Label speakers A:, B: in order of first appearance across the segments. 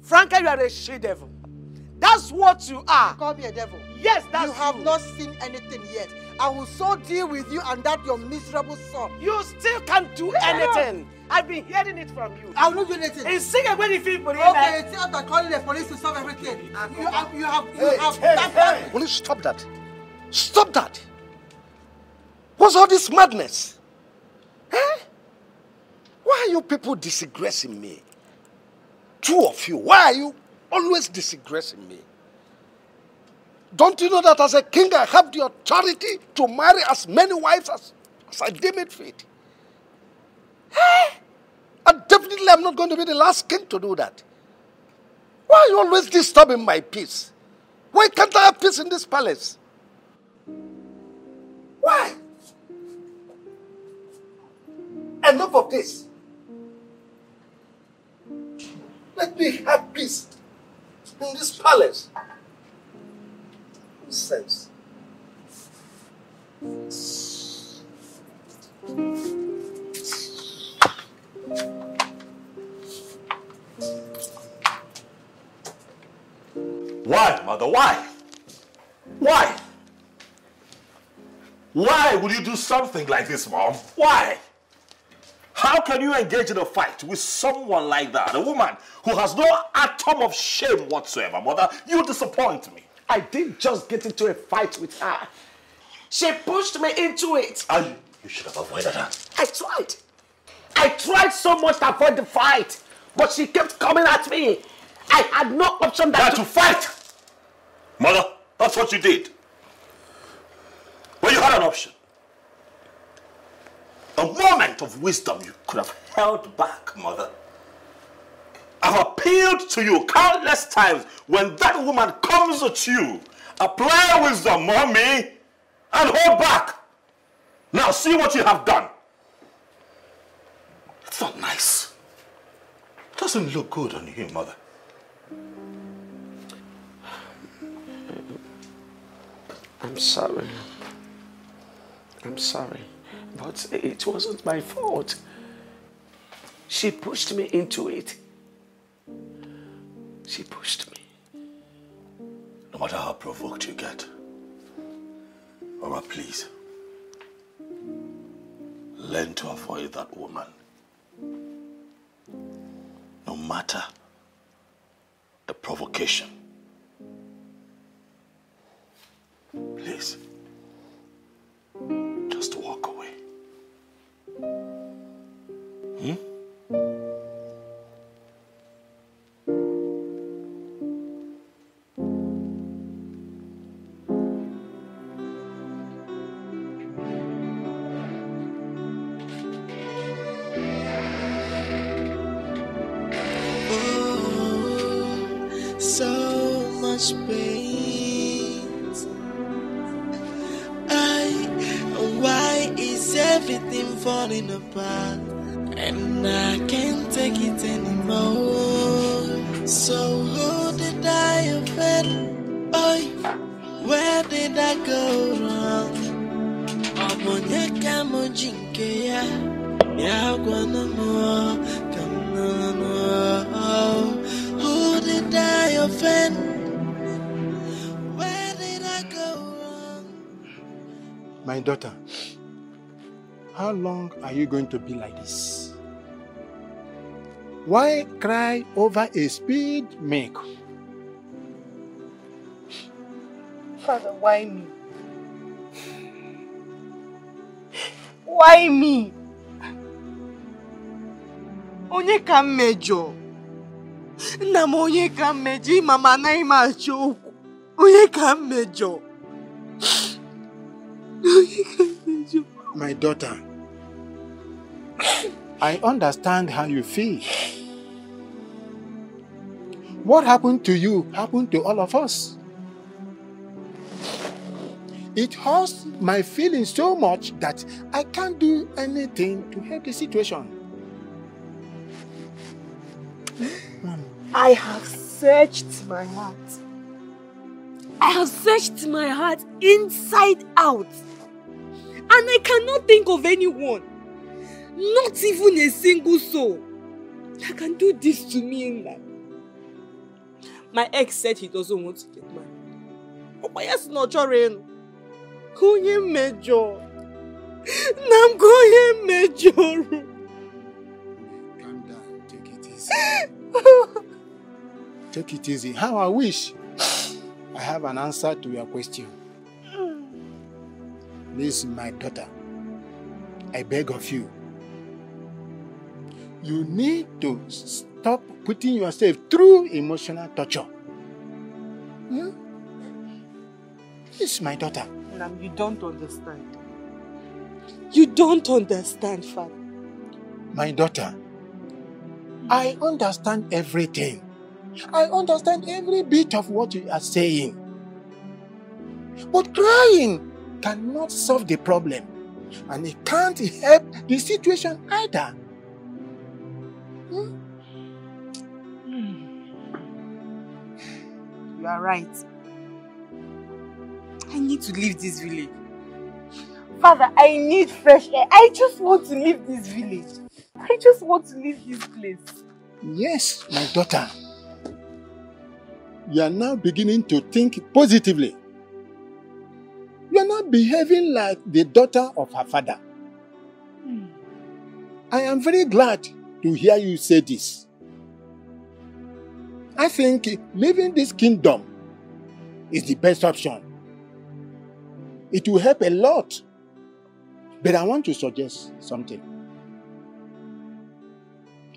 A: Frankly, you are a she-devil. That's what you are.
B: You call me a devil?
A: Yes, that's
B: you. have not seen anything yet. I will so deal with you and that your miserable son.
A: You still can't do anything. I've been hearing it from you.
B: I will not do anything.
A: It's singing when you feel police.
B: Okay, it's not calling the police to solve everything. You have.
A: Hey.
C: Will you stop that? Stop that! What's all this madness? Eh? Why are you people disgracing me? Two of you, why are you always disgracing me? Don't you know that as a king I have the authority to marry as many wives as I deem it fit? Eh? And definitely I'm not going to be the last king to do that. Why are you always disturbing my peace? Why can't I have peace in this palace? Why? Enough of this. Let me have peace in this palace. Nonsense.
D: Why, mother? Why? Why? Why would you do something like this, Mom? Why? How can you engage in a fight with someone like that? A woman who has no atom of shame whatsoever, Mother. You disappoint me.
A: I didn't just get into a fight with her. She pushed me into it.
D: And you should have avoided her.
A: I tried. I tried so much to avoid the fight, but she kept coming at me. I had no option than
D: to fight. Mother, that's what you did. Well, you had an option. A moment of wisdom you could have held back, Mother. I've appealed to you countless times. When that woman comes at you, apply wisdom, Mommy, and hold back. Now see what you have done. It's not nice. It doesn't look good on you, Mother.
A: I'm sorry. I'm sorry. But it wasn't my fault. She pushed me into it. She pushed me.
D: No matter how provoked you get, Mama, please, learn to avoid that woman. No matter the provocation. Please, just walk away.
E: So much pain. Why is everything falling apart? And I can't take it anymore. So who did I offend? Oh, where did I go wrong? Omonyeka mojinke ya gwana mo kamano. Who did I offend? Where did I go wrong?
F: My daughter, how long are you going to be like this? Why cry over a spilled milk?
G: Father, why me? Why me? Onye ka mmejo? Nna m onye ka mmejo? Mama anaghị m achọ okwu. Onye ka mmejo?
F: My daughter, I understand how you feel. What happened to you happened to all of us. It hurts my feelings so much that I can't do anything to help the situation.
G: I have searched my heart. I have searched my heart inside out. And I cannot think of anyone, not even a single soul, that can do this to me in life. My ex said he doesn't want to get married. Oh, yes, no, Jorin. Going major. I'm going major.
F: Calm down. Take it easy. Take it easy. How I wish I have an answer to your question. Please, my daughter, I beg of you. You need to stop putting yourself through emotional torture. Please, my daughter.
G: Nam, you don't understand. You don't understand, Father.
F: My daughter, I understand everything. I understand every bit of what you are saying. But crying cannot solve the problem. And it can't help the situation either.
G: You are right. I need to leave this village. Father, I need fresh air. I just want to leave this village. I just want to leave this place.
F: Yes, my daughter. You are now beginning to think positively. You are not behaving like the daughter of her father. I am very glad to hear you say this. I think leaving this kingdom is the best option. It will help a lot. But I want to suggest something.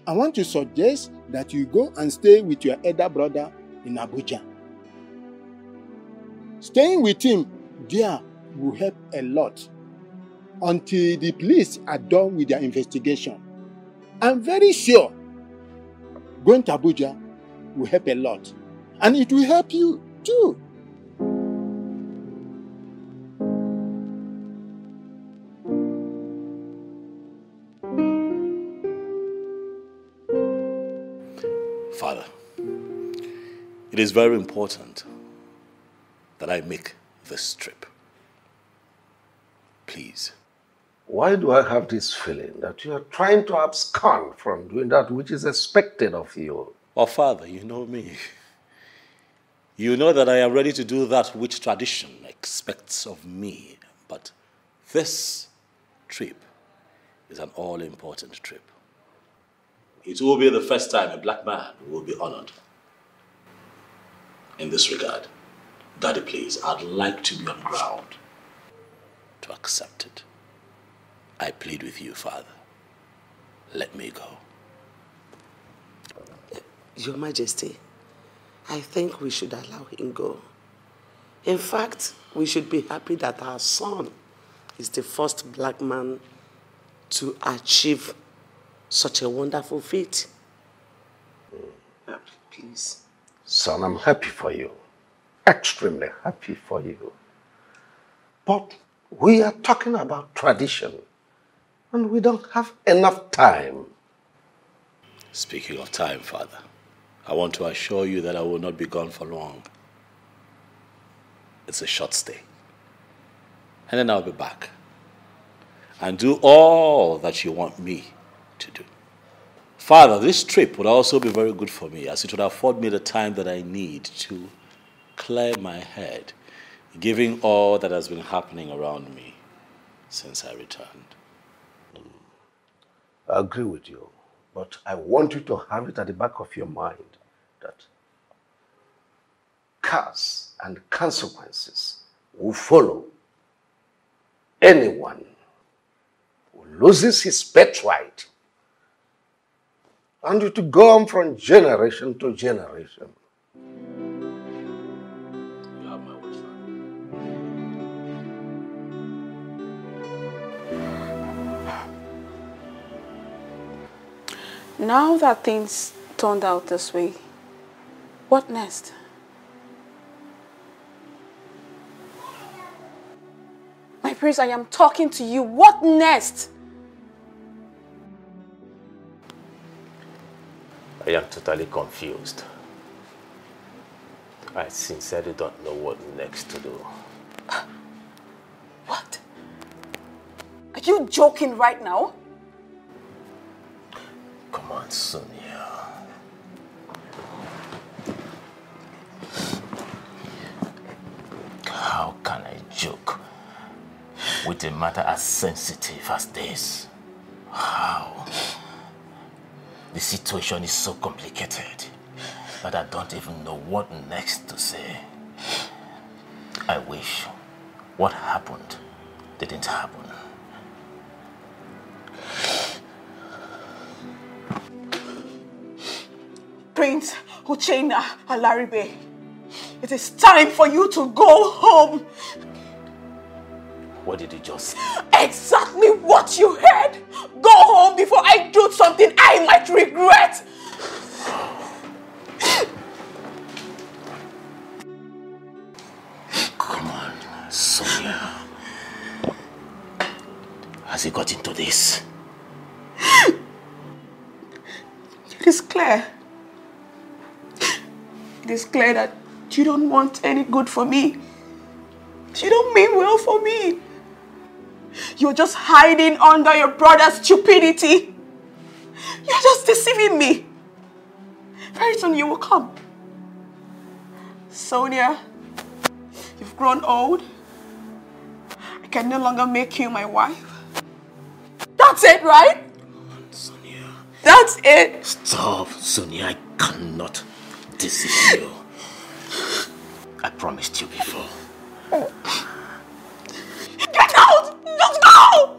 F: I want to suggest that you go and stay with your elder brother in Abuja. Staying with him there will help a lot until the police are done with their investigation. I'm very sure going to Abuja will help a lot. And it will help you too.
D: Father, it is very important that I make this trip. Please.
C: Why do I have this feeling that you are trying to abscond from doing that which is expected of you?
D: Oh, Father, you know me. You know that I am ready to do that which tradition expects of me. But this trip is an all-important trip. It will be the first time a black man will be honored. In this regard, Daddy, please, I'd like to be on ground to accept it. I plead with you, Father. Let me go.
A: Your Majesty, I think we should allow him go. In fact, we should be happy that our son is the first black man to achieve such a wonderful feat. Please.
C: Son, I'm happy for you. Extremely happy for you. But we are talking about tradition, and we don't have enough time.
D: Speaking of time, Father, I want to assure you that I will not be gone for long. It's a short stay. And then I'll be back and do all that you want me to do. Father, this trip would also be very good for me, as it would afford me the time that I need to clear my head, given all that has been happening around me since I returned.
C: I agree with you, but I want you to have it at the back of your mind that curse and consequences will follow anyone who loses his birthright, and it will go on from generation to generation.
D: You have my word, Father.
H: Now that things turned out this way, what next? My prince, I am talking to you. What next?
I: I am totally confused. I sincerely don't know what next to do.
H: What? Are you joking right now?
I: Come on, Sonia. can I joke with a matter as sensitive as this? How? The situation is so complicated that I don't even know what next to say. I wish what happened didn't happen.
H: Prince Uchenna Alaribe, it is time for you to go home.
I: What did you just say?
H: Exactly what you heard. Go home before I do something I might regret.
I: Come on, Sonia. Has he got into this?
H: It is clear. It is clear that you don't want any good for me. You don't mean well for me. You're just hiding under your brother's stupidity. You're just deceiving me. Very soon you will come. Sonia, you've grown old. I can no longer make you my wife. That's it, right?
I: Sonia.
H: That's it.
I: Stop, Sonia. I cannot deceive you. I promised you before.
H: Get out! Just go!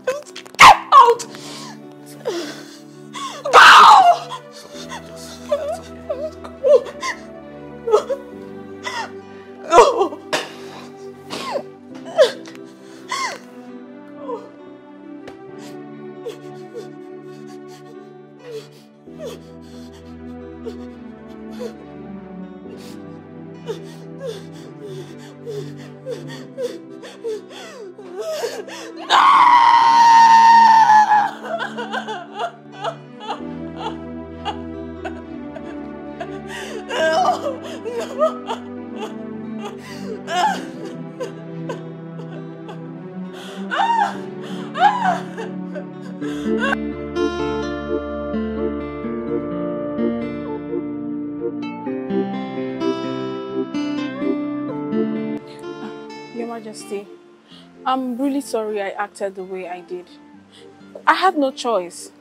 H: Just get out! Go! Go! Your Majesty, I'm really sorry I acted the way I did. I had no choice.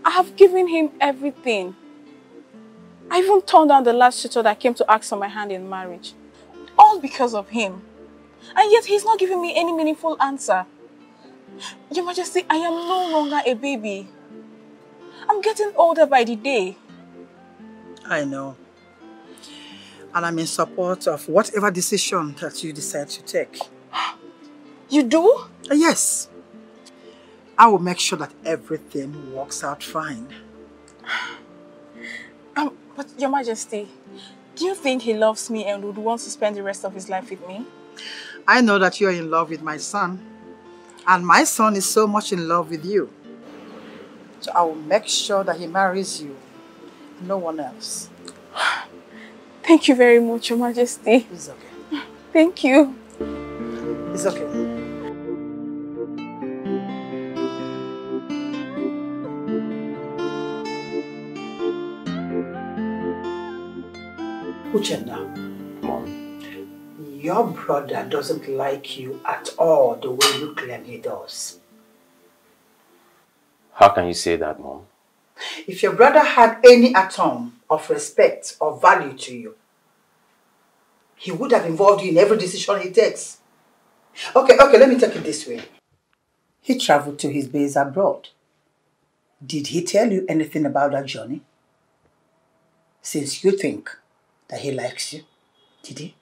H: I have given him everything. I even turned down the last suitor that came to ask for my hand in marriage. All because of him. And yet he's not giving me any meaningful answer. Your Majesty, I am no longer a baby. I'm getting older by the day.
B: I know. And I'm in support of whatever decision that you decide to take.
H: You do?
B: Yes. I will make sure that everything works out fine.
H: But Your Majesty, do you think he loves me and would want to spend the rest of his life with me?
B: I know that you're in love with my son. And my son is so much in love with you. So I will make sure that he marries you. No one else.
H: Thank you very much, Your Majesty.
B: It's okay.
H: Thank you.
B: It's okay. Uchenna,
I: Mom,
B: your brother doesn't like you at all the way you claim he does.
I: how can you say that, Mom?
B: If your brother had any atom of respect or value to you, he would have involved you in every decision he takes. Okay, let me take it this way. He traveled to his base abroad. Did he tell you anything about that journey? Since you think that he likes you, did he?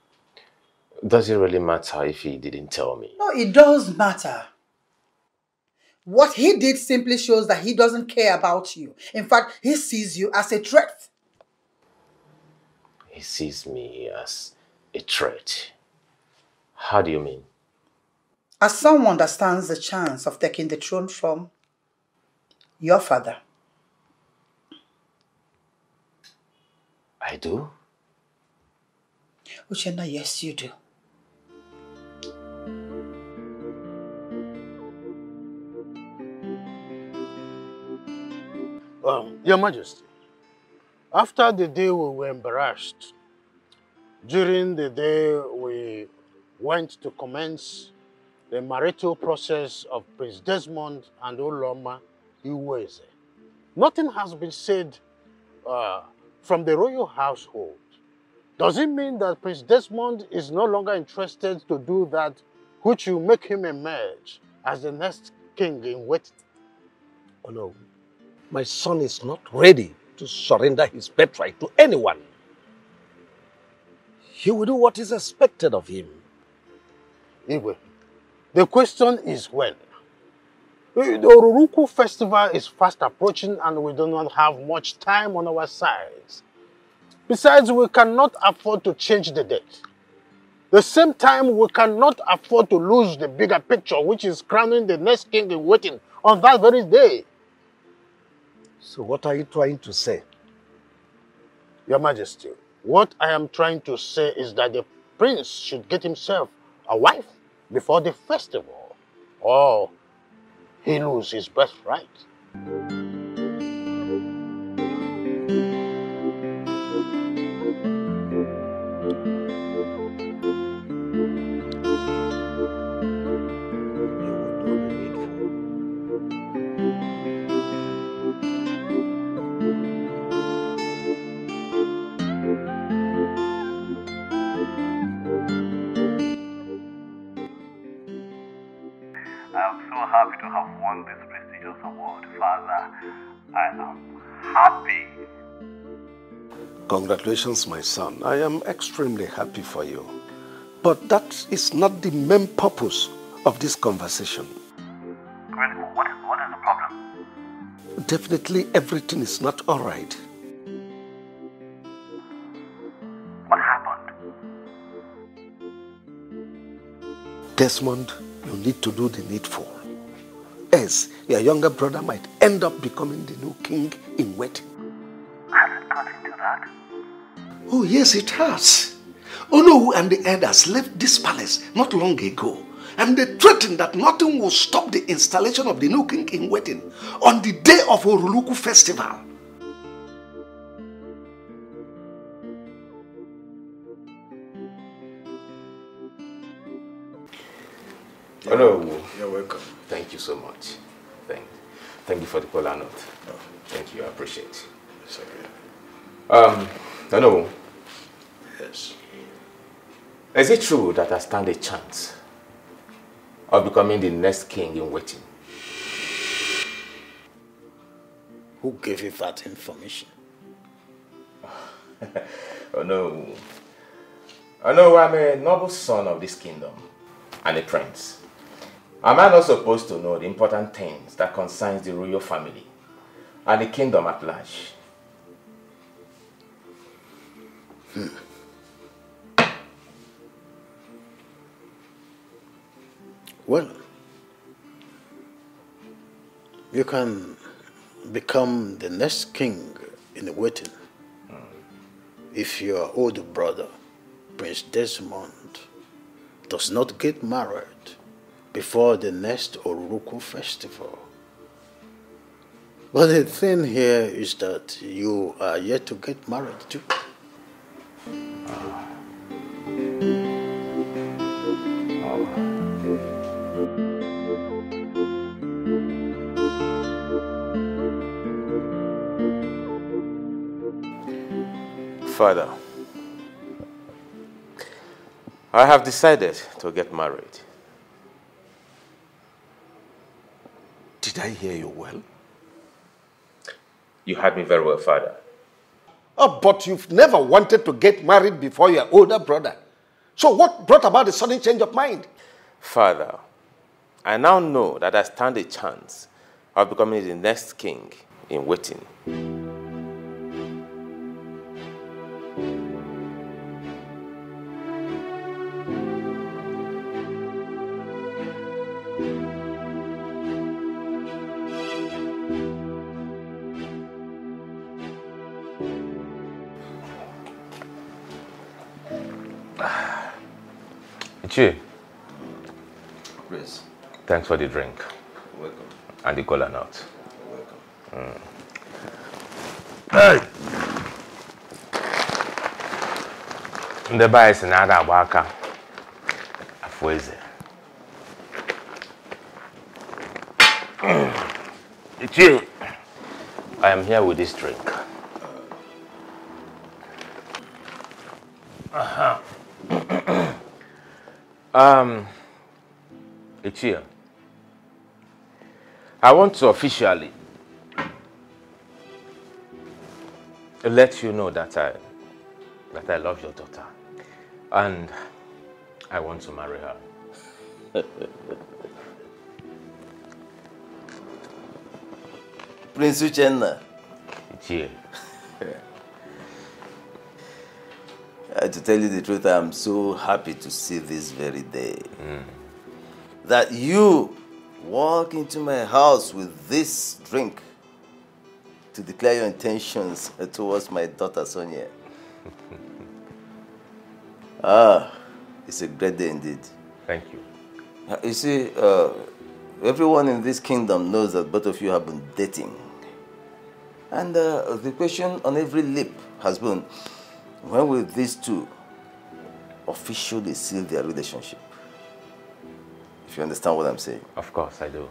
I: Does it really matter if he didn't tell me?
B: No, it does matter. What he did simply shows that he doesn't care about you. In fact, he sees you as a threat.
I: He sees me as a threat. How do you mean?
B: As someone that stands the chance of taking the throne from your father.
I: I do?
B: Uchenna, yes, you do.
F: Your Majesty, after the day we were embarrassed, during the day we went to commence the marital process of Prince Desmond and Uloma Iweze. Nothing has been said from the royal household. Does it mean that Prince Desmond is no longer interested to do that which will make him emerge as the next king in waiting?
C: Oh no, my son is not ready to surrender his birthright to anyone. He will do what is expected of him.
F: Anyway, the question is when. The Oruruku festival is fast approaching and we do not have much time on our sides. Besides, we cannot afford to change the date. The same time, we cannot afford to lose the bigger picture, which is crowning the next king in waiting on that very day.
C: So what are you trying to say?
F: Your Majesty, what I am trying to say is that the prince should get himself a wife before the festival, or he loses his birthright.
D: I'm so happy to have won this prestigious award, Father. I am happy.
C: Congratulations, my son. I am extremely happy for you. But that is not the main purpose of this conversation.
D: Really, what is the problem?
C: Definitely everything is not all right.
D: What happened?
C: Desmond, you need to do the needful. Else, your younger brother might end up becoming the new king in waiting.
D: Has it got into that?
C: Oh, yes, it has. Onowu and the elders left this palace not long ago, and they threatened that nothing will stop the installation of the new king in waiting on the day of Oruluku festival.
I: Hello.
J: You're welcome.
I: Thank you so much. Thank you for the kola nut.
J: Oh.
I: Thank you, I appreciate it.
J: It's okay.
I: Hello.
J: Yes.
I: Is it true that I stand a chance of becoming the next king in waiting?
J: Who gave you that information?
I: Oh no. I know I'm a noble son of this kingdom and a prince. Am I not supposed to know the important things that concerns the royal family and the kingdom at large?
J: Well, you can become the next king in the waiting if your older brother, Prince Desmond, does not get married before the next Oruruku festival. But the thing here is that you are yet to get married too.
I: Father, I have decided to get married.
C: Did I hear you well?
I: You heard me very well, Father.
C: Oh, but you've never wanted to get married before your older brother. So what brought about the sudden change of mind?
I: Father, I now know that I stand a chance of becoming the next king in waiting. Ichi,
J: Please.
I: thanks for the drink.
J: You're welcome.
I: And the kola nut.
J: You're welcome.
I: Hey! Ndị be anyị si na ada agba aka Ofueze. Ichie, I am here with this drink. Ichie, I want to officially let you know that I love your daughter, and I want to marry her.
K: Prince Uchenna.
I: Ichie.
K: To tell you the truth, I am so happy to see this very day. That you walk into my house with this drink to declare your intentions towards my daughter Sonia. It's a great day indeed.
I: Thank you.
K: You see, everyone in this kingdom knows that both of you have been dating. And the question on every lip has been, when will these two officially seal their relationship? If you understand what I'm saying.
I: Of course, I do.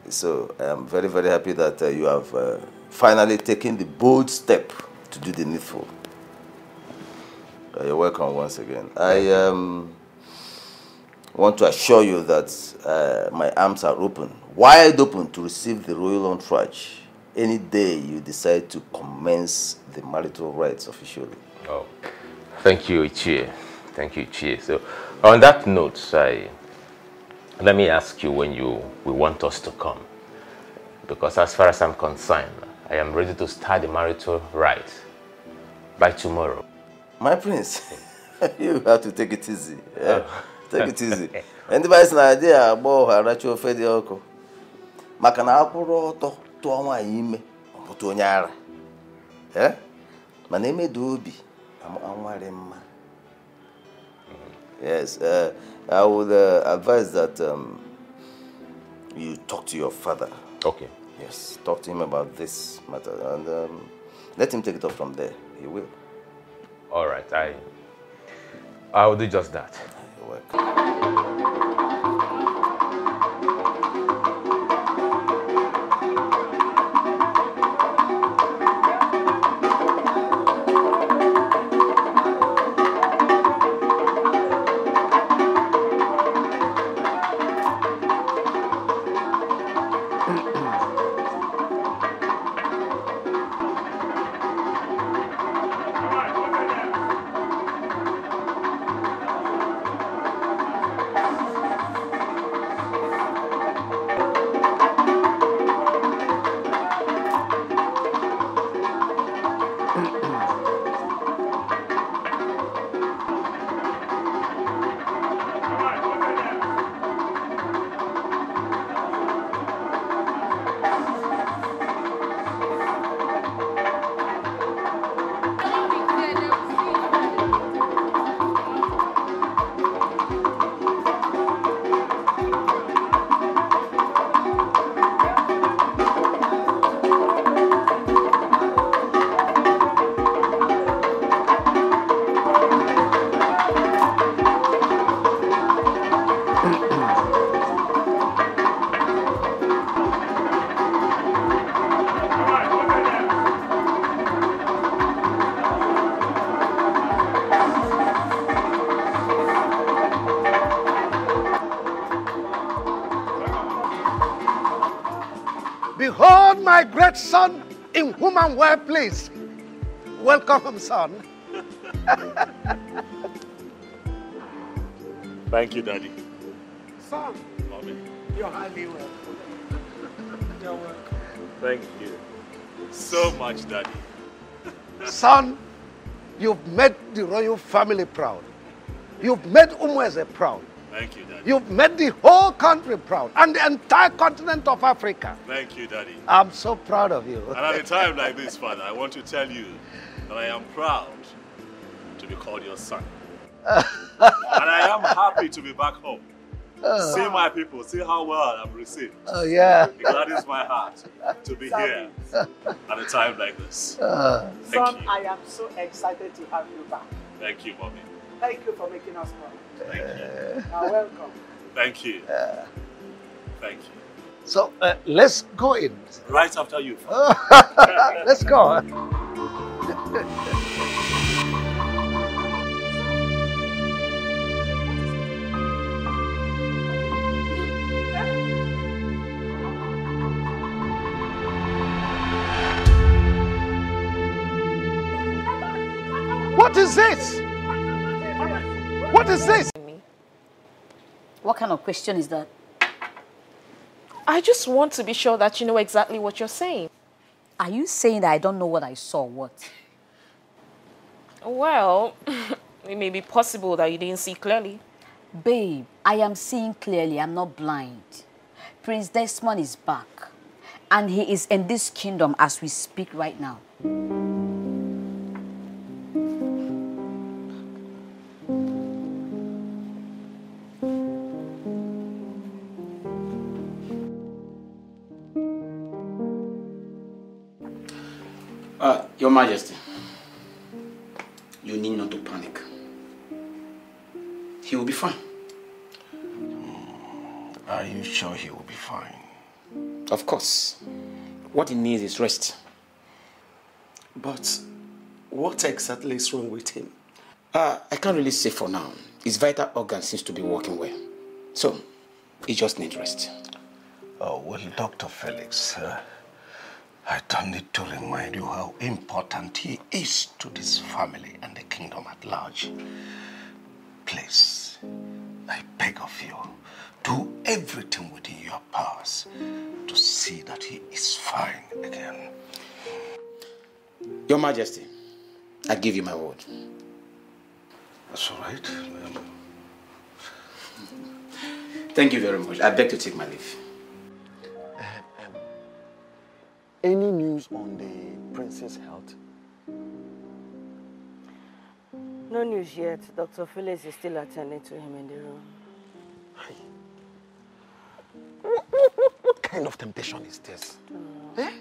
K: So I am very, very happy that you have finally taken the bold step to do the needful. You're welcome once again. I want to assure you that my arms are open, wide open to receive the royal entourage any day you decide to commence the marital rites officially.
I: Oh, thank you, Ichie. Thank you, Ichie. So, on that note, let me ask you when you will want us to come. Because as far as I'm concerned, I am ready to start the marital rites by tomorrow.
K: My prince, you have to take it easy. Take it easy. Anybody's an idea about Haracho Fedioko. Makana Apuro to our ime, to Nyara. Eh? My name is Dubi. I'm Yes, I would advise that you talk to your father.
I: Okay.
K: Yes, talk to him about this matter and let him take it up from there. He will.
I: All right, I will do just that.
K: You're welcome.
C: Behold my great son in whom I'm well pleased. Welcome, son.
D: Thank you, Daddy.
C: Son,
D: Mommy.
C: you're highly welcome. You're welcome.
D: Thank you so much, Daddy.
C: Son, you've made the royal family proud. You've made Umweze proud.
D: Thank you, Daddy.
C: You've made the whole country proud and the entire continent of Africa.
D: Thank you, Daddy.
C: I'm so proud of you.
D: And at a time like this, Father, I want to tell you that I am proud to be called your son. And I am happy to be back home. See my people, see how well I'm received.
C: Oh, yeah.
D: It gladdens my heart to be here at a time like this.
B: Son, I am so excited to have you back.
D: Thank you, Mommy.
B: Thank you for making us proud.
D: Thank you.
B: You're welcome.
D: Thank you. Thank you.
C: So, let's go in.
D: Right after you.
C: Let's go. What is this? What is this?
L: What kind of question is that?
H: I just want to be sure that you know exactly what you're saying.
L: Are you saying that I don't know what I saw? What?
H: Well, it may be possible that you didn't see clearly.
L: Babe, I am seeing clearly. I'm not blind. Prince Desmond is back. And he is in this kingdom as we speak right now.
M: Your Majesty, you need not to panic. He will be fine.
C: Are you sure he will be fine?
M: Of course. What he needs is rest.
A: But what exactly is wrong with him?
M: I can't really say for now. His vital organ seems to be working well. So, he just needs rest.
C: Oh, well, Dr. Felix, I don't need to remind you how important he is to this family and the kingdom at large. Please, I beg of you, do everything within your powers to see that he is fine again.
M: Your Majesty, I give you my word.
C: That's all right.
M: Thank you very much. I beg to take my leave.
C: Any news on the prince's health?
N: No news yet. Dr. Felix is still attending to him in the room.
C: What kind of temptation is this? Eh?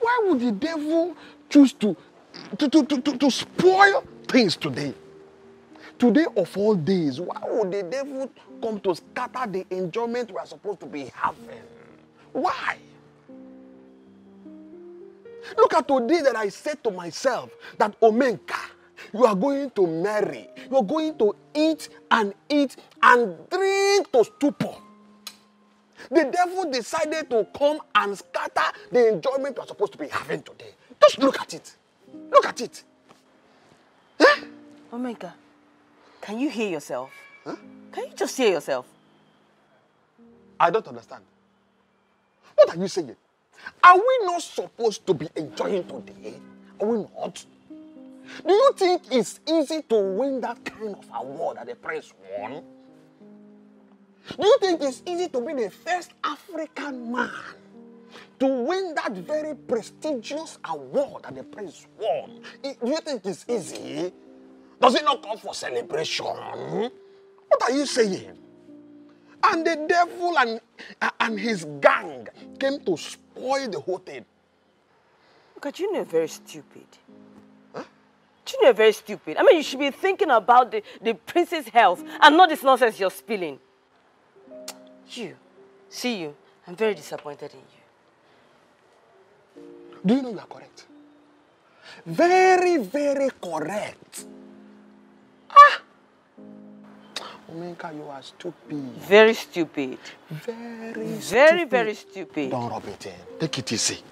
C: Why would the devil choose to spoil things today? Today of all days, why would the devil come to scatter the enjoyment we are supposed to be having? Why? Look at today that I said to myself that Omenka, you are going to marry. You are going to eat and drink to stupor. The devil decided to come and scatter the enjoyment you are supposed to be having today. Just look at it. Look at it. Eh?
N: Omenka, can you hear yourself? Huh? Can you just hear yourself?
C: I don't understand. What are you saying? Are we not supposed to be enjoying today? Are we not? Do you think it's easy to win that kind of award that the prince won? Do you think it's easy to be the first African man to win that very prestigious award that the prince won? Do you think it's easy? Does it not come for celebration? What are you saying? And the devil and his gang came to spoil the whole thing.
N: Look, you know, very stupid. Huh? You know, very stupid. I mean, you should be thinking about the prince's health and not this nonsense you're spilling. See you. I'm very disappointed in you.
C: Do you know you are correct? Very, very correct. Omenka, you are stupid.
N: Very stupid.
C: Very
N: stupid.
C: Don't rub it in. Take it easy.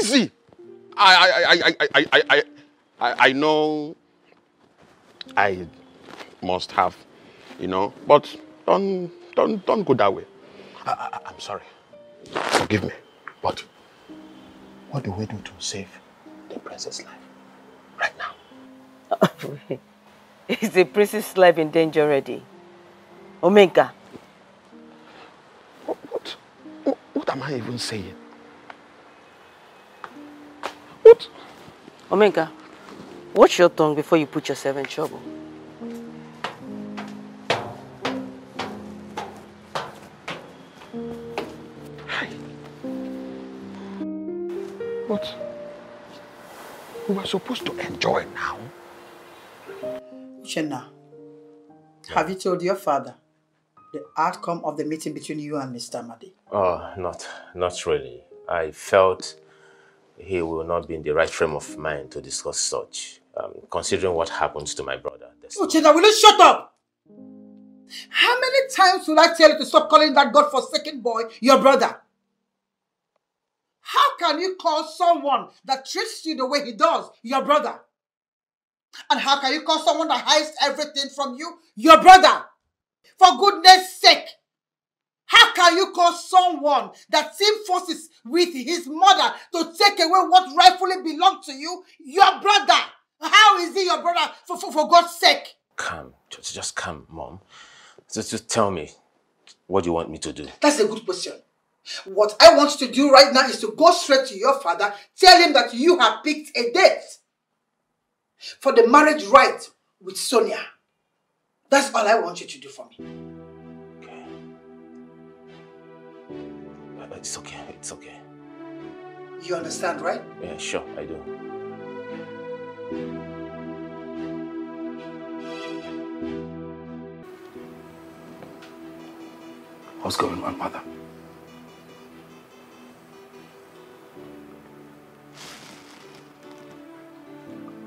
F: Easy. I know I must have, but don't go that way. I'm sorry. Forgive me. But what do we do to save the princess' life right now?
N: Is the princess' life in danger already? Omenka.
F: What am I even saying?
N: What? Omenka, watch your tongue before you put yourself in trouble.
F: But we were supposed to enjoy now.
B: Uchenna, have you told your father the outcome of the meeting between you and Mr. Amadi?
I: Oh, not really. I felt he will not be in the right frame of mind to discuss such, considering what happens to my brother.
B: Uchenna, will you shut up? How many times will I tell you to stop calling that God-forsaken boy your brother? How can you call someone that treats you the way he does your brother? And how can you call someone that hides everything from you your brother? For goodness sake, how can you call someone that team forces with his mother to take away what rightfully belongs to you your brother? How is he your brother for God's sake?
I: Calm. Just calm, Mom. Just tell me what you want me to do.
B: That's a good question. What I want you to do right now is to go straight to your father, tell him that you have picked a date for the marriage rite with Sonia. That's all I want you to do for me.
I: Okay. It's okay. It's okay.
B: You understand, right?
I: Yeah, sure, I do.
D: What's going on, Mother?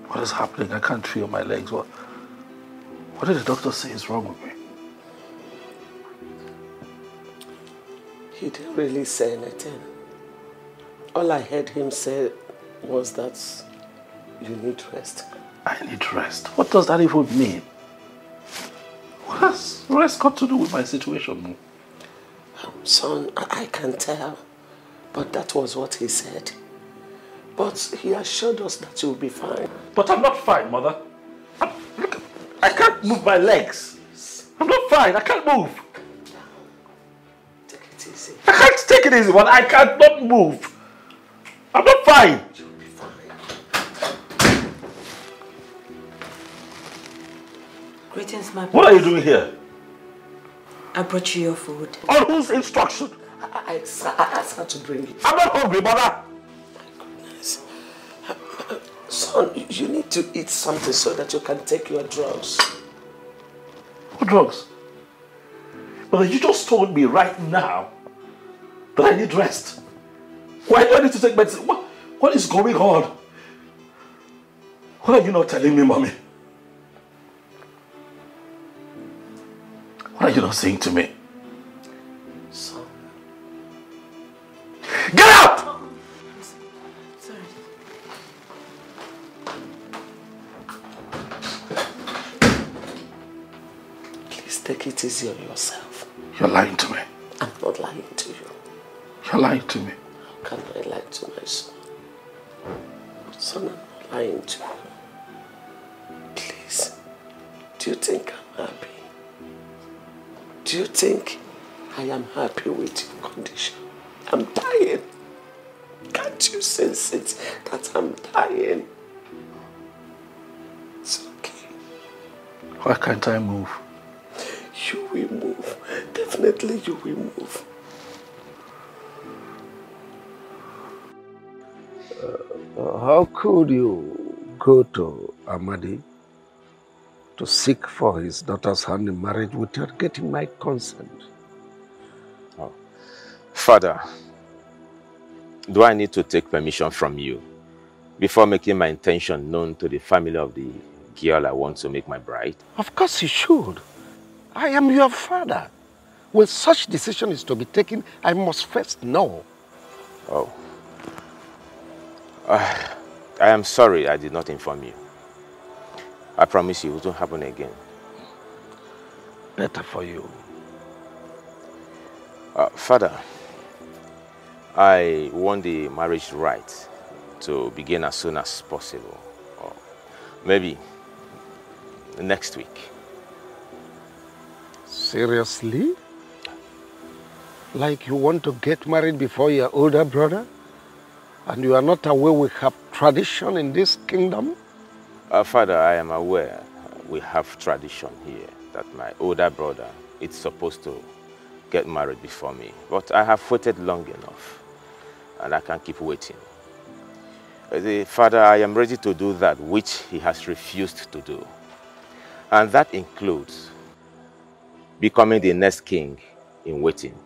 D: What is happening? I can't feel my legs. What did the doctor say is wrong with me?
A: He didn't really say anything. All I heard him say was that you need rest.
D: I need rest. What does that even mean? What has rest got to do with my situation?
A: Son, I can tell. But that was what he said. But he assured us that you'll be fine.
D: But I'm not fine, Mother. Look, I can't move my legs. I'm not fine. I can't move.
A: Take it easy.
D: I can't take it easy, but I can't not move. I'm not fine.
A: You'll be fine.
N: Greetings, my
D: What are you doing here?
N: I brought you your food.
D: On whose instruction?
A: I asked her to bring it.
D: I'm not hungry, Mother.
A: Son, you need to eat something so that you can take your drugs.
D: What drugs? Mother, you just told me right now that I need rest. Why do I need to take medicine? What is going on? What are you not telling me, Mommy? What are you not saying to me?
A: Son.
D: Get out!
N: Sorry.
A: Please take it easy on yourself.
D: You're lying to me.
A: I'm not lying to you.
D: You're lying to me.
A: How can I lie to my son? Son, I'm not lying to you. Please, do you think I'm happy? Do you think I am happy with your condition? I'm dying. Can't you sense it that I'm dying? It's okay.
D: Why can't I move?
A: You will move. Definitely you will move.
C: How could you go to Amadi to seek for his daughter's hand in marriage without getting my consent?
I: Oh. Father, do I need to take permission from you before making my intention known to the family of the girl I want to make my bride?
C: Of course you should. I am your father. When such decision is to be taken, I must first know.
I: Oh. I am sorry I did not inform you. I promise you it won't happen again.
C: Better for you.
I: Father, I want the marriage rite to begin as soon as possible. Or maybe next week.
C: Seriously? Like you want to get married before your older brother? And you are not aware we have tradition in this kingdom?
I: Father, I am aware we have tradition here that my older brother is supposed to get married before me. But I have waited long enough and I can't keep waiting. Father, I am ready to do that which he has refused to do. And that includes becoming the next king in waiting.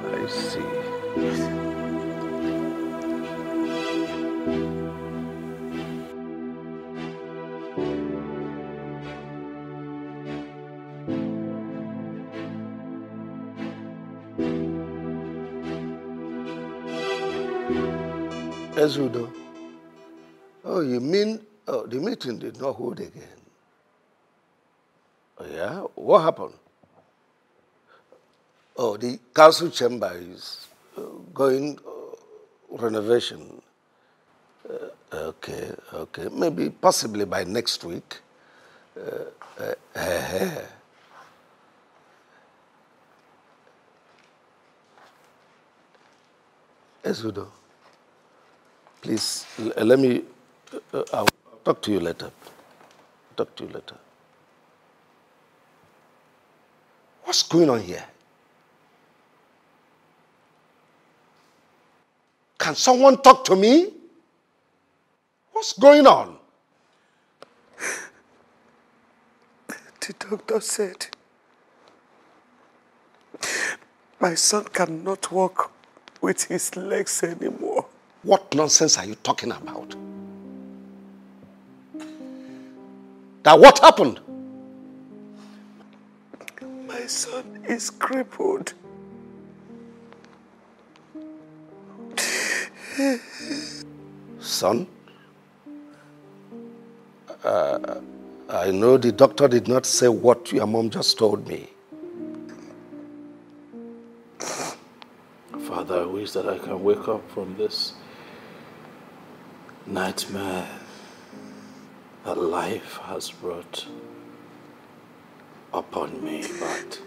C: I see. Ezudo. Oh, you mean the meeting did not hold again? Oh, yeah? What happened? Oh, the council chamber is going renovation. Okay. Maybe possibly by next week. Ezudo, please, let me, I'll talk to you later. What's going on here? Can someone talk to me? What's going on?
O: The doctor said my son cannot walk with his legs anymore.
C: What nonsense are you talking about? That what happened?
O: My son is crippled.
C: Son? I know the doctor did not say what your mom just told me.
J: Father, I wish that I can wake up from this nightmare that life has brought upon me, but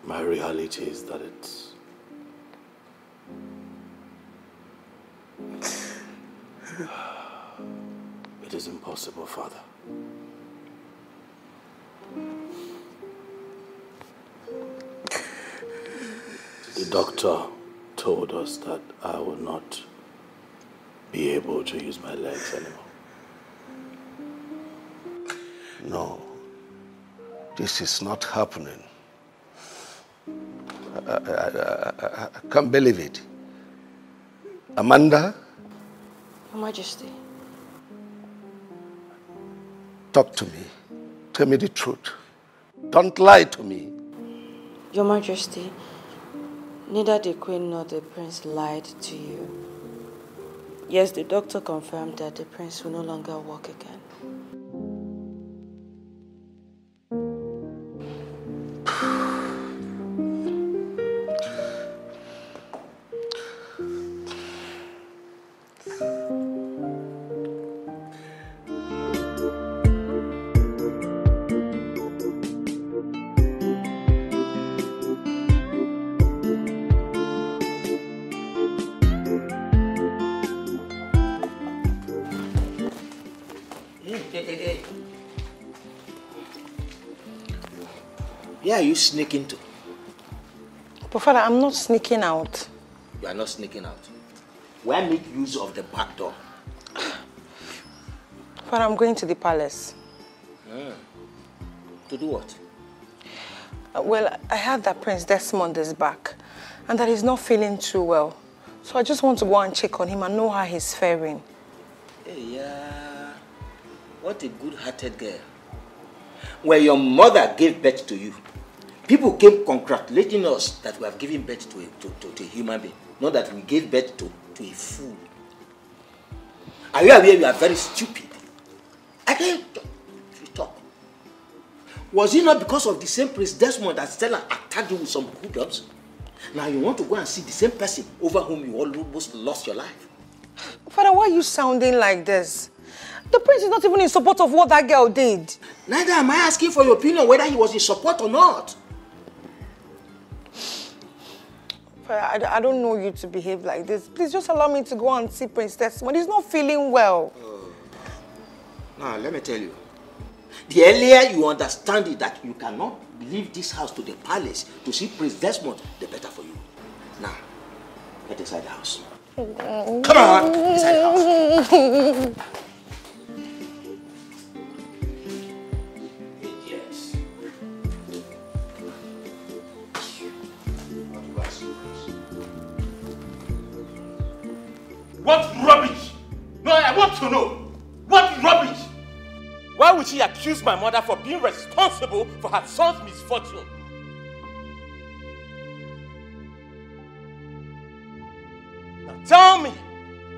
J: my reality is that it is impossible, Father. The doctor told us that I will not be able to use my legs anymore.
C: No, this is not happening. I can't believe it. Amanda?
N: Your Majesty.
C: Talk to me. Tell me the truth. Don't lie to me.
N: Your Majesty, neither the Queen nor the Prince lied to you. Yes, the doctor confirmed that the Prince will no longer walk again.
M: Where are you sneaking to?
B: But Father, I'm not sneaking out.
M: You are not sneaking out. Why make use of the back door?
B: Father, I'm going to the palace.
M: To do what?
B: Well, I heard that Prince Desmond is back and that he's not feeling too well. So I just want to go and check on him and know how he's faring.
M: Hey, yeah. What a good-hearted girl. When your mother gave birth to you, people came congratulating us that we have given birth to a human being, not that we gave birth to a fool. Are you aware you are very stupid? I can't talk. Was it not because of the same Prince Desmond that Stella attacked you with some hoodlums? Now you want to go and see the same person over whom you almost lost your life?
B: Father, why are you sounding like this? The prince is not even in support of what that girl did.
M: Neither am I asking for your opinion whether he was in support or not.
B: Father, I don't know you to behave like this. Please just allow me to go and see Prince Desmond. He's not feeling well.
M: Now, let me tell you. The earlier you understand it that you cannot leave this house to the palace to see Prince Desmond, the better for you. Get inside the house. Come on, inside the house. Yes.
I: What rubbish? No, I want to know. What rubbish? Why would she accuse my mother for being responsible for her son's misfortune? Now tell me,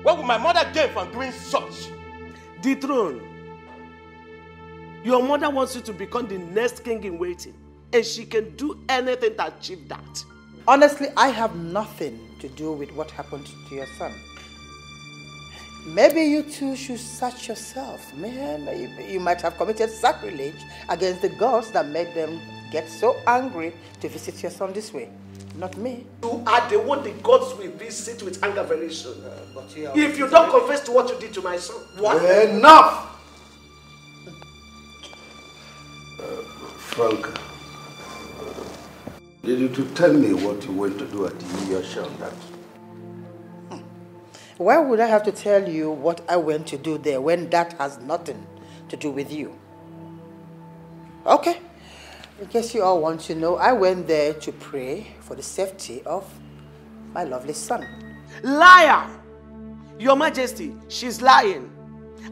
I: what would my mother gain from doing such?
A: The throne. Your mother wants you to become the next king in waiting, and she can do anything to achieve that.
B: Honestly, I have nothing to do with what happened to your son. Maybe you two should search yourself, man. You might have committed sacrilege against the gods that made them get so angry to visit your son this way. Not me.
A: You are the one the gods will visit with anger very soon. If you don't confess to what you did to my son.
B: What?
C: Enough! Frank, did you tell me what you went to do at the New Year show?
B: Why would I have to tell you what I went to do there when that has nothing to do with you? Okay. I guess you all want to know. I went there to pray for the safety of my lovely son.
A: Liar! Your Majesty, she's lying.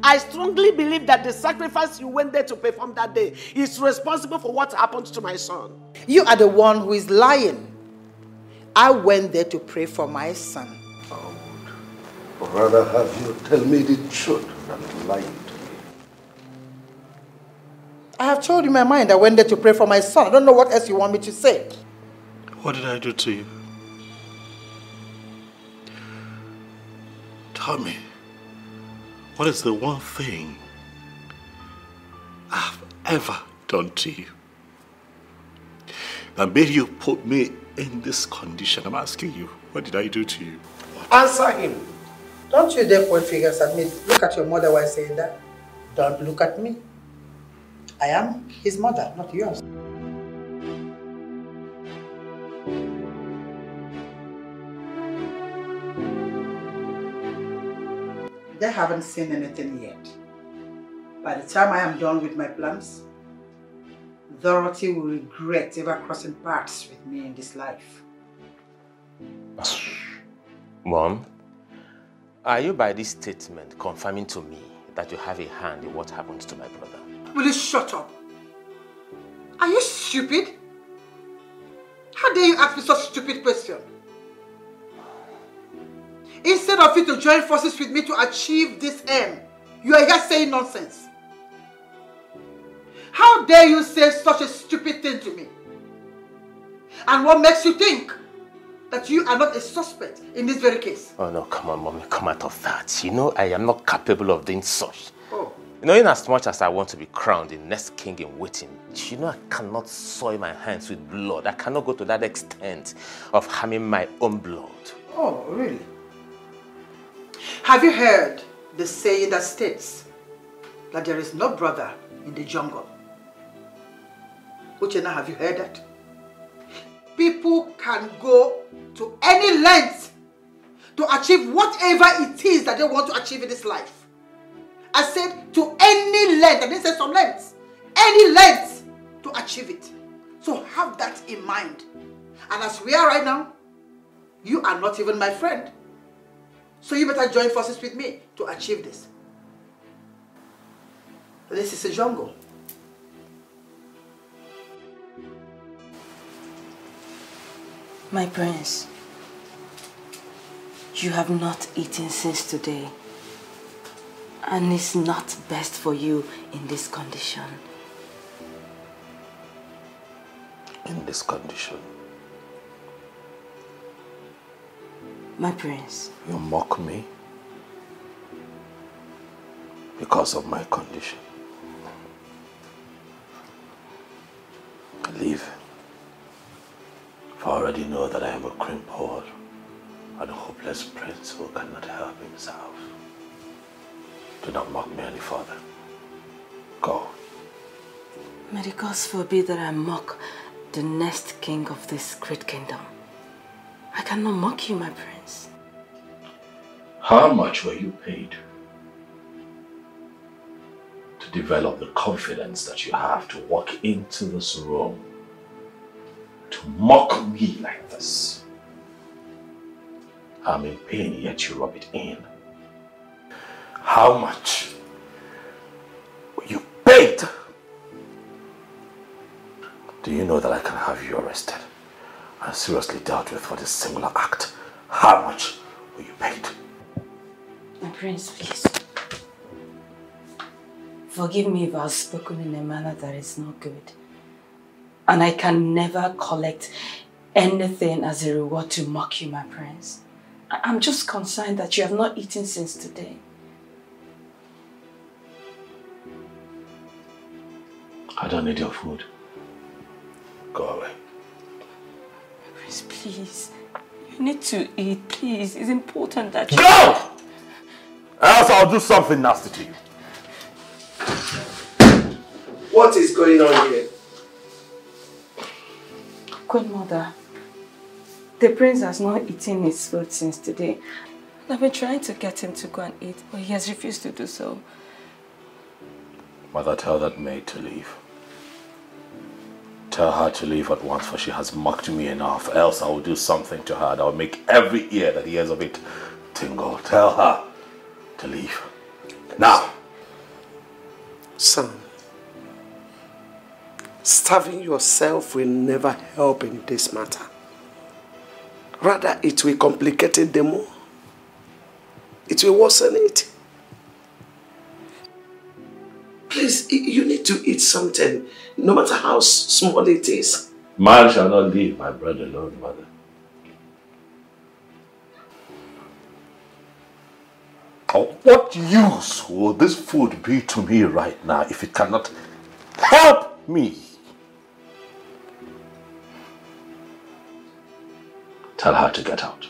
A: I strongly believe that the sacrifice you went there to perform that day is responsible for what happened to my son.
B: You are the one who is lying. I went there to pray for my son.
C: Or rather have you tell me the truth than lying to me.
B: I have told you my mind. I went there to pray for my son. I don't know what else you want me to say.
D: What did I do to you? Tell me, what is the one thing I've ever done to you that made you put me in this condition? I'm asking you, what did I do to you?
A: Answer him.
B: Don't you dare point fingers at me. Look at your mother while saying that. Don't look at me. I am his mother, not yours. They haven't seen anything yet. By the time I am done with my plans, Dorothy will regret ever crossing paths with me in this life.
I: Mom, are you by this statement confirming to me that you have a hand in what happened to my brother?
B: Will you shut up? Are you stupid? How dare you ask me such a stupid question? Instead of you to join forces with me to achieve this aim, you are here saying nonsense. How dare you say such a stupid thing to me? And what makes you think that you are not a suspect in this very case?
I: Oh no, come on, Mommy, come out of that. You know I am not capable of doing such.
B: Oh.
I: You know, in as much as I want to be crowned the next king in waiting, you know I cannot soil my hands with blood. I cannot go to that extent of harming my own blood.
B: Oh, really? Have you heard the saying that states that there is no brother in the jungle? Uchenna, have you heard that? People can go to any length to achieve whatever it is that they want to achieve in this life. I said to any length. I didn't say some lengths. Any length to achieve it. So have that in mind. And as we are right now, you are not even my friend. So you better join forces with me to achieve this. This is a jungle.
N: My prince, you have not eaten since today. And it's not best for you in this condition.
D: In this condition?
N: My prince.
D: You mock me because of my condition. Leave. For I already know that I am a crippled and a hopeless prince who cannot help himself. Do not mock me any further. Go.
N: May the gods forbid that I mock the next king of this great kingdom. I cannot mock you, my prince.
D: How much were you paid to develop the confidence that you have to walk into this room to mock me like this? I'm in pain, yet you rub it in. How much were you paid? Do you know that I can have you arrested and seriously dealt with for this singular act? How much were you paid?
N: My prince, please. Forgive me if I've spoken in a manner that is not good. And I can never collect anything as a reward to mock you, my prince. I'm just concerned that you have not eaten since today.
D: I don't need your food. Go away.
N: Prince, please. You need to eat, please. It's important that you...
D: Go! Else I'll do something nasty to you.
A: What is going on here?
N: Queen Mother, the prince has not eaten his food since today. I've been trying to get him to go and eat, but he has refused to do so.
D: Mother, tell that maid to leave. Tell her to leave at once, for she has mocked me enough. Else I will do something to her that will make every ear that hears of it tingle. Tell her to leave. Now!
A: Son, starving yourself will never help in this matter. Rather, it will complicate it the more. It will worsen it. Please, you need to eat something, no matter how small it is.
D: Man shall not leave my bread alone, mother. What use will this food be to me right now if it cannot help me? Tell her to get out.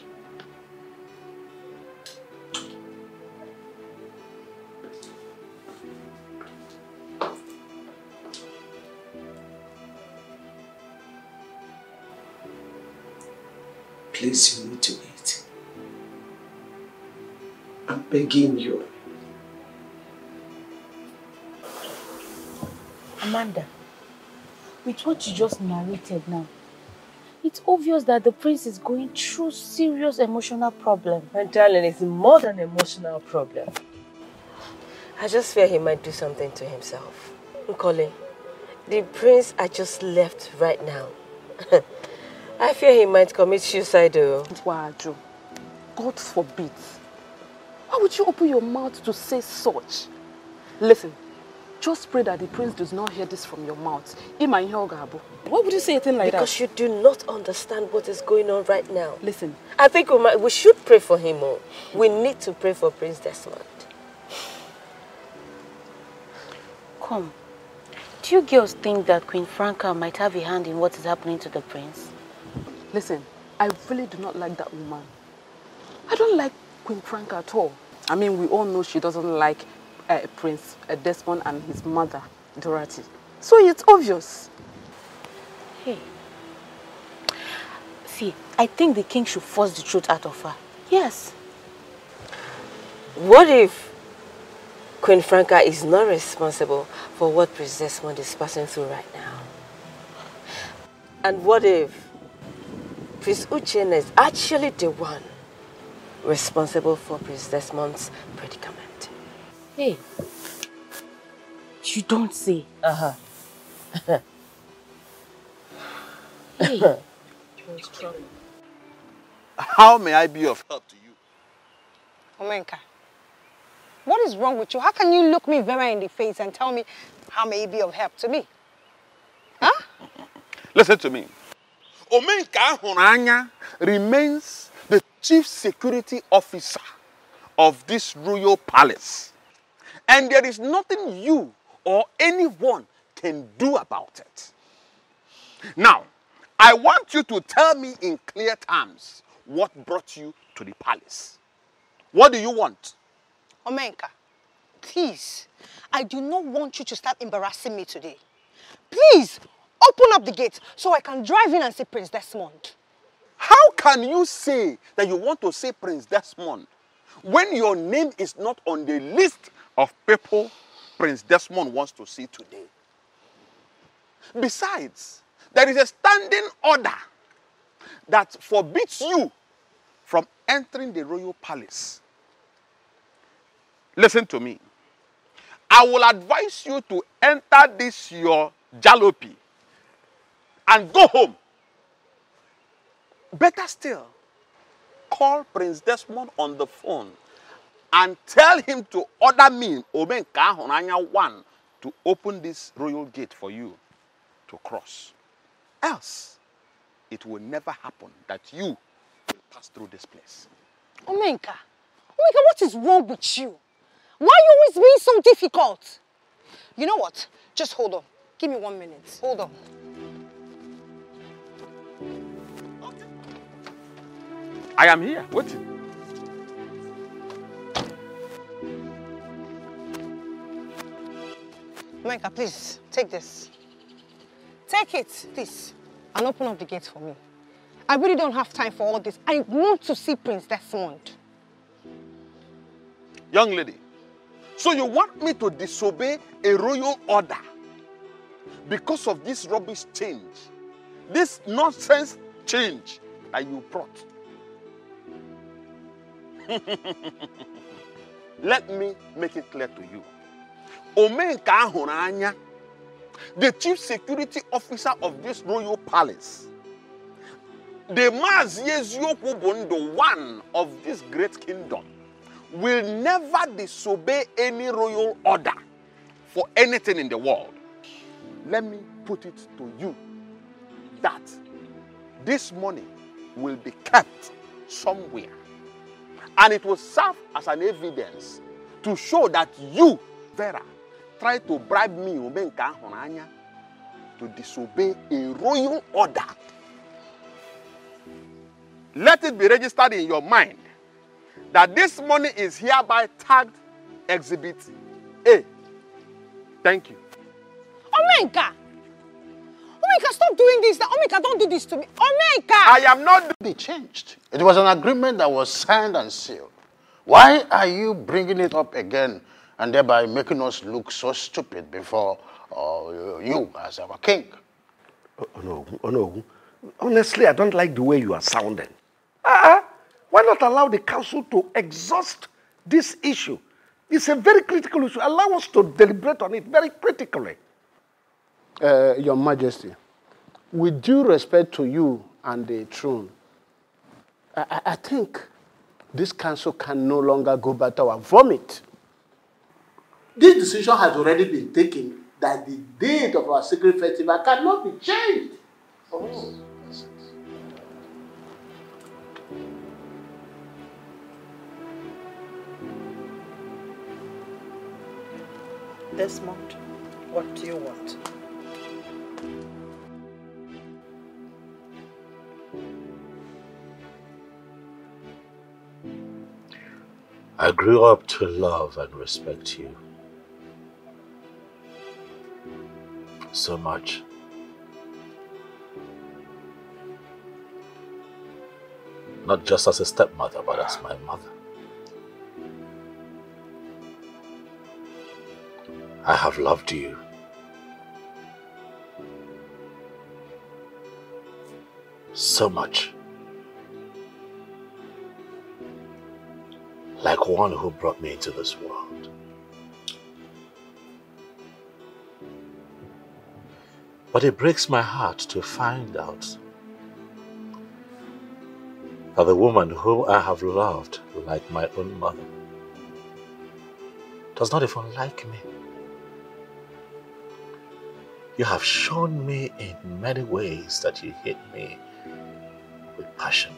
A: Please, you need to eat. I'm begging you.
L: Amanda, with what you just narrated now, it's obvious that the prince is going through serious emotional problem.
P: My darling, it's more than an emotional problem. I just fear he might do something to himself. Nkole, the prince I just left right now. I fear he might commit suicide.
H: Wow, Joe. God forbid. Why would you open your mouth to say such? Listen, just pray that the prince does not hear this from your mouth. Why would you say a thing like that?
P: Because you do not understand what is going on right now.
H: Listen.
P: I think we should pray for him more. We need to pray for Prince Desmond.
L: Come. Do you girls think that Queen Franca might have a hand in what is happening to the prince?
H: Listen, I really do not like that woman. I don't like Queen Franca at all. I mean, we all know she doesn't like Prince Desmond and his mother, Dorothy. So it's obvious.
L: Hey. See, I think the king should force the truth out of her. Yes.
P: What if Queen Franca is not responsible for what Prince Desmond is passing through right now? And what if Prince Uchenna is actually the one responsible for Prince Desmond's predicament?
L: Hey, you don't say. Hey.
F: How may I be of help to you?
Q: Omenka, what is wrong with you? How can you look me very in the face and tell me how may it be of help to me? Huh?
F: Listen to me. Omenka Honanya remains the chief security officer of this royal palace. And there is nothing you or anyone can do about it. Now, I want you to tell me in clear terms what brought you to the palace. What do you want?
Q: Omenka, please, I do not want you to start embarrassing me today. Please, open up the gate so I can drive in and see Prince Desmond.
F: How can you say that you want to see Prince Desmond
C: when your name is not on the list of people Prince Desmond wants to see today? Besides, there is a standing order that forbids you from entering the royal palace. Listen to me. I will advise you to enter this your jalopy and go home. Better still, call Prince Desmond on the phone and tell him to order me, Omenka Honanya 1, to open this royal gate for you to cross. Else, it will never happen that you will pass through this place.
Q: Omenka, what is wrong with you? Why are you always being so difficult? You know what? Just hold on. Give me 1 minute. Hold on.
C: I am here, waiting.
Q: Omenka, please, take this. Take it, please, and open up the gate for me. I really don't have time for all this. I want to see Prince Desmond.
C: Young lady, so you want me to disobey a royal order because of this rubbish change, this nonsense change that you brought? Let me make it clear to you. Omenka Ahuranya, the chief security officer of this royal palace, the Mazieziokwobondo, one of this great kingdom, will never disobey any royal order for anything in the world. Let me put it to you that this money will be kept somewhere, and it will serve as an evidence to show that you, Vera, tried to bribe me, Omenka Ahuranya, to disobey a royal order. Let it be registered in your mind that this money is hereby tagged Exhibit A. Thank you.
Q: Omenka! Omenka, stop doing this. Omenka, don't do this to me. Omenka!
J: I am not... Be changed. It was an agreement that was signed and sealed. Why are you bringing it up again and thereby making us look so stupid before you as our king?
C: Oh no. Honestly, I don't like the way you are sounding. Why not allow the council to exhaust this issue? It's a very critical issue. Allow us to deliberate on it very critically.
F: Your Majesty, with due respect to you and the throne, I think this council can no longer go back to our vomit. This decision has already been taken that the date of our secret festival cannot be changed. Oh.
B: Desmond, what do you want?
I: I grew up to love and respect you so much. Not just as a stepmother, but as my mother. I have loved you. So much. Like one who brought me into this world. But it breaks my heart to find out that the woman whom I have loved like my own mother does not even like me. You have shown me in many ways that you hate me with passion.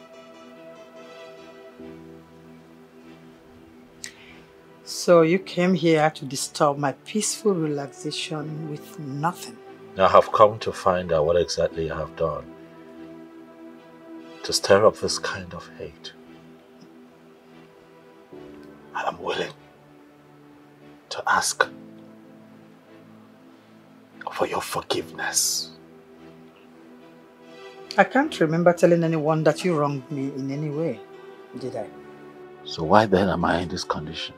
B: So you came here to disturb my peaceful relaxation with nothing?
I: I have come to find out what exactly I have done to stir up this kind of hate. I am willing to ask for your forgiveness.
B: I can't remember telling anyone that you wronged me in any way, did I?
I: So why then am I in this condition?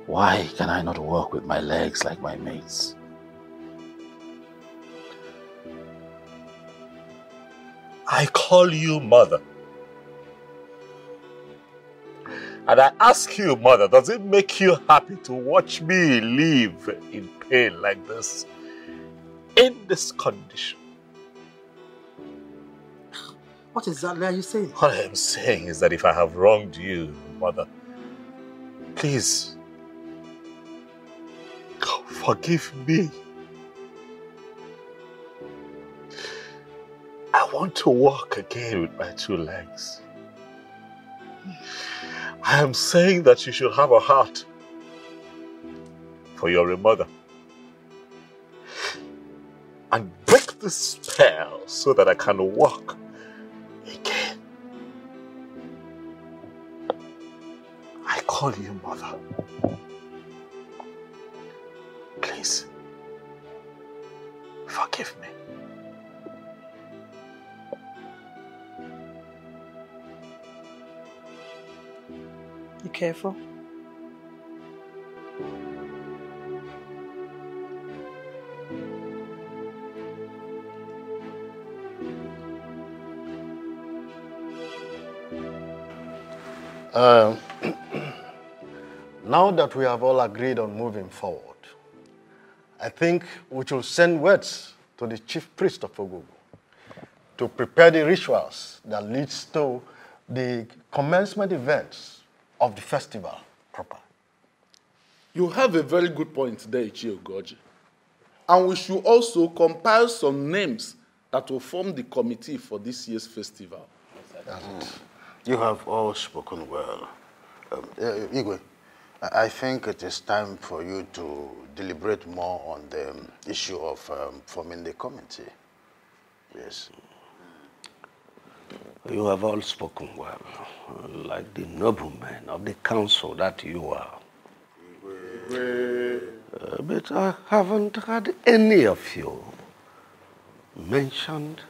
I: Why can I not walk with my legs like my mates?
D: I call you mother. And I ask you, mother, does it make you happy to watch me live in pain like this? In this condition?
B: What exactly are you saying?
D: What I am saying is that if I have wronged you, mother, please, forgive me. I want to walk again with my two legs. I am saying that you should have a heart for your mother. And break the spell so that I can walk again. I call you mother. Please, forgive me.
B: You careful?
J: Now that we have all agreed on moving forward, I think we should send words to the chief priest of Ogogo to prepare the rituals that leads to the commencement events of the festival proper.
R: You have a very good point there, Ichie Ogoji. And we should also compile some names that will form the committee for this year's festival.
J: You have all spoken well. Igwe, I think it is time for you to deliberate more on the issue of forming the committee. Yes.
C: You have all spoken well, like the noblemen of the council that you are. But I haven't had any of you mentioned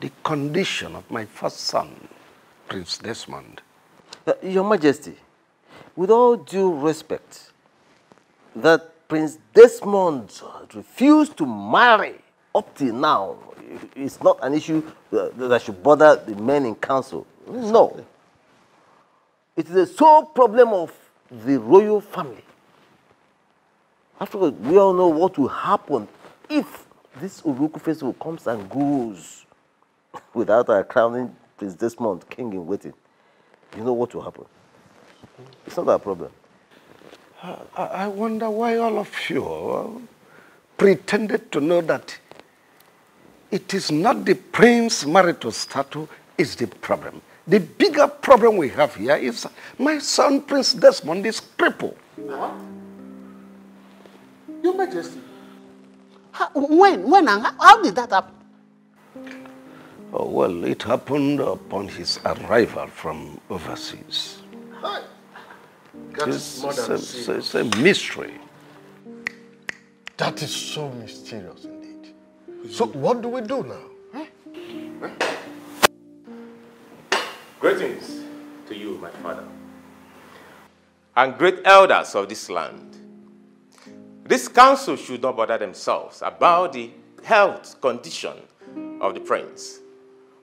C: the condition of my first son, Prince Desmond.
K: Your Majesty, with all due respect, that Prince Desmond refused to marry up till now is not an issue that should bother the men in council. No. It is a sole problem of the royal family. After all, we all know what will happen if this Uruku festival comes and goes without our crowning Prince Desmond king in waiting. You know what will happen. It's not our problem.
C: I wonder why all of you pretended to know that it is not the prince married to Stato is the problem. The bigger problem we have here is my son, Prince Desmond, is crippled.
B: What? Your Majesty. When and how did that happen?
C: Oh, well, it happened upon his arrival from overseas.
J: Hi.
C: It's a mystery.
J: That is so mysterious indeed. So what do we do now?
I: Greetings to you, my father, and great elders of this land. This council should not bother themselves about the health condition of the prince.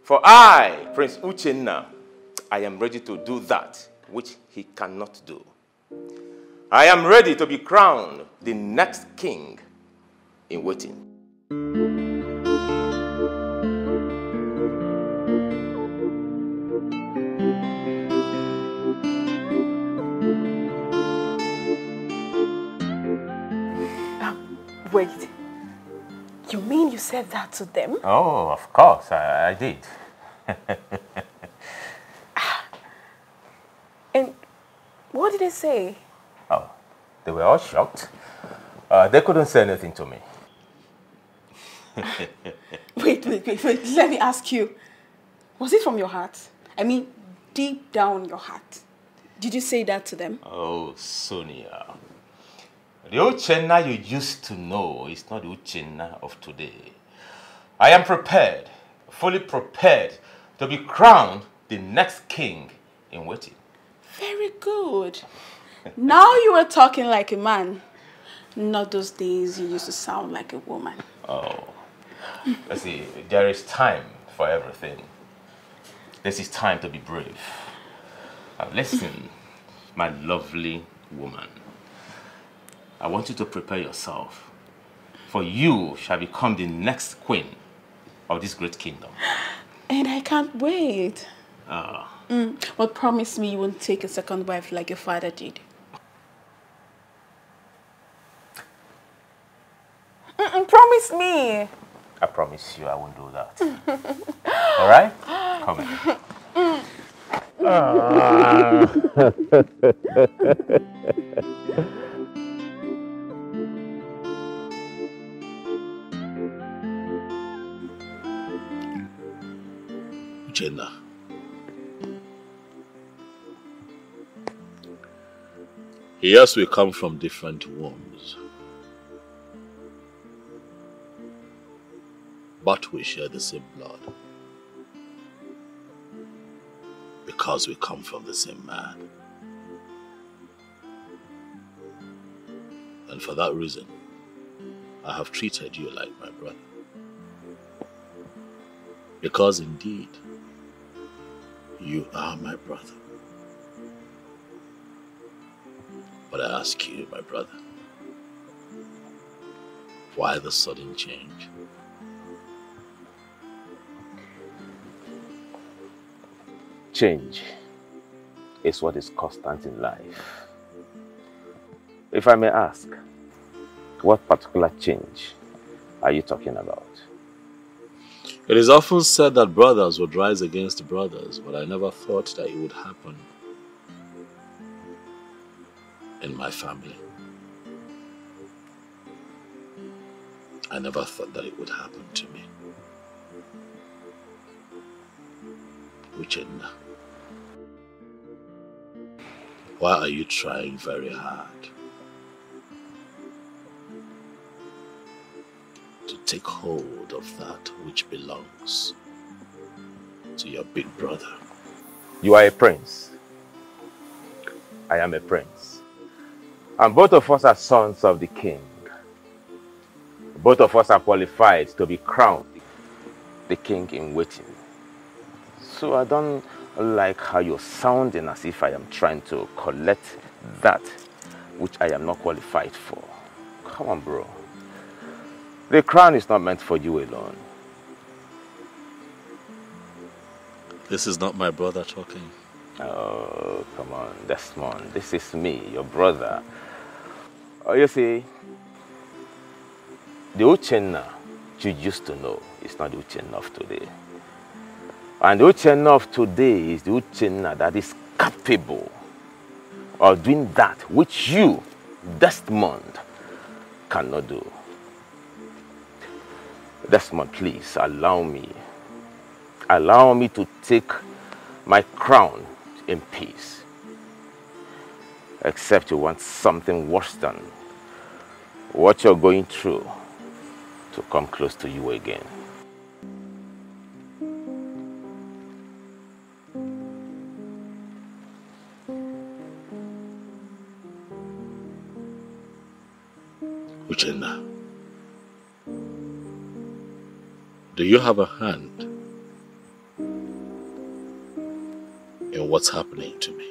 I: For I, Prince Uchenna, I am ready to do that which he cannot do. I am ready to be crowned the next king in waiting.
H: Wait. You mean you said that to them?
I: Oh, of course, I did.
H: And what did they say?
I: Oh, they were all shocked. They couldn't say anything to me.
H: Wait. Let me ask you. Was it from your heart? I mean, deep down your heart. Did you say that to them?
I: Oh, Sonia. The Uchenna you used to know is not the Uchenna of today. I am prepared, fully prepared, to be crowned the next king in waiting.
H: Very good. Now you are talking like a man. Not those days you used to sound like a woman.
I: Oh. Let's see, there is time for everything. This is time to be brave. Listen, my lovely woman. I want you to prepare yourself, for you shall become the next queen of this great kingdom.
H: And I can't wait.
I: Ah.
H: But promise me you won't take a second wife like your father did. Promise me.
I: I promise you I won't do that. All right? Come here.
D: Jenna. Yes, we come from different wombs, but we share the same blood because we come from the same man. And for that reason, I have treated you like my brother. Because indeed, you are my brother. But I ask you, my brother, why the sudden change?
I: Change is what is constant in life. If I may ask, what particular change are you talking about?
D: It is often said that brothers would rise against brothers, but I never thought that it would happen in my family. I never thought that it would happen to me. Uchenna, why are you trying very hard to take hold of that which belongs to your big brother?
I: You are a prince. I am a prince. And both of us are sons of the king. Both of us are qualified to be crowned the king in waiting. So I don't like how you're sounding as if I am trying to collect that which I am not qualified for. Come on, bro. The crown is not meant for you alone.
D: This is not my brother talking.
I: Oh, come on, Desmond. This is me, your brother. Oh, you see, the Uchenna you used to know is not the Uchenna of today. And the Uchenna of today is the Uchenna that is capable of doing that which you, Desmond, cannot do. Desmond, please allow me. Allow me to take my crown in peace. Except you want something worse than what you're going through to come close to you again.
D: Uchenna, do you have a hand in what's happening to me?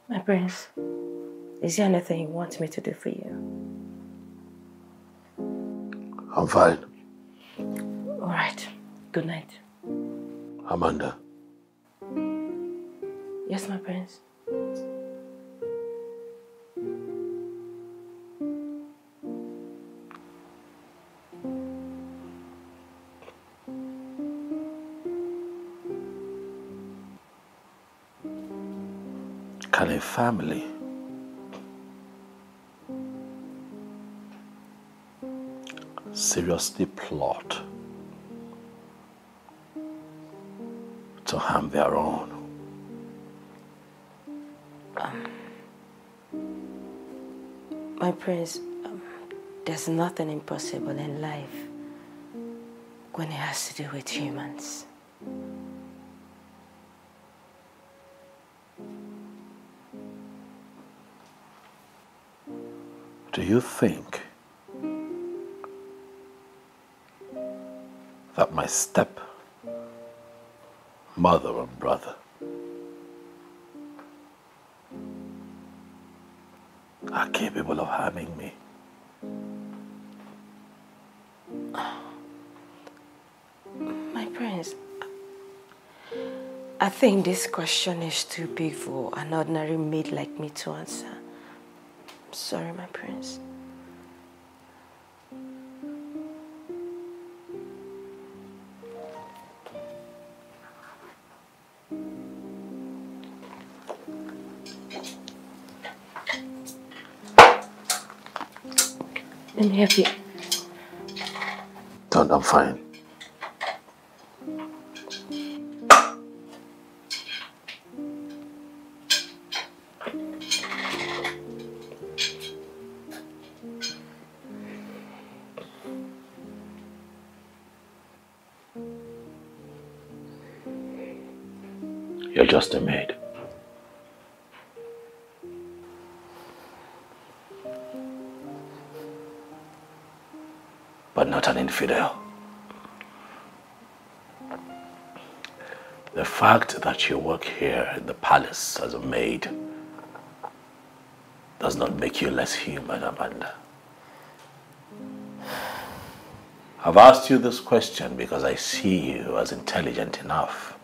N: My prince, is there anything you want me to do for you?
D: I'm fine.
N: All right. Good night.
D: Amanda.
N: Yes, my prince.
D: Can a family seriously plot
C: to harm their own.
P: My prince, there's nothing impossible in life when it has to do with humans.
C: Do you think that my step mother or brother are capable of harming me?
P: My prince, I think this question is too big for an ordinary maid like me to answer. I'm sorry, my prince. Let me help you.
C: Don't, I'm fine. You're just a maid. But not an infidel. The fact that you work here in the palace as a maid does not make you less human, Amanda. I've asked you this question because I see you as intelligent enough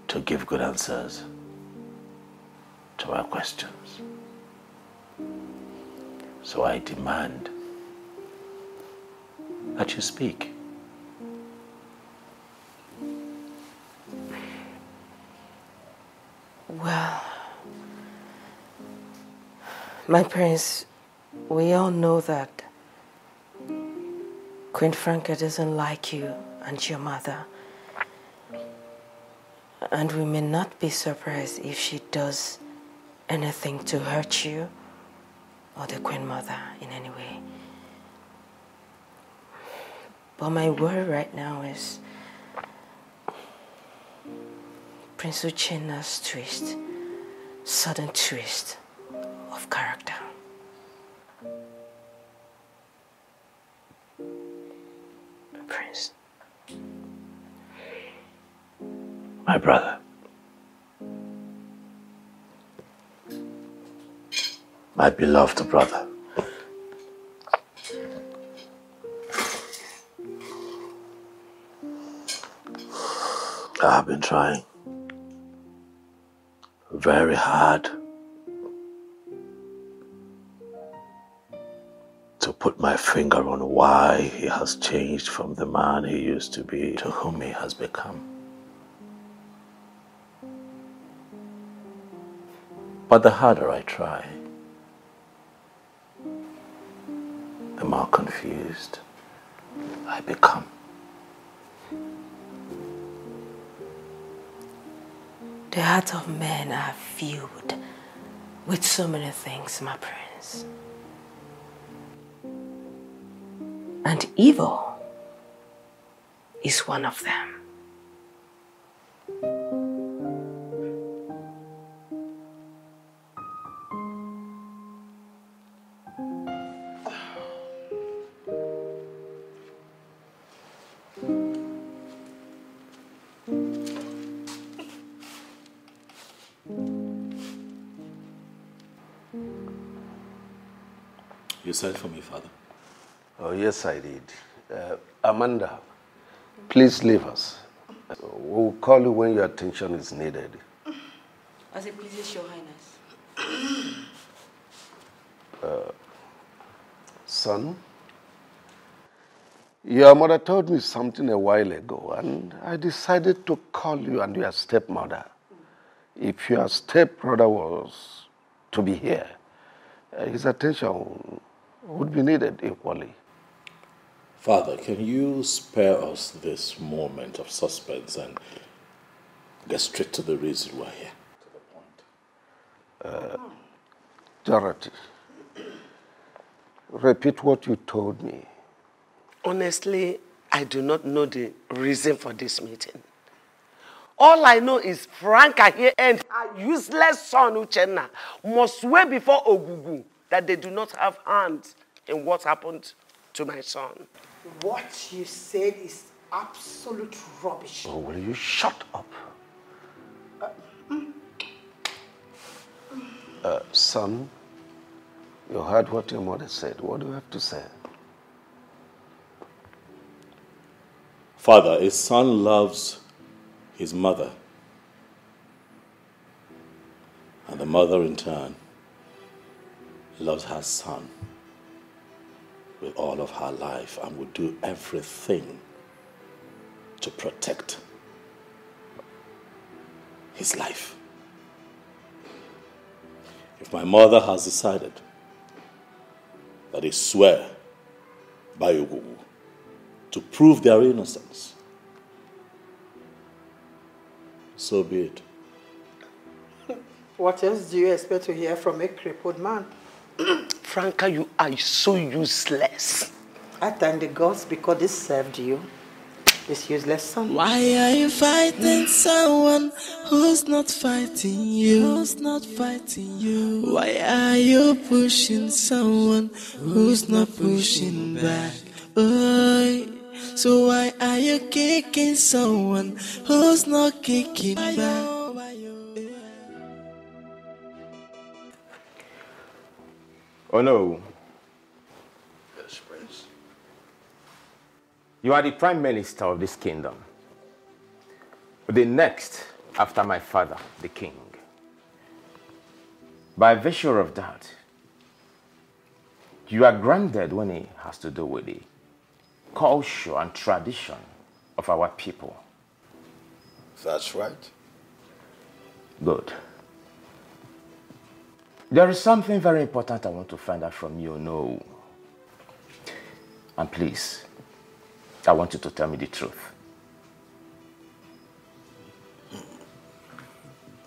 C: to give good answers to our questions. So I demand that you speak.
P: Well, my prince, we all know that Queen Franca doesn't like you and your mother. And we may not be surprised if she does anything to hurt you or the Queen Mother in any way. But my worry right now is Prince Uchenna's twist, sudden twist of character. Prince.
C: My brother. My beloved brother. I have been trying very hard to put my finger on why he has changed from the man he used to be to whom he has become. But the harder I try, the more confused I become.
P: The hearts of men are filled with so many things, my prince. And evil is one of them.
C: You sent for me, Father?
O: Oh, yes, I did. Amanda, please leave us. We'll call you when your attention is needed.
N: As it pleases your highness.
O: Son, your mother told me something a while ago, and I decided to call you and your stepmother. If your stepbrother was to be here, his attention would be needed equally.
D: Father, can you spare us this moment of suspense and get straight to the reason we're here?
O: Dorothy, repeat what you told me.
A: Honestly, I do not know the reason for this meeting. All I know is Franca here and her useless son Uchenna must swear before Ogugu that they do not have hands in what happened to my son.
B: What you said is absolute rubbish.
O: Oh, will you shut up? Son, you heard what your mother said. What do you have to say?
D: Father, a son loves his mother. And the mother in turn loves her son with all of her life and would do everything to protect his life. If my mother has decided that they swear by Ogugu to prove their innocence, so be it.
B: What else do you expect to hear from a crippled man?
A: Franca, you are so useless.
B: I thank the gods because they served you, this useless son.
E: Why are you fighting someone who's not fighting you? Who's not fighting you? Why are you pushing someone who's not pushing back? Oh, so why are you kicking someone who's not kicking back?
I: Oh no.
J: Yes, Prince.
I: You are the prime minister of this kingdom. The next after my father, the king. By virtue of that, you are granted when it has to do with the culture and tradition of our people.
J: That's right.
I: Good. There is something very important I want to find out from you, no. And please, I want you to tell me the truth.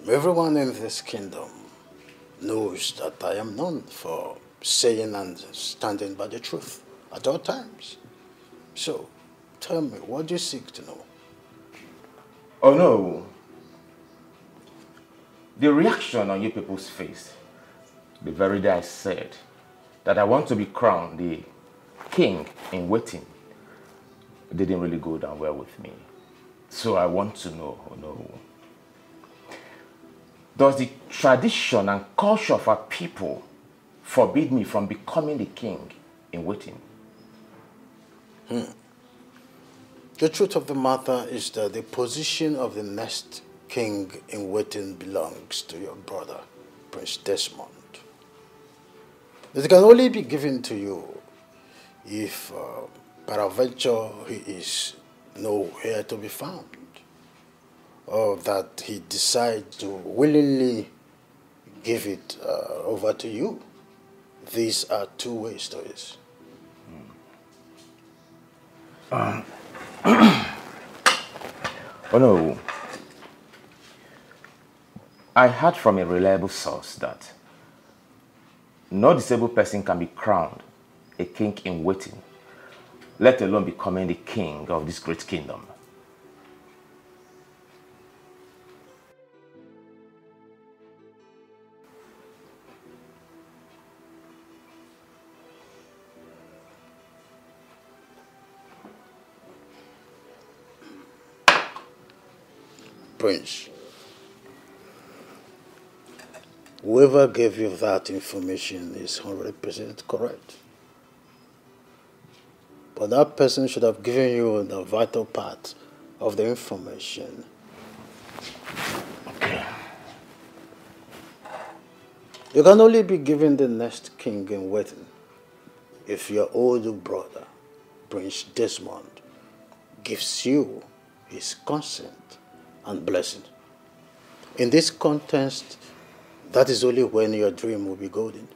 J: Everyone in this kingdom knows that I am known for saying and standing by the truth at all times. So, tell me, what do you seek to know?
I: Oh no. The reaction on you people's face, the very day I said that I want to be crowned the king in waiting, didn't really go down well with me. So I want to know, oh no. Does the tradition and culture of our people forbid me from becoming the king in waiting?
J: The truth of the matter is that the position of the next king in waiting belongs to your brother, Prince Desmond. It can only be given to you if, peradventure, he is nowhere to be found, or that he decides to willingly give it over to you. These are two-way stories.
I: Oh no. I heard from a reliable source that no disabled person can be crowned a king in waiting, let alone becoming the king of this great kingdom.
J: Prince, whoever gave you that information is 100% correct. But that person should have given you the vital part of the information.
I: Okay.
J: You can only be given the next king in waiting if your older brother, Prince Desmond, gives you his consent and blessing. In this context, that is only when your dream will be golden.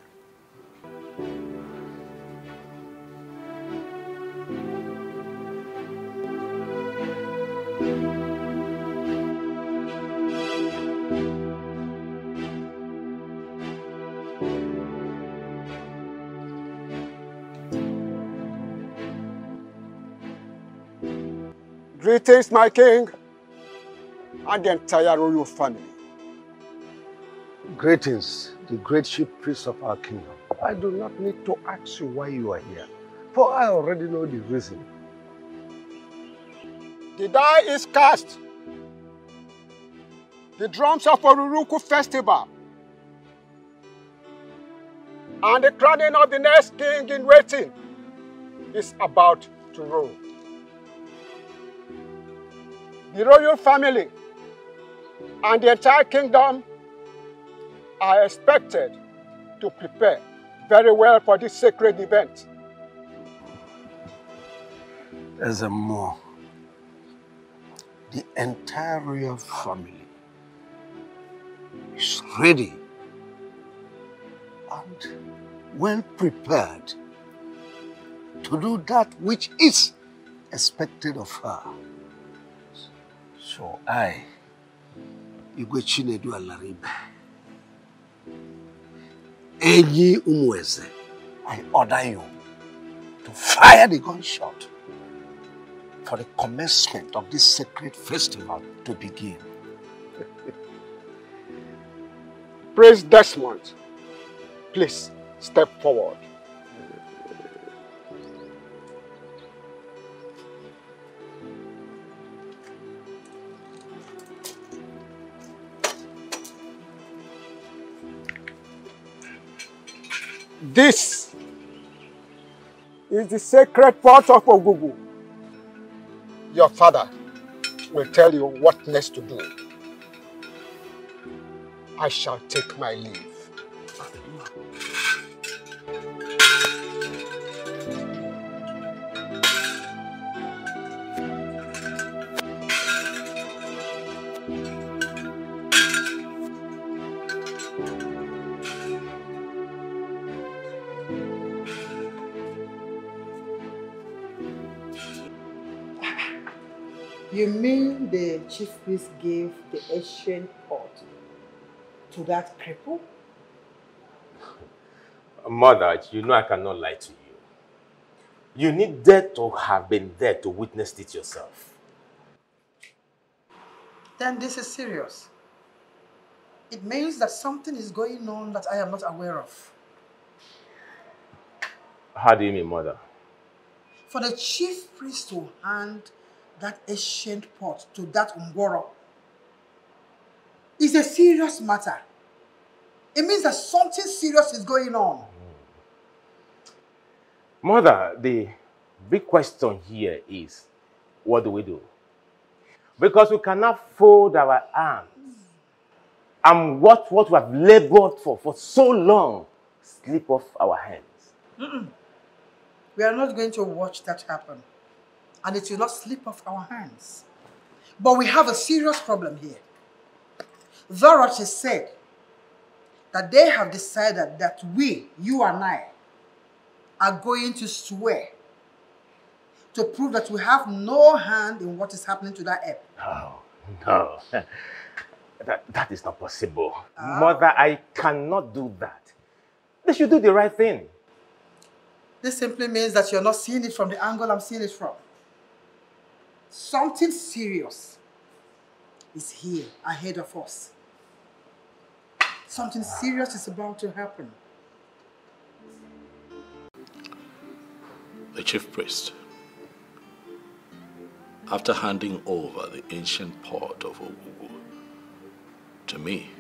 S: Greetings, my king, and the entire royal family.
O: Greetings, the great chief priest of our kingdom. I do not need to ask you why you are here, for I already know the reason.
S: The die is cast. The drums of Oruruku festival and the crowning of the next king in waiting is about to roll. The royal family and the entire kingdom are expected to prepare very well for this sacred event.
O: As a more, the entire royal family is ready and well prepared to do that which is expected of her. So I, Igwe Chinedu Alaribe, Enyi Umweze, I order you to fire the gunshot for the commencement of this sacred festival to begin.
S: Prince Desmond, please step forward. This is the sacred pot of Ogugu. Your father will tell you what next to do. I shall take my leave.
B: You mean the chief priest gave the ancient pot to that cripple?
I: Mother, you know I cannot lie to you. You needed to have been there to witness it yourself.
B: Then this is serious. It means that something is going on that I am not aware of.
I: How do you mean, Mother?
B: For the chief priest to hand that ancient pot to that Ngworo is a serious matter. It means that something serious is going on.
I: Mother, the big question here is, what do we do? Because we cannot fold our arms and what we have labored for so long slip off our hands.
B: We are not going to watch that happen. And it will not slip off our hands. But we have a serious problem here. Dorothy said that they have decided that we, you and I, are going to swear to prove that we have no hand in what is happening to that ape.
I: No. That is not possible. Mother, I cannot do that. They should do the right thing.
B: This simply means that you're not seeing it from the angle I'm seeing it from. Something serious is here ahead of us. Something serious is about to happen.
R: The chief priest, after handing over the ancient pot of Ogugu to me,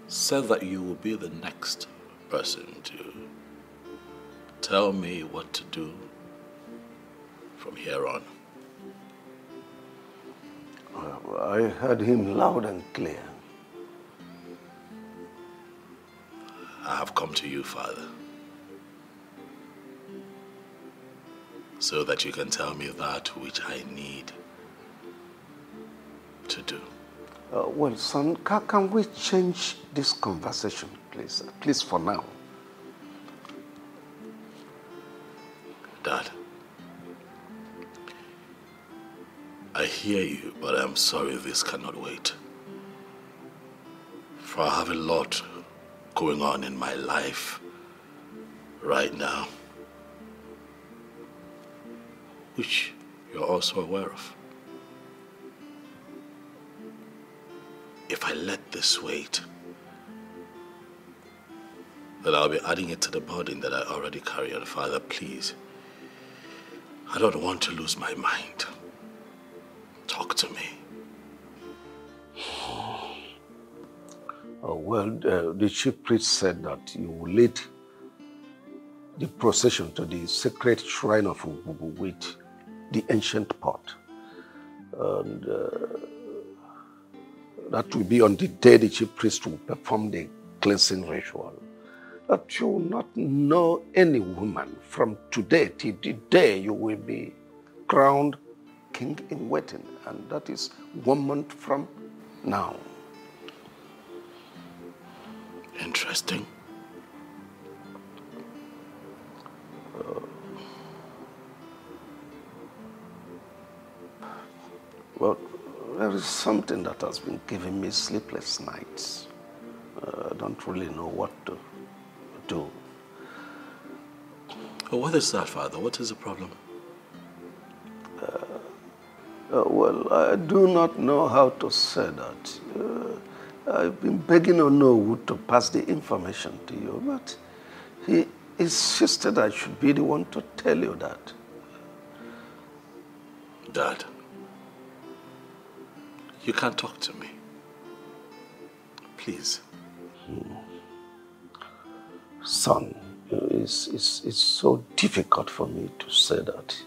R: said that you will be the next person to tell me what to do from here on.
O: I heard him loud and clear.
R: I have come to you, Father, so that you can tell me that which I need to do.
O: Well, son, can we change this conversation, please? Please, for now.
R: Dad, I hear you, but I'm sorry this cannot wait. For I have a lot going on in my life right now.
D: which you're also aware of. If I let this wait, then I'll be adding it to the burden that I already carry. And Father, please, I don't want to lose my mind. Talk to me.
O: Oh, well, the chief priest said that you will lead the procession to the sacred shrine of Ububu with the ancient pot. And that will be on the day the chief priest will perform the cleansing ritual. That you will not know any woman from today till the day you will be crowned king in waiting. And that is 1 month from now.
D: Interesting.
O: Well, there is something that has been giving me sleepless nights. I don't really know what to do.
D: Oh, what is that, Father? What is the problem?
O: Well, I do not know how to say that. I've been begging Nollywood to pass the information to you, but he insisted I should be the one to tell you that.
D: Dad, you can't talk to me. Please.
O: Son, it's so difficult for me to say that.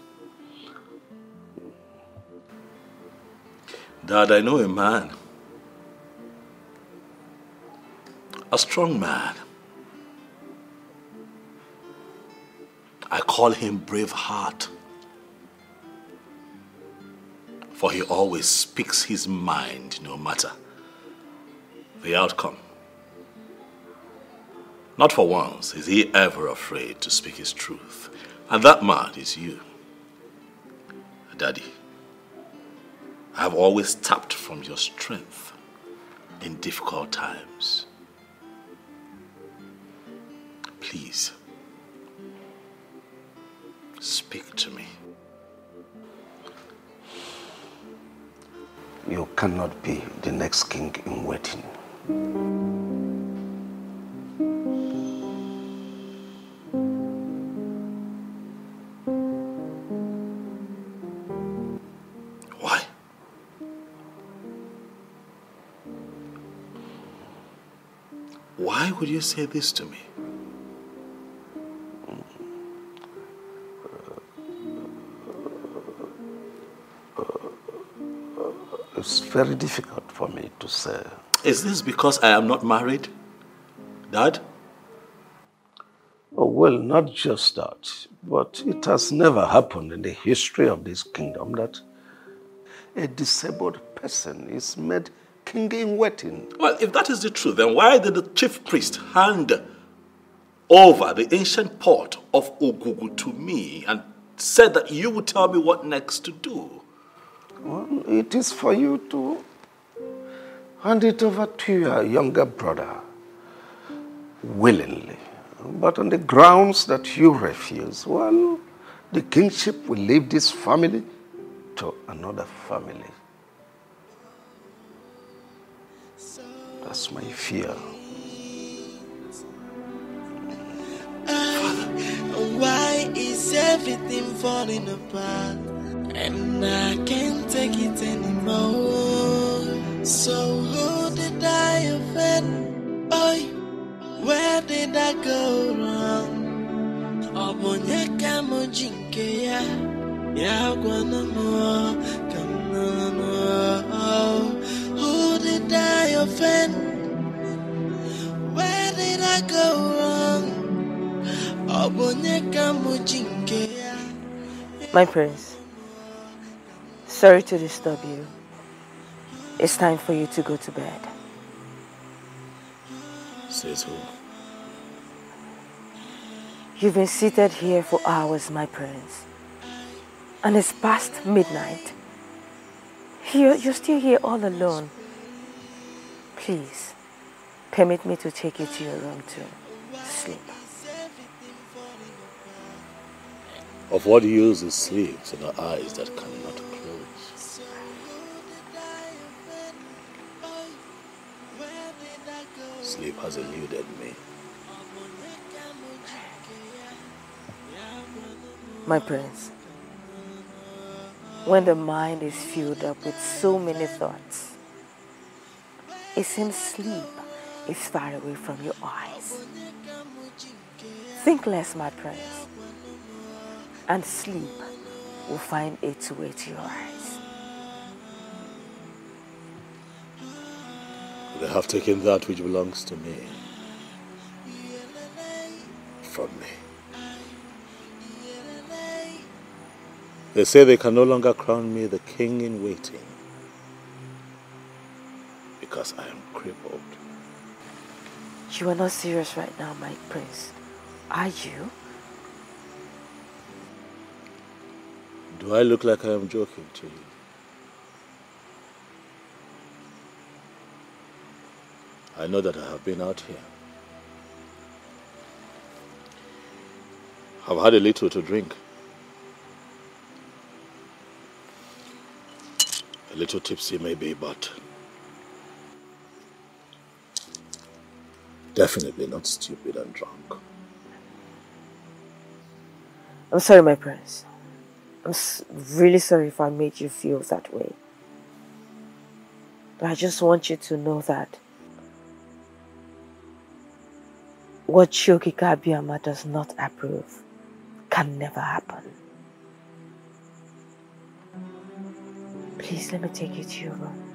D: Dad, I know a man. A strong man. I call him Braveheart. For he always speaks his mind no matter the outcome. Not for once is he ever afraid to speak his truth. And that man is you. Daddy, I have always tapped from your strength in difficult times. Please, speak to me.
O: You cannot be the next king in waiting.
D: Why? Why would you say this to me?
O: It's very difficult for me to say.
D: Is this because I am not married, Dad?
O: Oh, well, not just that, but it has never happened in the history of this kingdom that a disabled person is made king in waiting.
D: Well, if that is the truth, then why did the chief priest hand over the ancient pot of Ogugu to me and said that you would tell me what next to do?
O: Well, it is for you to hand it over to your younger brother willingly. But on the grounds that you refuse, well, the kingship will leave this family to another family. That's my fear.
E: Why is everything falling apart? And I can't take it anymore. So who did I offend? Boy, where did I go wrong? Obonyeka mojinke ya gwana mo kanano. Who did I offend? Where did I go wrong? Obonyeka mojinke.
P: My prince, sorry to disturb you. It's time for you to go to bed.
D: Says who?
P: You've been seated here for hours, my prince. And it's past midnight. You're still here all alone. Please, permit me to take you to your room to sleep.
D: Of what use is sleep to the eyes that cannot close? Sleep has eluded me.
P: My prince, when the mind is filled up with so many thoughts, it seems sleep is far away from your eyes. Think less, my prince, and sleep will find its way to your eyes.
D: They have taken that which belongs to me from me. They say they can no longer crown me the king in waiting because I am crippled.
P: You are not serious right now, my prince, are you?
D: Do I look like I am joking to you? I know that I have been out here. I've had a little to drink. A little tipsy maybe, but definitely not stupid and drunk.
P: I'm sorry, my prince. I'm really sorry if I made you feel that way. But I just want you to know that what Shoki Kabiyama does not approve can never happen. Please, let me take you to your room.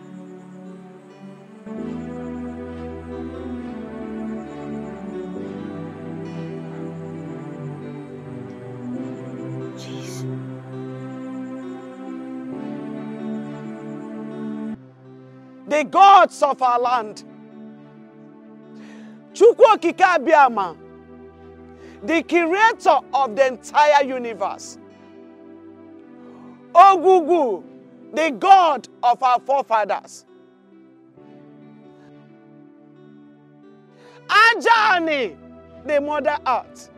A: The gods of our land, Chukwu Okike Abiyama, the creator of the entire universe, Ogugu, the god of our forefathers, Ajani, the mother earth,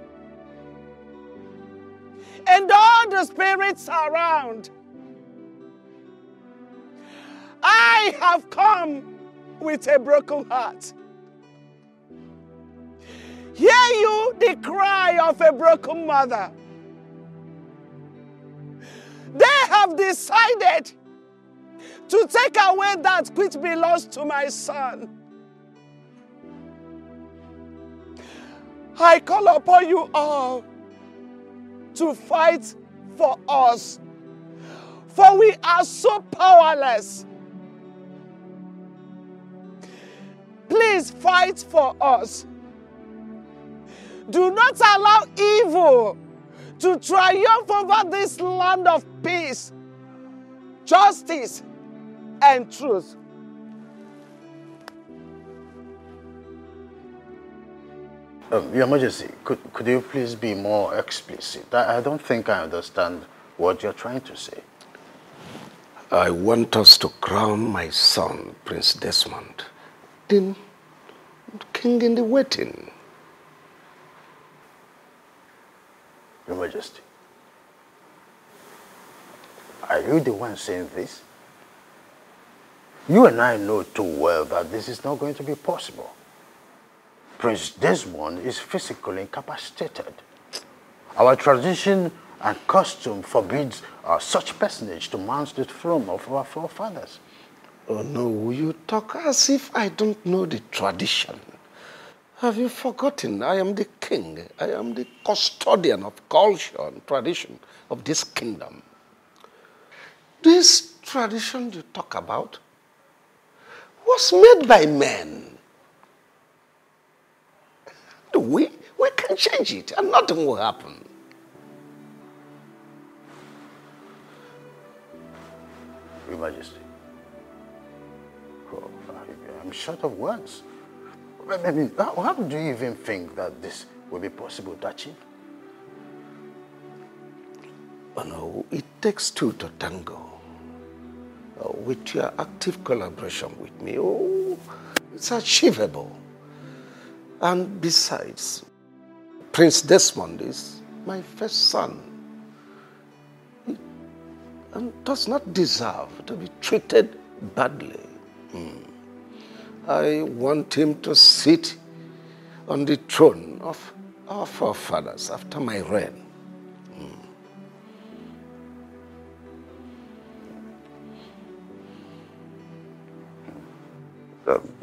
A: and all the spirits around, I have come with a broken heart. Hear you the cry of a broken mother. They have decided to take away that which belongs to my son. I call upon you all to fight for us, for we are so powerless. Please fight for us. Do not allow evil to triumph over this land of peace, justice, and truth.
J: Your Majesty, could you please be more explicit? I don't think I understand what you're trying to say.
O: I want us to crown my son, Prince Desmond, the king in the waiting.
J: Your Majesty, are you the one saying this? You and I know too well that this is not going to be possible. Prince Desmond is physically incapacitated. Our tradition and custom forbids such personage to mount the throne of our forefathers.
O: Oh no, you talk as if I don't know the tradition. Have you forgotten? I am the king. I am the custodian of culture and tradition of this kingdom. This tradition you talk about was made by men. We can change it and nothing will happen.
J: Your Majesty, I'm short of words. I mean, how do you even think that this will be possible to achieve?
O: Oh no, it takes two to tango. With your active collaboration with me, it's achievable. And besides, Prince Desmond is my first son. and does not deserve to be treated badly. I want him to sit on the throne of our forefathers after my reign.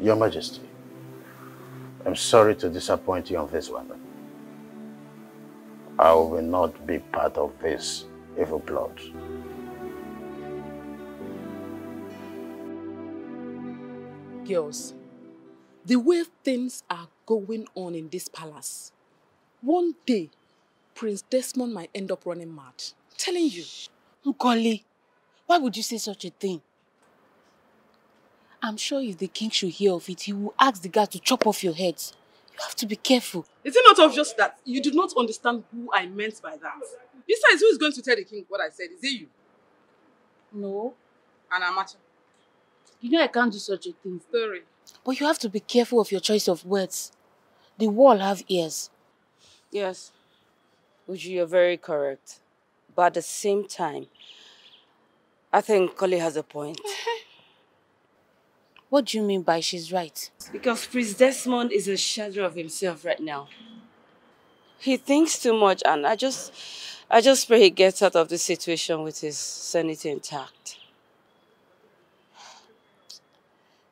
J: Your Majesty, I'm sorry to disappoint you on this one. I will not be part of this evil plot.
G: Girls, the way things are going on in this palace, one day, Prince Desmond might end up running mad. I'm telling you.
N: Nkoli, why would you say such a thing? I'm sure if the king should hear of it, he will ask the guard to chop off your heads. You have to be careful.
G: Is it not obvious that you do not understand who I meant by that? Besides, who is going to tell the king what I said? Is it you?
N: No.
G: And Amacha?
N: You know I can't do such a thing.
G: Sorry.
N: But you have to be careful of your choice of words. The wall have ears.
T: Yes. Uju, you're very correct. But at the same time, I think Koli has a point.
N: What do you mean by she's right?
T: Because Prince Desmond is a shadow of himself right now. He thinks too much, and I just pray he gets out of this situation with his sanity intact.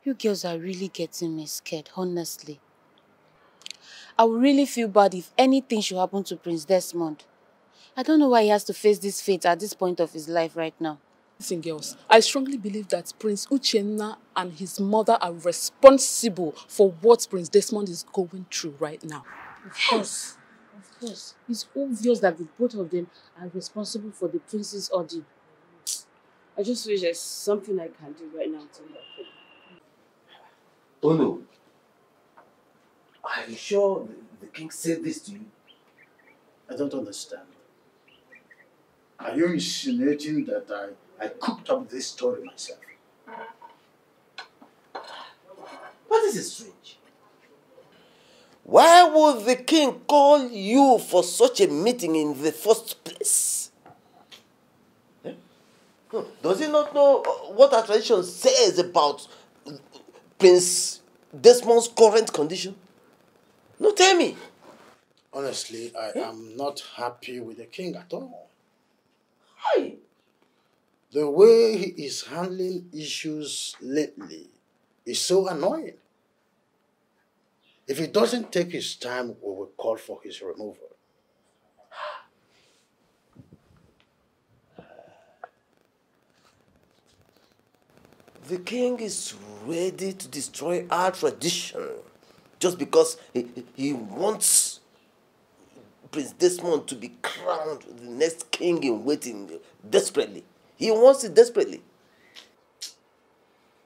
N: You girls are really getting me scared, honestly. I would really feel bad if anything should happen to Prince Desmond. I don't know why he has to face this fate at this point of his life right now.
G: Listen, girls, I strongly believe that Prince Uchenna and his mother are responsible for what Prince Desmond is going through right now.
N: Of course. Of course. It's obvious that the both of them are responsible for the prince's ordeal.
T: I just wish there's something I can do right now to help him.
K: Oh no. Are you sure the king said this to you?
J: I don't understand. Are you insinuating that I cooked up this story myself?
K: But this is strange. Why would the king call you for such a meeting in the first place? Eh? Does he not know what our tradition says about Prince Desmond's current condition? No, tell me.
J: Honestly, I am not happy with the king at all.
K: Why?
J: The way he is handling issues lately is so annoying. If he doesn't take his time, we will call for his removal.
K: The king is ready to destroy our tradition just because he wants Prince Desmond to be crowned the next king in waiting desperately. He wants it desperately.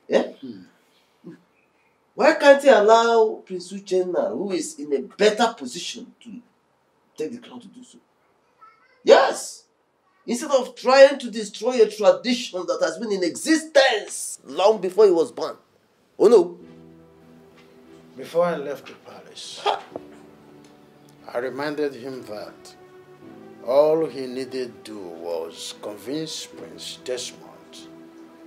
K: Yeah? Why can't he allow Prince Uchenna, who is in a better position to take the crown, to do so? Yes! Instead of trying to destroy a tradition that has been in existence long before he was born. Oh no.
J: Before I left the palace, I reminded him that all he needed to do was convince Prince Desmond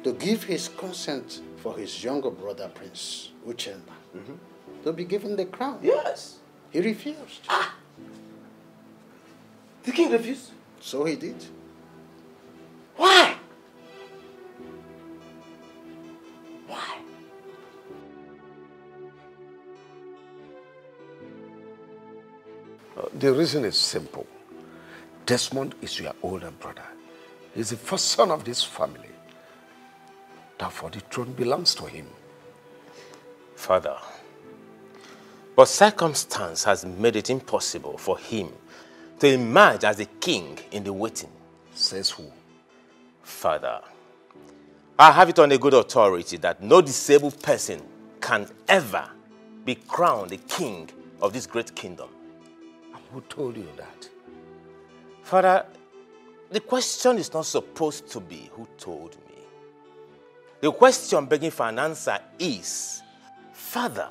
J: to give his consent for his younger brother, Prince Uchenna, to be given the crown.
K: Yes.
J: He refused.
K: The king refused?
J: So he did.
K: Why? Why?
O: The reason is simple. Desmond is your older brother. He's the first son of this family. Therefore, the throne belongs to him.
I: Father, but circumstance has made it impossible for him to emerge as a king in the waiting.
O: Says who?
I: Father, I have it on a good authority that no disabled person can ever be crowned the king of this great kingdom.
O: And who told you that?
I: Father, the question is not supposed to be who told me. The question begging for an answer is, Father,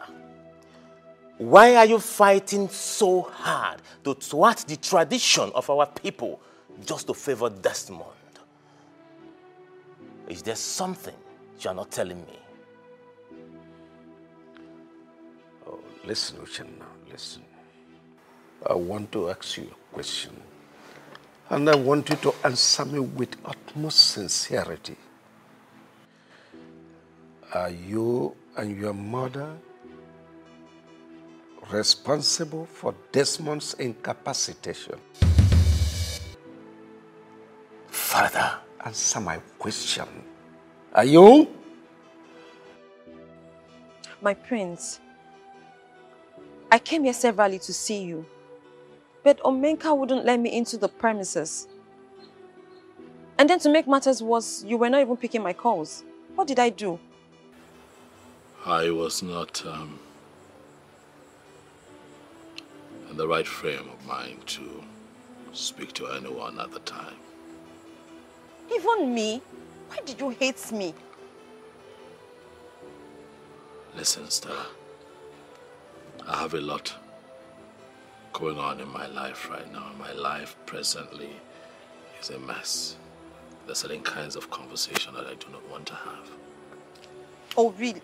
I: why are you fighting so hard to thwart the tradition of our people just to favor Desmond? Is there something you are not telling me?
O: Oh, listen, Uchenna, listen. I want to ask you a question. And I want you to answer me with utmost sincerity. Are you and your mother responsible for Desmond's incapacitation?
I: Father,
O: answer my question. Are you?
Q: My prince, I came here severally to see you, but Omenka wouldn't let me into the premises. And then to make matters worse, you were not even picking my calls. What did I do?
D: I was not in the right frame of mind to speak to anyone at the time.
Q: Even me? Why did you hate me?
D: Listen, Stella. I have a lot going on in my life right now. My life presently is a mess. There are certain kinds of conversation that I do not want to have.
Q: Oh, really?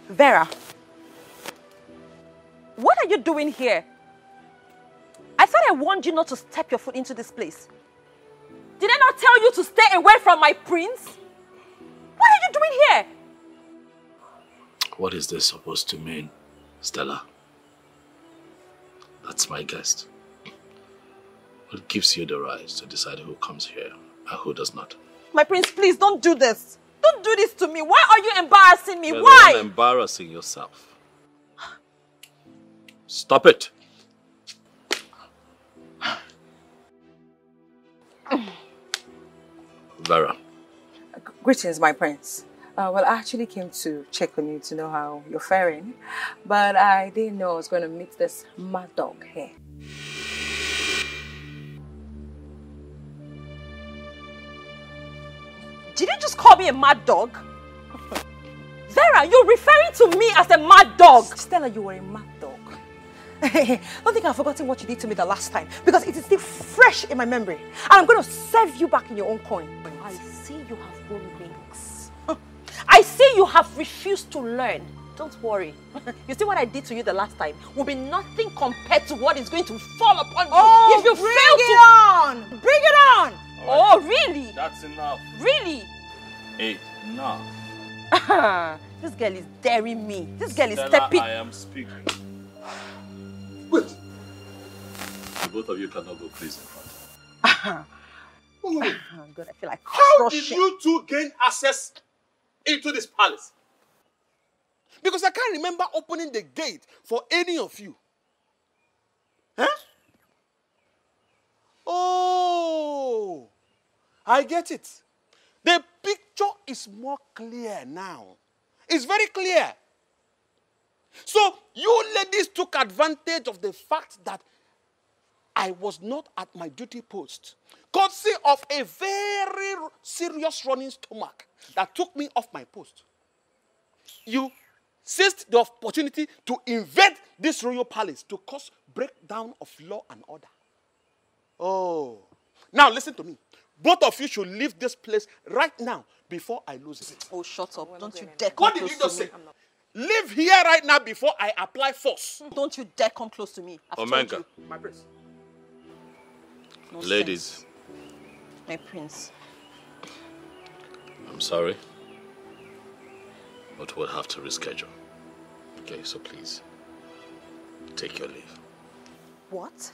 Q: Vera, what are you doing here? I thought I warned you not to step your foot into this place. Did I not tell you to stay away from my prince? What are you doing here?
D: What is this supposed to mean, Stella? That's my guest. What gives you the right to decide who comes here and who does not?
Q: My prince, please don't do this. Don't do this to me. Why are you embarrassing me?
D: You're
Q: Why?
D: the one embarrassing yourself. Stop it. Vera.
U: Greetings, my prince. Well, I actually came to check on you to know how you're faring, but I didn't know I was going to meet this mad dog here.
Q: Did you just call me a mad dog? Vera, you're referring to me as a mad dog.
U: Stella, you were a mad dog. Don't think I've forgotten what you did to me the last time, because it is still fresh in my memory. And I'm going to serve you back in your own coin.
Q: I see you have grown wings. I see you have refused to learn. Don't worry. You see what I did to you the last time will be nothing compared to what is going to fall upon you if you fail to...
U: Bring it on!
Q: Oh, really?
D: That's enough.
Q: Really?
D: Enough.
Q: This girl is daring me. This girl is
D: Stella,
Q: stepping...
D: I am speaking. Wait. Both of you cannot go please in front.
U: Oh, God, I feel like
F: How did you two gain access into this palace? Because I can't remember opening the gate for any of you. Huh? Oh, I get it. The picture is more clear now. It's very clear. So you ladies took advantage of the fact that I was not at my duty post, courtesy of a very serious running stomach that took me off my post. You seized the opportunity to invade this royal palace to cause breakdown of law and order. Oh, now listen to me. Both of you should leave this place right now before I lose it.
Q: Oh, shut up. Don't you dare come
F: What did
Q: close
F: you just
Q: to
F: say?
Q: me.
F: Leave here right now before I apply force.
Q: Don't you dare come close to me. I've told
D: Omenka.
Q: you.
F: My prince.
Q: No
D: Ladies.
Q: sense. My prince.
D: I'm sorry, but we'll have to reschedule. Okay, so please, take your leave.
U: What?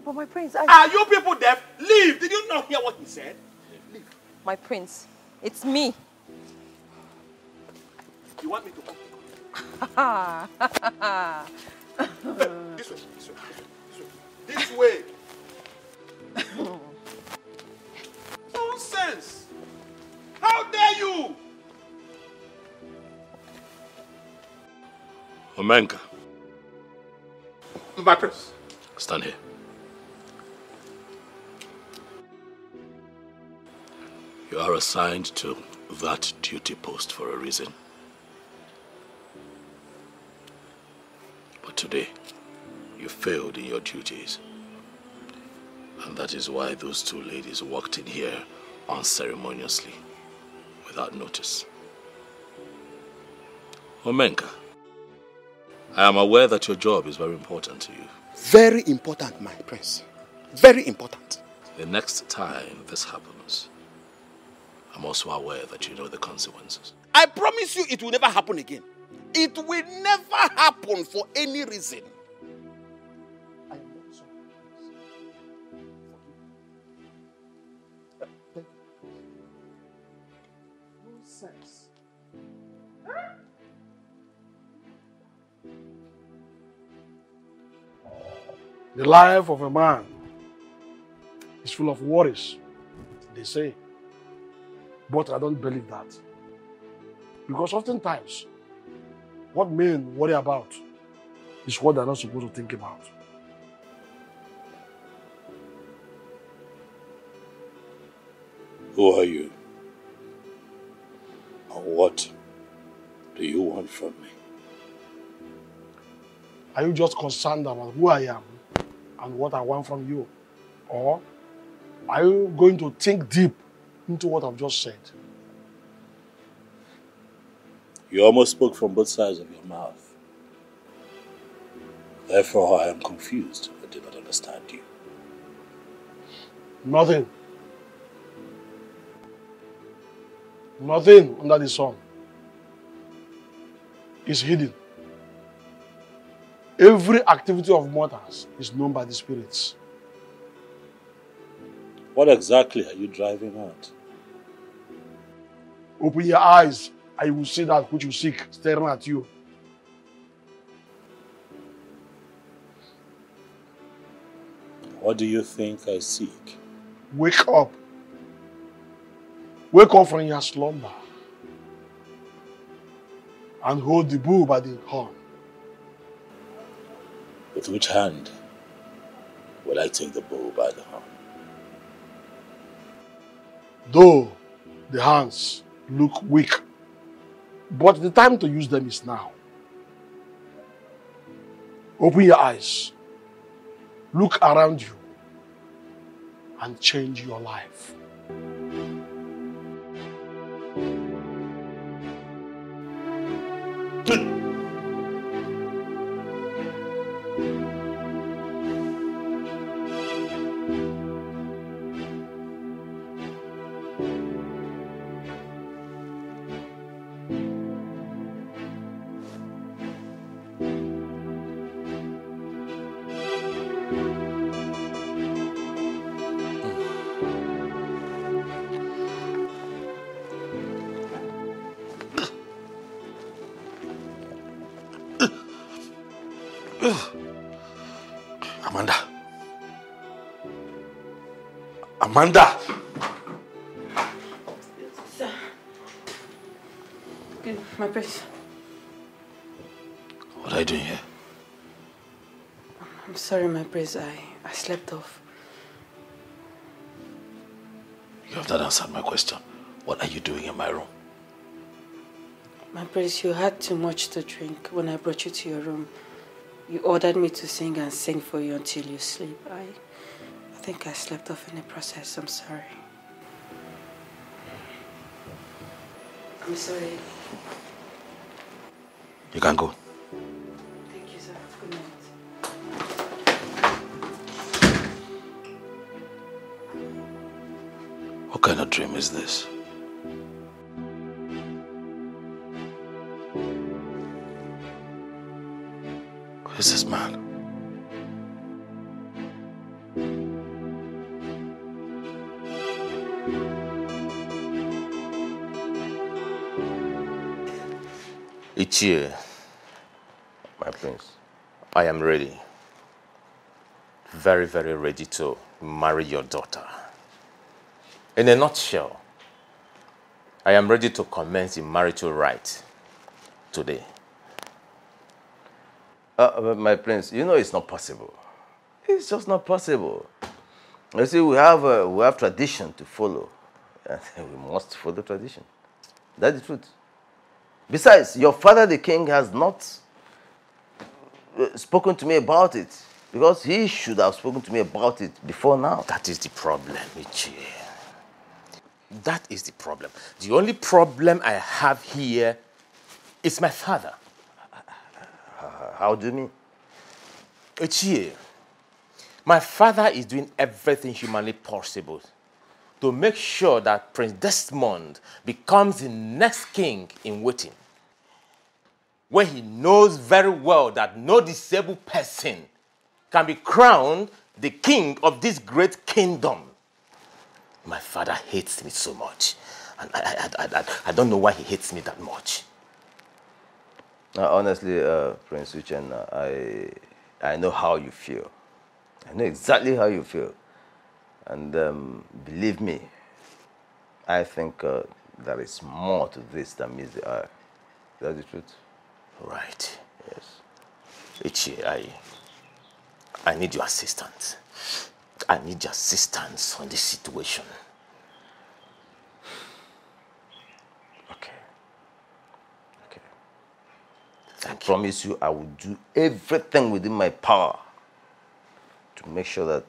U: But my prince,
F: Are you people deaf? Leave! Did you not hear what he said? Leave.
Q: My prince. It's me.
F: You want me to come? This way, this way, this way. This way. Nonsense! How dare you!
D: Omenka,
F: My prince.
D: stand here. You are assigned to that duty post for a reason. But today, you failed in your duties. And that is why those two ladies walked in here unceremoniously, without notice. Omenka, I am aware that your job is very important to you.
F: Very important, my prince. Very important.
D: The next time this happens, I'm also aware that you know the consequences.
F: I promise you it will never happen again. It will never happen for any reason. I am not sorry. Forgive me. Nonsense.
M: The life of a man is full of worries, they say. But I don't believe that. Because oftentimes, what men worry about is what they're not supposed to think about.
D: Who are you? And what do you want from me?
M: Are you just concerned about who I am and what I want from you? Or are you going to think deep into what I've just said?
D: You almost spoke from both sides of your mouth. Therefore, I am confused. I do not understand you.
M: Nothing. Nothing under the sun is hidden. Every activity of mortals is known by the spirits.
D: What exactly are you driving at?
M: Open your eyes and you will see that which you seek staring at you.
D: What do you think I seek?
M: Wake up. Wake up from your slumber and hold the bull by the horn.
D: With which hand will I take the bull by the horn?
M: Though the hands look weak, but the time to use them is now. Open your eyes, look around you, and change your life.
D: Amanda. Amanda!
T: Sir. Okay, my prince.
D: What are you doing here?
T: I'm sorry, my prince. I slept off.
D: You have not answered my question. What are you doing in my room?
T: My prince, you had too much to drink when I brought you to your room. You ordered me to sing and sing for you until you sleep. I think I slept off in the process. I'm sorry. I'm sorry.
D: You can go.
T: Thank you, sir. Good night.
D: What kind of dream is this? Who is this man?
I: Ichie, my prince, I am ready. Very, very ready to marry your daughter. In a nutshell, I am ready to commence the marital rite today.
K: My prince, you know it's not possible. It's just not possible. You see, we have tradition to follow. And we must follow tradition. That's the truth. Besides, your father, the king, has not spoken to me about it. Because he should have spoken to me about it before now.
I: That is the problem, Ichie. That is the problem. The only problem I have here is my father.
K: How do you mean?
I: Ichie, my father is doing everything humanly possible to make sure that Prince Desmond becomes the next king in waiting, where he knows very well that no disabled person can be crowned the king of this great kingdom. My father hates me so much, and I don't know why he hates me that much.
K: Honestly, Prince Uchenna, I know how you feel. I know exactly how you feel. And believe me, I think there is more to this than meets the eye. Is that the truth?
I: Right. Yes. Ichie, I need your assistance. I need your assistance on this situation.
K: Okay. I promise you I will do everything within my power to make sure that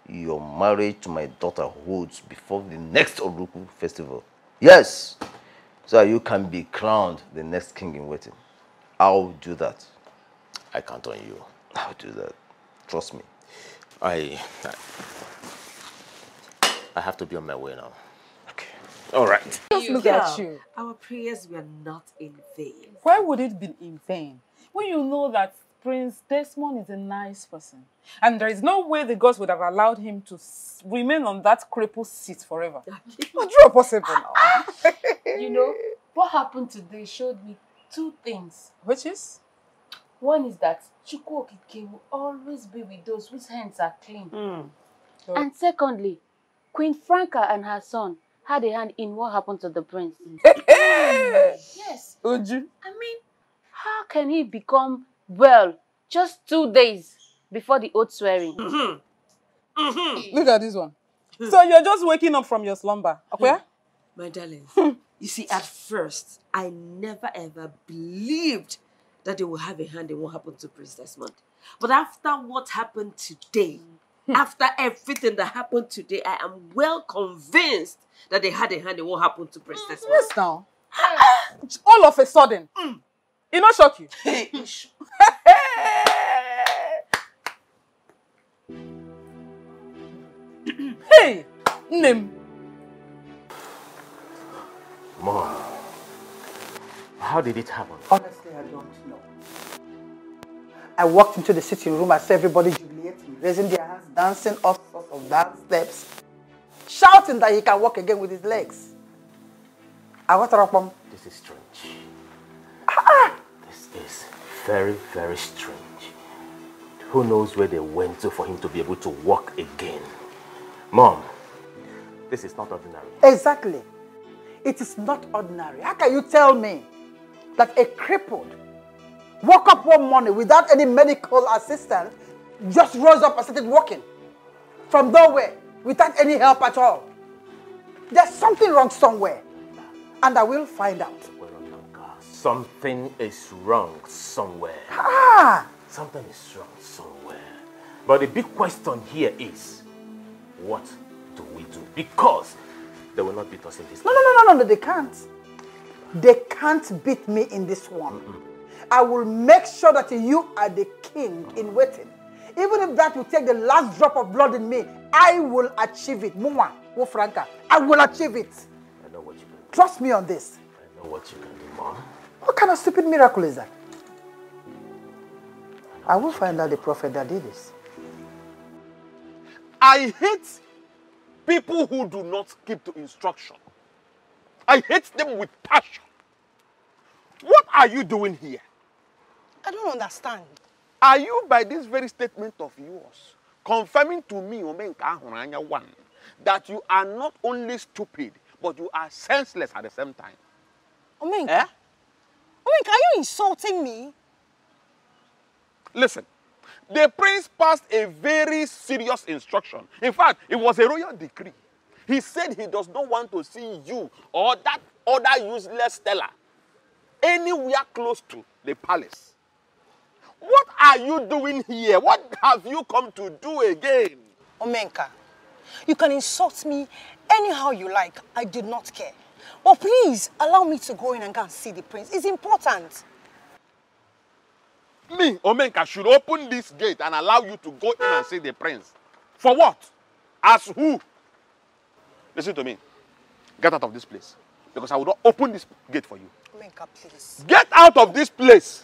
K: your marriage to my daughter holds before the next Oruku festival. Yes! So that you can be crowned the next king in waiting. I'll do that.
I: I count on you.
K: I'll do that. Trust me.
I: I have to be on my way now. Okay. All right.
U: Just look at you.
P: Our prayers were not in vain.
G: Why would it be in vain? When you know that Prince Desmond is a nice person, and there is no way the gods would have allowed him to remain on that crippled seat forever. Not possible now.
T: You know, what happened today showed me two things.
G: Which is?
T: One is that Chukwu Okike will always be with those whose hands are clean. And secondly, Queen Franca and her son had a hand in what happened to the prince. Yes.
G: Uju.
T: I mean, how can he become well just 2 days before the oath swearing?
G: Look at this one. So you're just waking up from your slumber, okay?
P: My darling, you see, at first, I never ever believed that they will have a hand in what happened to Prince Desmond. But after what happened today, after everything that happened today, I am well convinced that they had a hand in what happened to Prince Desmond.
G: Yes, now. All of a sudden. It not shock you? Hey, Nim.
I: Mom, how did it happen?
B: Honestly, I don't know. I walked into the sitting room, I saw everybody jubilating, raising their hands, dancing all sorts of dance steps, shouting that he can walk again with his legs. I went up.
I: This is strange. This is very, very strange. Who knows where they went to for him to be able to walk again? Mom, this is not ordinary.
B: Exactly. It is not ordinary. How can you tell me that a crippled woke up one morning without any medical assistance, just rose up and started walking from nowhere without any help at all? There's something wrong somewhere, and I will find out.
I: Something is wrong somewhere. Something is wrong somewhere. But the big question here is, what do we do? Because they will not beat us in this.
B: No, they can't. They can't beat me in this one. I will make sure that you are the king in waiting. Even if that will take the last drop of blood in me, I will achieve it. Muma, Franca, I will achieve it.
I: I know what you can do.
B: Trust me on this.
I: I know what you can do, Mom.
B: What kind of stupid miracle is that? I will find out the prophet that did this.
R: I hate people who do not keep to instruction. I hate them with passion. What are you doing here?
L: I don't understand.
R: Are you, by this very statement of yours, confirming to me, Omenka Ahuranya 1, that you are not only stupid, but you are senseless at the same time?
L: Omenka? Eh? Omenka, are you insulting me?
R: Listen, the prince passed a very serious instruction. In fact, it was a royal decree. He said he does not want to see you or that other useless Stella anywhere close to the palace.
F: What are you doing here? What have you come to do again?
L: Omenka, you can insult me anyhow you like. I do not care. But please, allow me to go in and go and see the prince. It's important.
F: Me, Omenka, should open this gate and allow you to go in and see the prince. For what? As who? Listen to me. Get out of this place. Because I will not open this gate for you.
L: Omenka, please.
F: Get out of this place.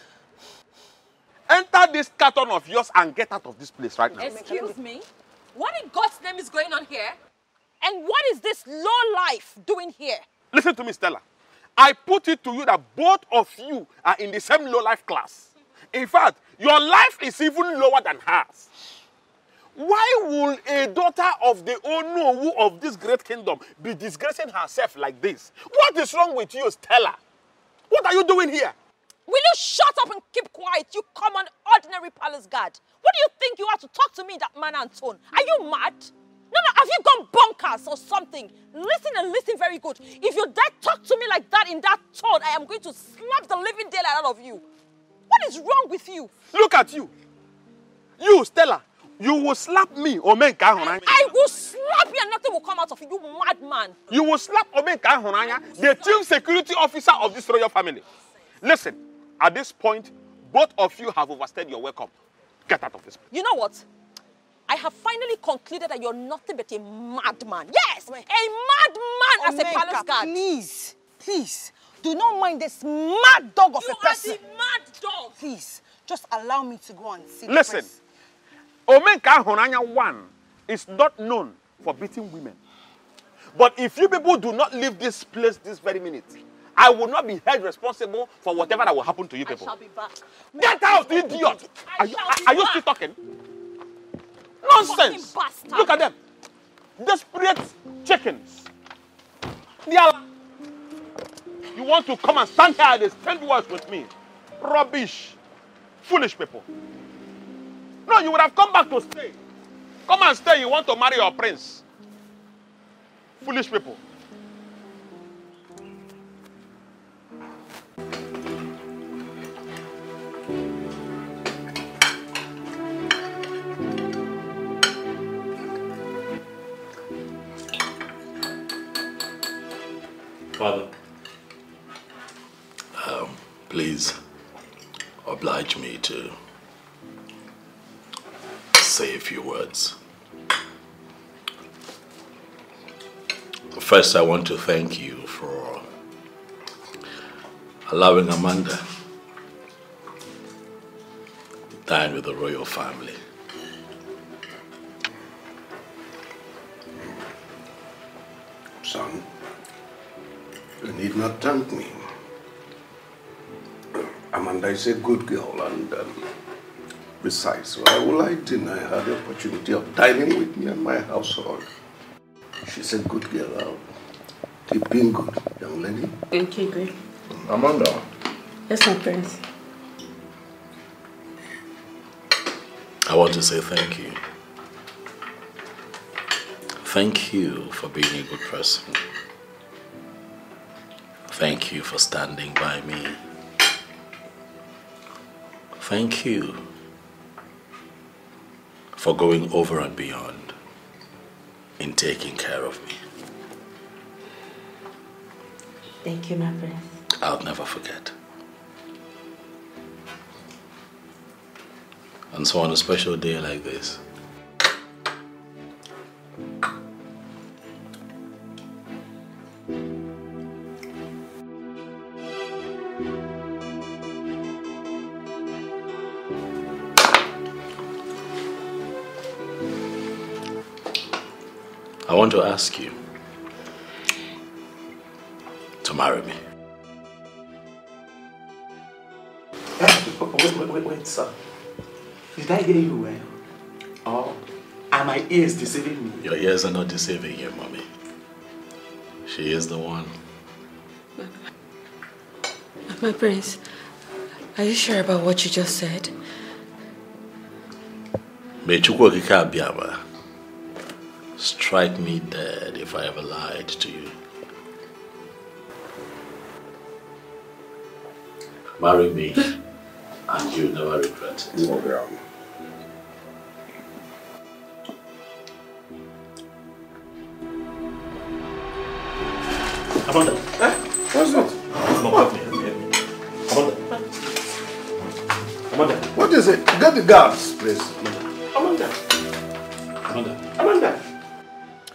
F: Enter this carton of yours and get out of this place right now.
Q: Excuse me? What in God's name is going on here? And what is this low life doing here?
F: Listen to me, Stella. I put it to you that both of you are in the same low life class. In fact, your life is even lower than hers. Why will a daughter of the Onowu of this great kingdom be disgracing herself like this? What is wrong with you, Stella? What are you doing here?
Q: Will you shut up and keep quiet, you common ordinary palace guard? What do you think you are to talk to me in that manner and tone? Are you mad? No, have you gone bonkers or something? Listen and listen very good. If you dare talk to me like that in that tone, I am going to slap the living daylight out of you. What is wrong with you?
F: Look at you. You, Stella, you will slap me, Omenka Honanya.
Q: I will slap you and nothing will come out of you, you madman.
F: You will slap Omenka Honanya, the chief security officer of this royal family. Listen, at this point, both of you have overstayed your welcome. Get out of this place.
Q: You know what? I have finally concluded that you're nothing but a madman. Yes, a madman as a palace guard.
L: Please, please, do not mind this mad dog of a person.
Q: You are the mad dog.
L: Please, just allow me to go and see the
F: Listen,
L: prince.
F: Omenka Honanya 1 is not known for beating women. But if you people do not leave this place this very minute, I will not be held responsible for whatever that will happen to you people.
Q: I shall be back.
F: Get out, idiot! Are you still talking? Nonsense! Look at them. Desperate chickens. You want to come and stand here and exchange words with me? Rubbish. Foolish people. No, you would have come back to stay. Come and stay. You want to marry your prince. Foolish people.
O: Father, please oblige me to say a few words. First, I want to thank you for allowing Amanda to dine with the royal family.
C: Son, you need not thank me. Amanda is a good girl, and besides, why will I deny her the opportunity of dining with me and my household? She's a good girl. Keep being good, young lady.
T: Okay, great.
O: Amanda.
T: Yes, my prince.
O: I want to say thank you. Thank you for being a good person. Thank you for standing by me. Thank you for going over and beyond in taking care of me.
T: Thank you, my prince.
O: I'll never forget. And so on a special day like this, I want to ask you to marry me.
H: Wait, sir. Did I hear you well? Or are my ears deceiving me?
O: Your ears are not deceiving you, mommy. She is the one.
T: My prince, are you sure about what you just said?
O: May Chukwu Okike Abiama strike me dead if I ever lied to you. Marry me,
I: And you never regret it.
M: No, yeah.
I: Amanda.
M: What's that?
I: No, help me. Amanda.
M: What is it? Get the guards, please.
I: Amanda.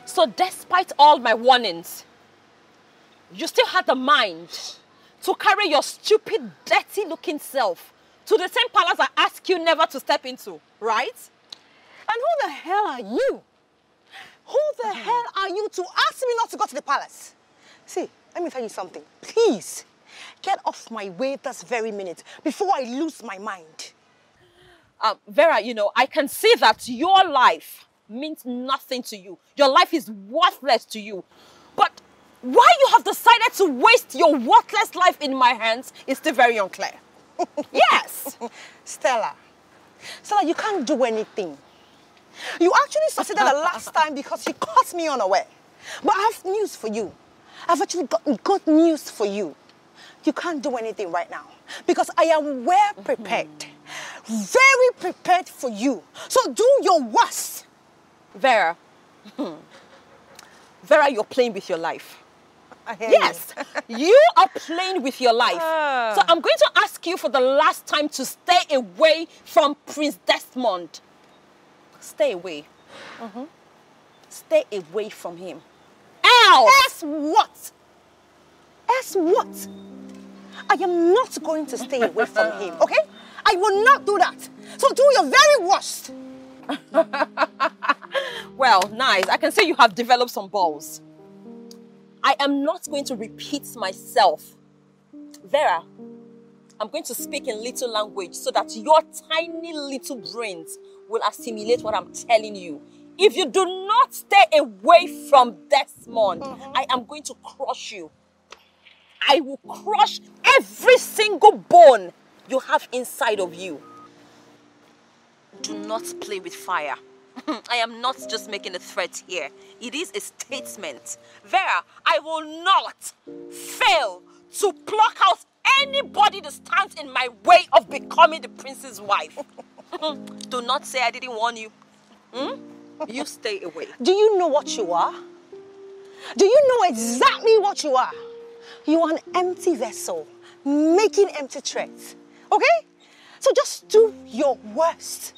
Q: So despite all my warnings, you still had the mind to carry your stupid, dirty-looking self to the same palace I asked you never to step into, right?
L: And who the hell are you? Who the hell are you to ask me not to go to the palace? See, let me tell you something. Please, get off my way this very minute before I lose my mind.
Q: Vera, you know, I can see that your life means nothing to you. Your life is worthless to you. But why you have decided to waste your worthless life in my hands is still very unclear. Yes!
L: Stella, you can't do anything. You actually succeeded the last time because you caught me unaware. But I have news for you. I've actually got good news for you. You can't do anything right now because I am well prepared. Very prepared for you. So do your worst.
Q: Vera. Vera, you're playing with your life. Yes, you are playing with your life. So I'm going to ask you for the last time to stay away from Prince Desmond. Stay away. Stay away from him. Else!
L: Else what? Else what? I am not going to stay away from him, okay? I will not do that. So do your very worst.
Q: Well, nice. I can say you have developed some balls. I am not going to repeat myself. Vera, I'm going to speak in little language so that your tiny little brains will assimilate what I'm telling you. If you do not stay away from Desmond, I am going to crush you. I will crush every single bone you have inside of you. Do not play with fire. I am not just making a threat here. It is a statement. Vera, I will not fail to pluck out anybody that stands in my way of becoming the prince's wife. Do not say I didn't warn you. You stay away.
L: Do you know what you are? Do you know exactly what you are? You are an empty vessel, making empty threats. Okay? So just do your worst.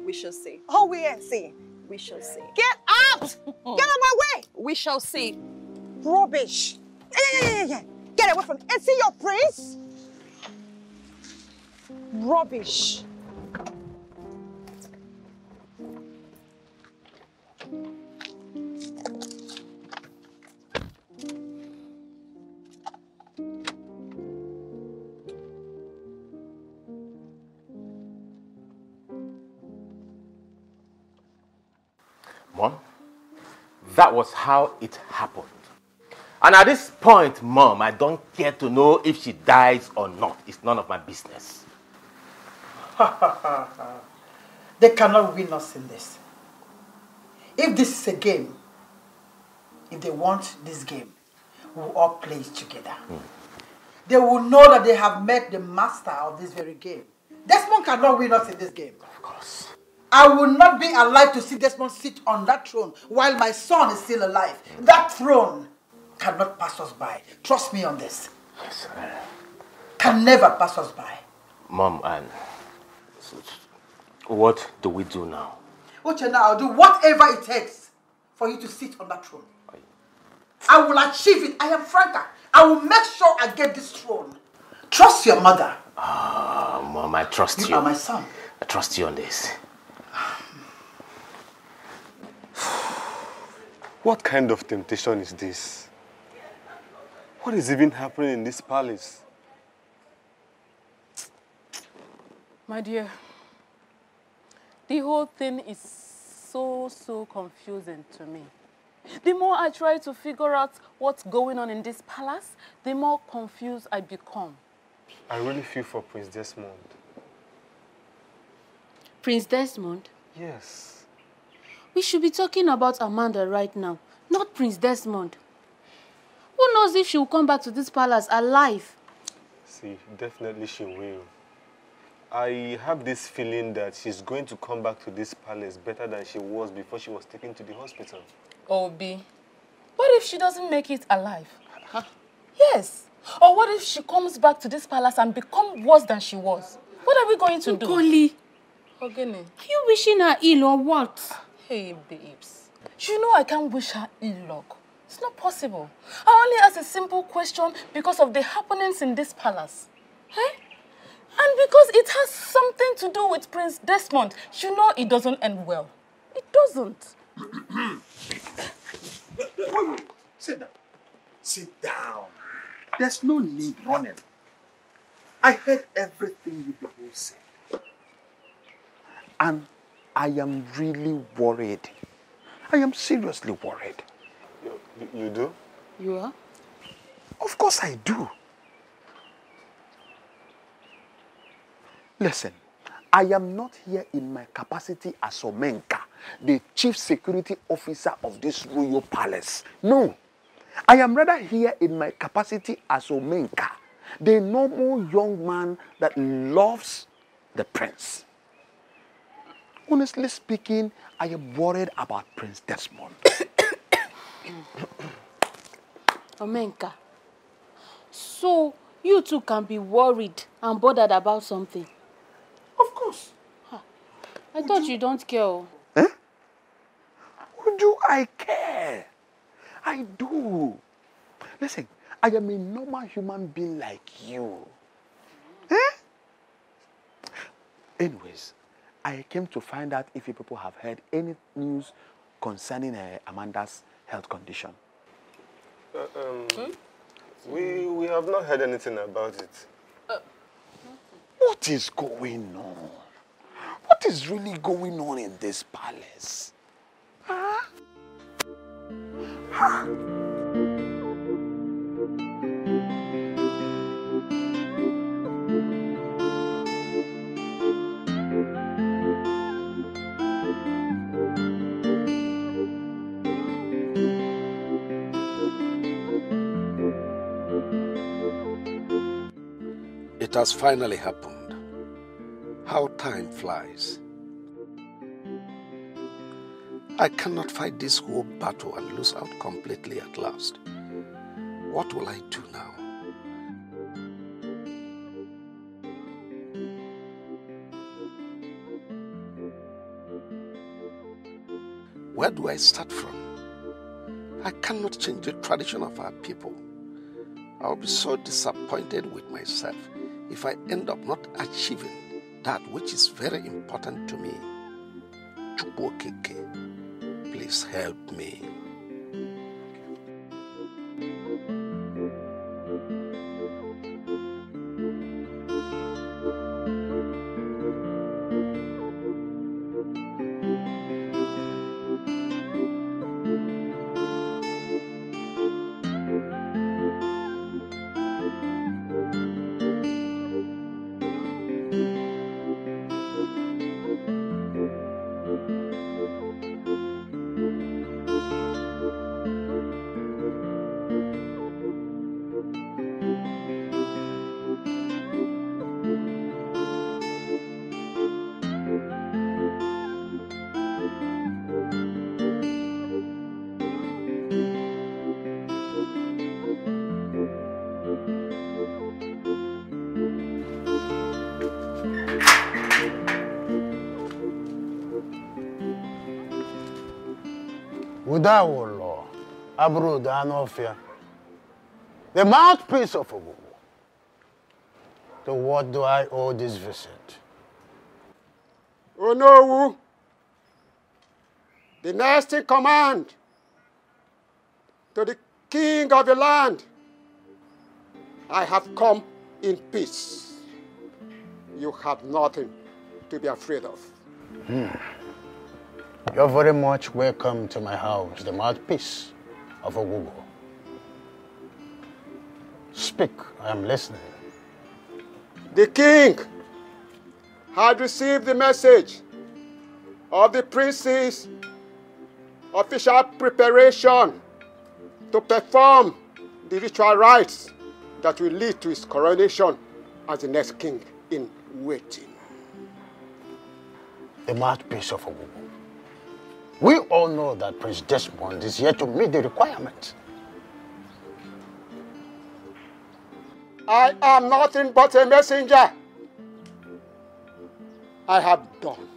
Q: We shall see.
L: Oh, we ain't see.
Q: We shall see.
L: Get out! Get out of my way!
Q: We shall see.
L: Rubbish. Yeah. Get away from me. And see your prince? Rubbish.
I: Mom, that was how it happened. And at this point, Mom, I don't care to know if she dies or not. It's none of my business.
B: They cannot win us in this. If this is a game, if they want this game, we will all play it together. They will know that they have met the master of this very game. Desmond cannot win us in this game.
I: Of course.
B: I will not be alive to see Desmond sit on that throne while my son is still alive. That throne cannot pass us by. Trust me on this.
I: Yes,
B: Can never pass us by.
I: Mom, and what do we do now?
B: Uchenna, I'll do whatever it takes for you to sit on that throne. I will achieve it. I am Franca. I will make sure I get this throne. Trust your mother.
I: Mom, I trust you.
B: You are my son.
I: I trust you on this.
S: What kind of temptation is this? What is even happening in this palace?
G: My dear, the whole thing is so confusing to me. The more I try to figure out what's going on in this palace, the more confused I become.
S: I really feel for Prince Desmond.
V: Prince Desmond?
S: Yes.
V: We should be talking about Amanda right now, not Prince Desmond. Who knows if she will come back to this palace alive?
S: See, definitely she will. I have this feeling that she's going to come back to this palace better than she was before she was taken to the hospital.
G: Obi, what if she doesn't make it alive? Huh? Yes. Or what if she comes back to this palace and becomes worse than she was? What are we going to do?
V: Okoli,
G: Ogene.
V: are you wishing her ill or what?
G: Hey, babes. You know I can't wish her ill luck. It's not possible. I only asked a simple question because of the happenings in this palace. Eh? And because it has something to do with Prince Desmond. You know it doesn't end well. It doesn't.
F: Wait. Sit down. Sit down. There's no need running. I heard everything you people said. And I am really worried. I am seriously worried.
S: You do?
V: You are?
F: Of course I do. Listen, I am not here in my capacity as Omenka, the chief security officer of this royal palace. No, I am rather here in my capacity as Omenka, the normal young man that loves the prince. Honestly speaking, I am worried about Prince Desmond.
V: Omenka, so you two can be worried and bothered about something?
F: Of course.
V: I thought you don't care.
F: Eh? Do I care? I do. Listen, I am a normal human being like you. Eh? Anyways, I came to find out if you people have heard any news concerning Amanda's health condition.
S: We have not heard anything about it.
F: What is going on? What is really going on in this palace? Huh? Huh?
O: It has finally happened. How time flies. I cannot fight this whole battle and lose out completely at last. What will I do now? Where do I start from? I cannot change the tradition of our people. I'll be so disappointed with myself if I end up not achieving that which is very important to me. Chukwokeke, please help me.
J: Udawolo, Abru Danofia, the mouthpiece of Ogugu. To what do I owe this visit?
A: Onowu, the next in command to the king of the land. I have come in peace. You have nothing to be afraid of.
J: You're very much welcome to my house, the mouthpiece of Ogugu. Speak, I am listening.
A: The king had received the message of the prince's official preparation to perform the ritual rites that will lead to his coronation as the next king in waiting.
J: The mouthpiece of Ogugu. We all know that Prince Desmond is here to meet the requirements.
A: I am nothing but a messenger. I have done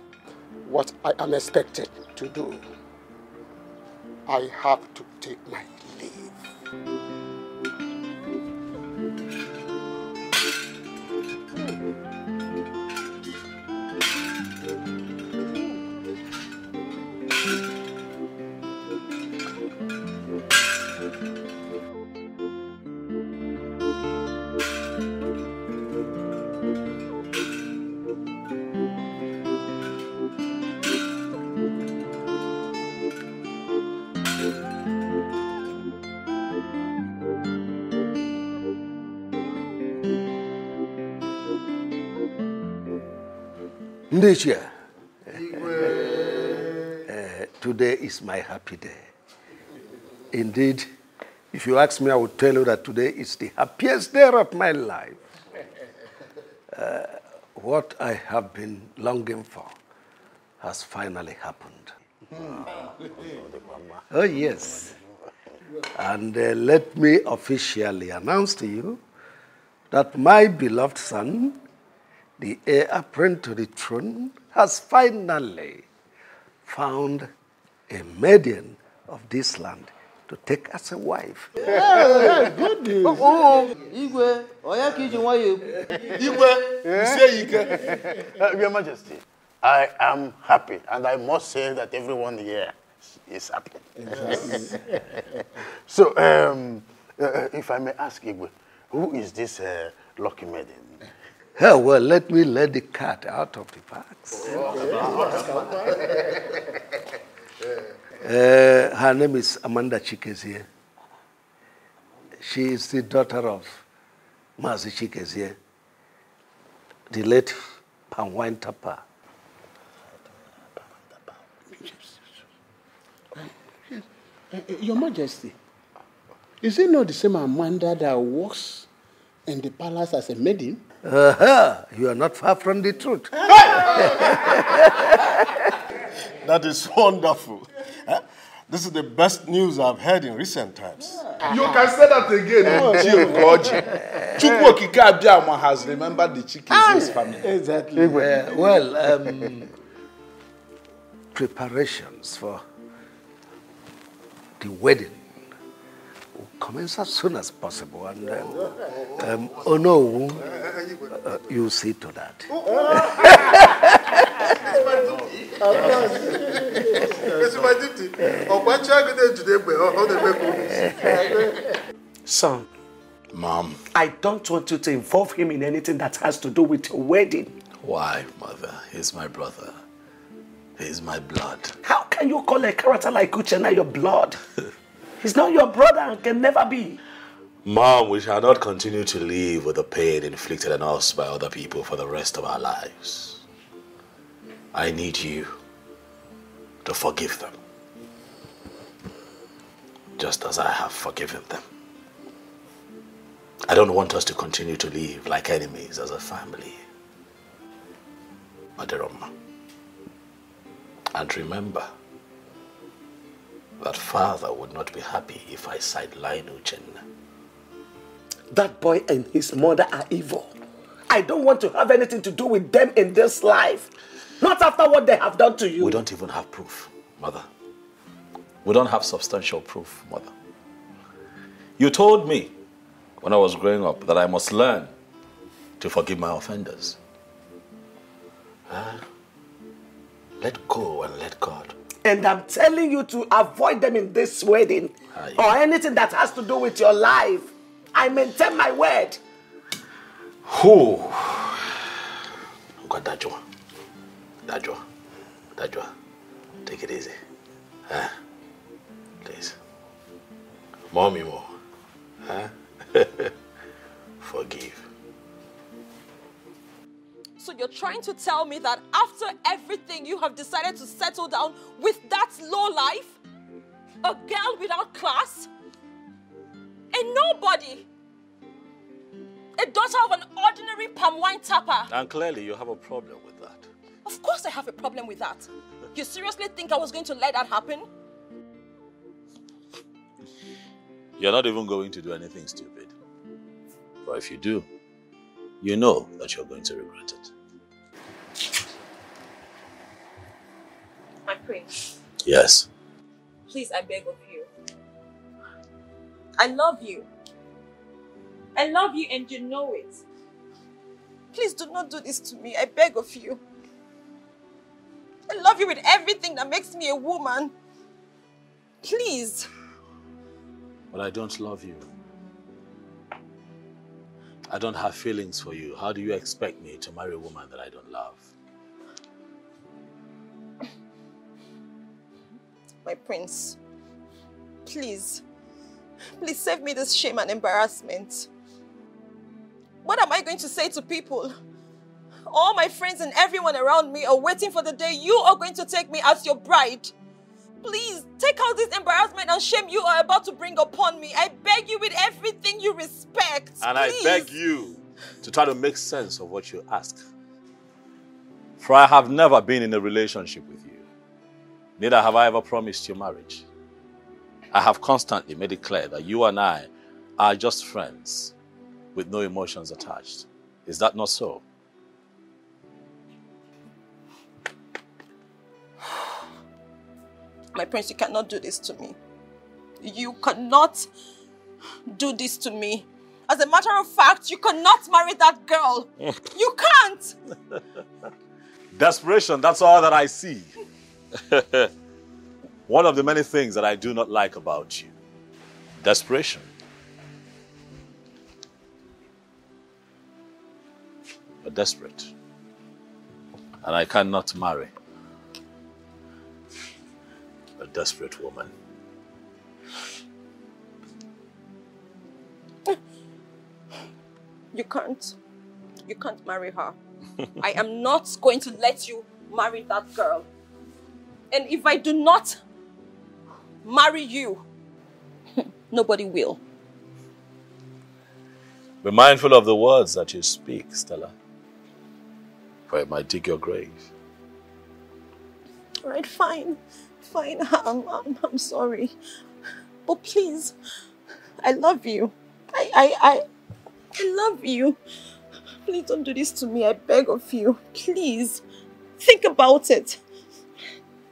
A: what I am expected to do. I have to take my leave.
O: Ndichia, today is my happy day. Indeed, if you ask me, I will tell you that today is the happiest day of my life. What I have been longing for has finally happened. Oh, yes. And let me officially announce to you that my beloved son, the heir apparent to the throne, has finally found a maiden of this land to take as a wife.
J: Hey, good news.
K: Igwe,
J: you say Your Majesty, I am happy, and I must say that everyone here is happy.
A: Yes.
J: So, if I may ask Igwe, who is this lucky maiden?
O: Oh, well, let me let the cat out of the box. Her name is Amanda Chikezie. She is the daughter of Mazi Chikezie, the late Panwine Tapa.
E: Your Majesty, is it not the same Amanda that works in the palace as a maiden?
O: You are not far from the truth.
C: That is wonderful. This is the best news I've heard in recent times.
R: You can say that again, Chukwokike Abiyama has remembered the Chikeze's family.
O: Exactly. Well, preparations for the wedding will commence as soon as possible. And oh no, you see to that.
E: It's my duty.
H: Son.
C: Mom.
H: I don't want you to involve him in anything that has to do with your wedding.
I: Why, Mother? He's my brother. He's my blood.
H: How can you call a character like Uchenna your blood? He's not your brother and can never be.
I: Mom, we shall not continue to live with the pain inflicted on us by other people for the rest of our lives. I need you to forgive them, just as I have forgiven them. I don't want us to continue to live like enemies as a family. Maderoma. And remember that father would not be happy if I sideline Uchenna.
H: That boy and his mother are evil. I don't want to have anything to do with them in this life. Not after what they have done to you.
I: We don't even have proof, Mother. We don't have substantial proof, Mother. You told me when I was growing up that I must learn to forgive my offenders. Let go and let God.
H: And I'm telling you to avoid them in this wedding or anything that has to do with your life. I maintain my word.
I: Who? Dajwa. Take it easy. Please. Mommy more. Forgive.
Q: So you're trying to tell me that after everything you have decided to settle down with that low life? A girl without class? A nobody? A
L: the daughter of an ordinary palm wine tapper.
I: And clearly you have a problem with that.
L: Of course I have a problem with that. You seriously think I was going to let that happen?
I: You're not even going to do anything stupid. But if you do, you know that you're going to regret it.
L: My prince.
I: Yes.
L: Please, I beg of you. I love you. I love you and you know it. Please do not do this to me. I beg of you. I love you with everything that makes me a woman. Please.
I: But I don't love you. I don't have feelings for you. How do you expect me to marry a woman that I don't love?
L: My prince, please save me this shame and embarrassment. What am I going to say to people? All my friends and everyone around me are waiting for the day you are going to take me as your bride. Please, take out this embarrassment and shame you are about to bring upon me. I beg you with everything you respect.
I: And
L: please.
I: I beg you to try to make sense of what you ask. For I have never been in a relationship with you. Neither have I ever promised you marriage. I have constantly made it clear that you and I are just friends with no emotions attached. Is that not so?
L: My prince, you cannot do this to me. You cannot do this to me. As a matter of fact, you cannot marry that girl. You can't.
I: Desperation, that's all that I see. One of the many things that I do not like about you. Desperation. You're desperate. And I cannot marry a desperate woman.
L: You can't. You can't marry her. I am not going to let you marry that girl. And if I do not marry you, nobody will.
I: Be mindful of the words that you speak, Stella. For it might dig your grave.
L: All right, fine. Fine, I'm sorry. But please, I love you. I love you. Please don't do this to me, I beg of you. Please, think about it.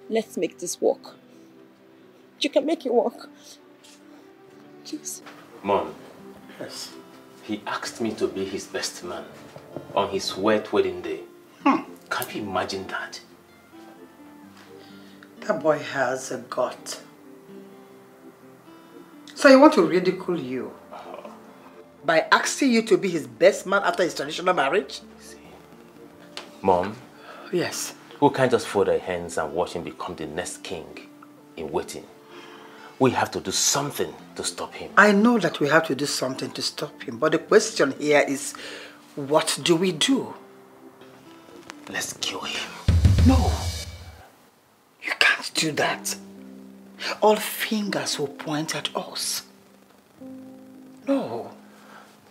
L: Let's make this work. You can make it work. Please.
I: Mom.
J: Yes.
I: He asked me to be his best man on his wedding day. Can you imagine that?
B: That boy has a gut. So he want to ridicule you by asking you to be his best man after his traditional marriage?
I: Mom?
B: Yes.
I: We can't just fold our hands and watch him become the next king in waiting. We have to do something to stop him.
B: I know that we have to do something to stop him, but the question here is, what do we do?
I: Let's kill him.
B: No. You can't do that. All fingers will point at us. No.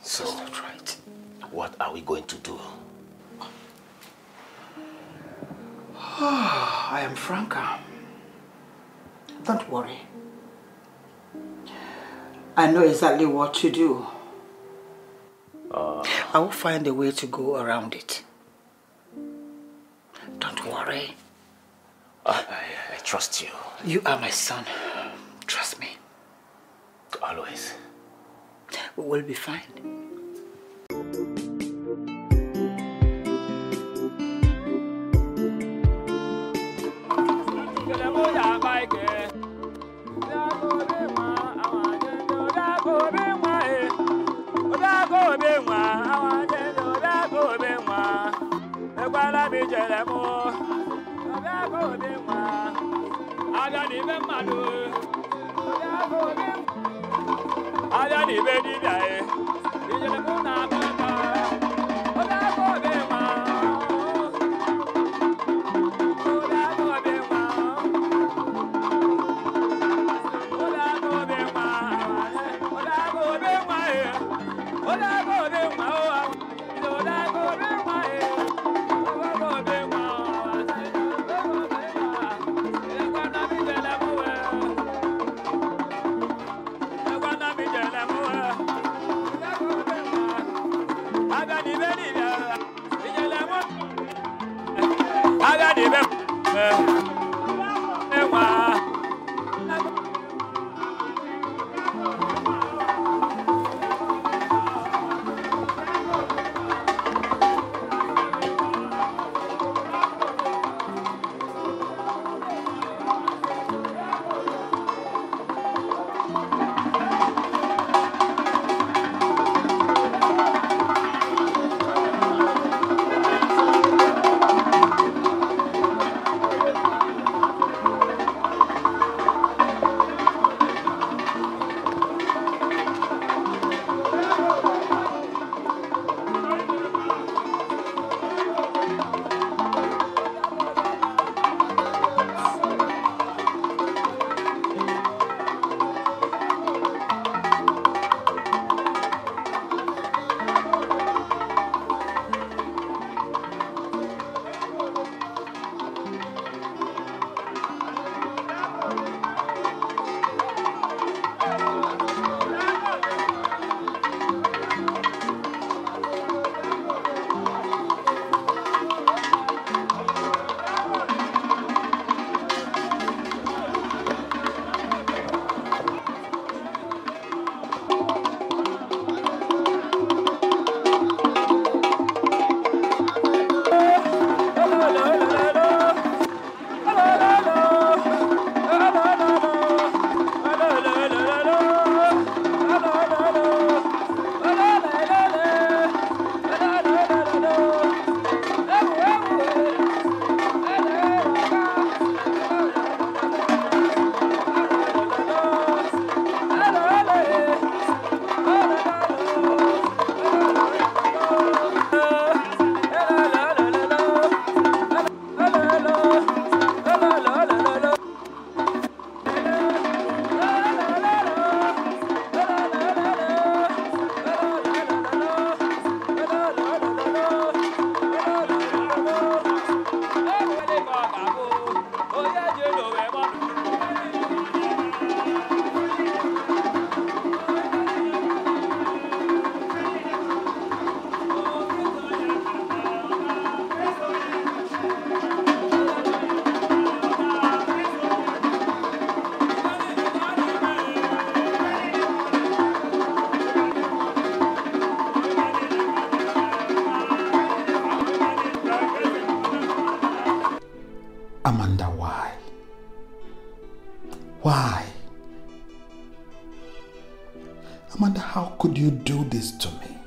I: So,
B: that's not right.
I: What are we going to do?
B: I am Franca. Don't worry. I know exactly what to do. I will find a way to go around it. Don't worry.
I: I trust you.
B: You are my son. Trust me.
I: Always.
B: We will be fine.
D: Hola,
E: Amanda, why? Why? Amanda, how could you do this to me?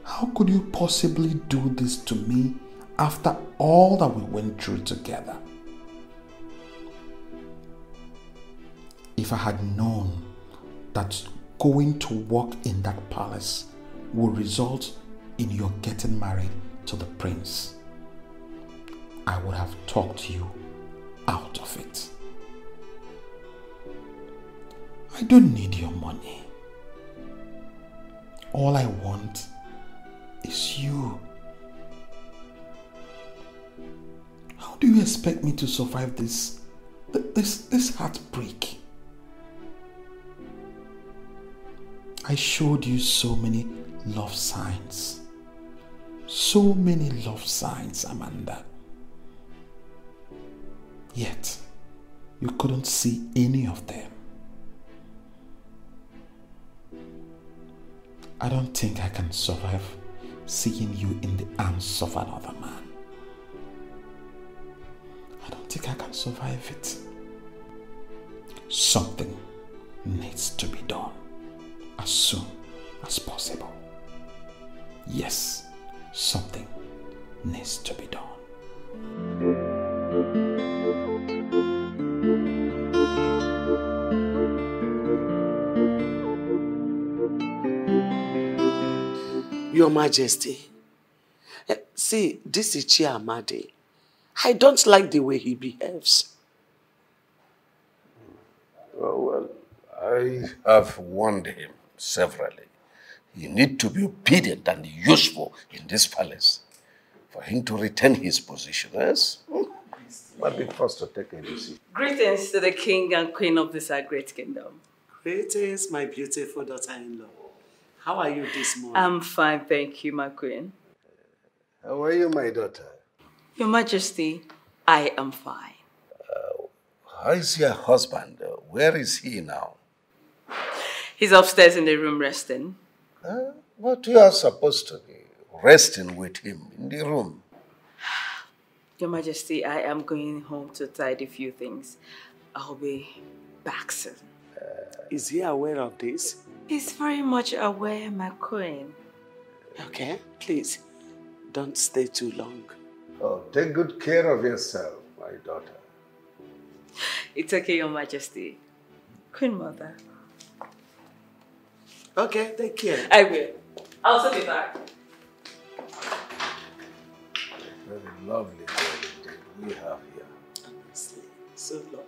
E: How could you possibly do this to me after all that we went through together? If I had known that going to work in that palace would result in your getting married to the prince, I would have talked you out of it. I don't need your money. All I want is you. How do you expect me to survive this heartbreak? I showed you so many love signs. So many love signs, Amanda. Yet, you couldn't see any of them. I don't think I can survive seeing you in the arms of another man. I don't think I can survive it. Something needs to be done as soon as possible. Yes, something needs to be done.
H: Your Majesty, see, this is Chiamade. I don't like the way he behaves.
O: Oh, well, I have warned him severally. You need to be obedient and useful in this palace for him to retain his position, yes? But be forced to take a decision.
D: Greetings to the king and queen of this our great kingdom.
N: Greetings, my beautiful daughter-in-law. How are you this morning?
D: I'm fine, thank you, my queen.
O: How are you, my daughter?
D: Your Majesty, I am fine.
O: How is your husband? Where is he now?
D: He's upstairs in the room resting.
O: But you are supposed to be resting with him in the room.
D: Your Majesty, I am going home to tidy a few things. I'll be back soon.
N: Is he aware of this?
D: He's very much aware, my queen.
N: Okay, please, don't stay too long.
O: Oh, take good care of yourself, my daughter.
D: It's okay, Your Majesty. Queen Mother.
N: Okay, take care.
D: I will. I'll send it back.
O: Very lovely day we have here.
N: Honestly, so lovely.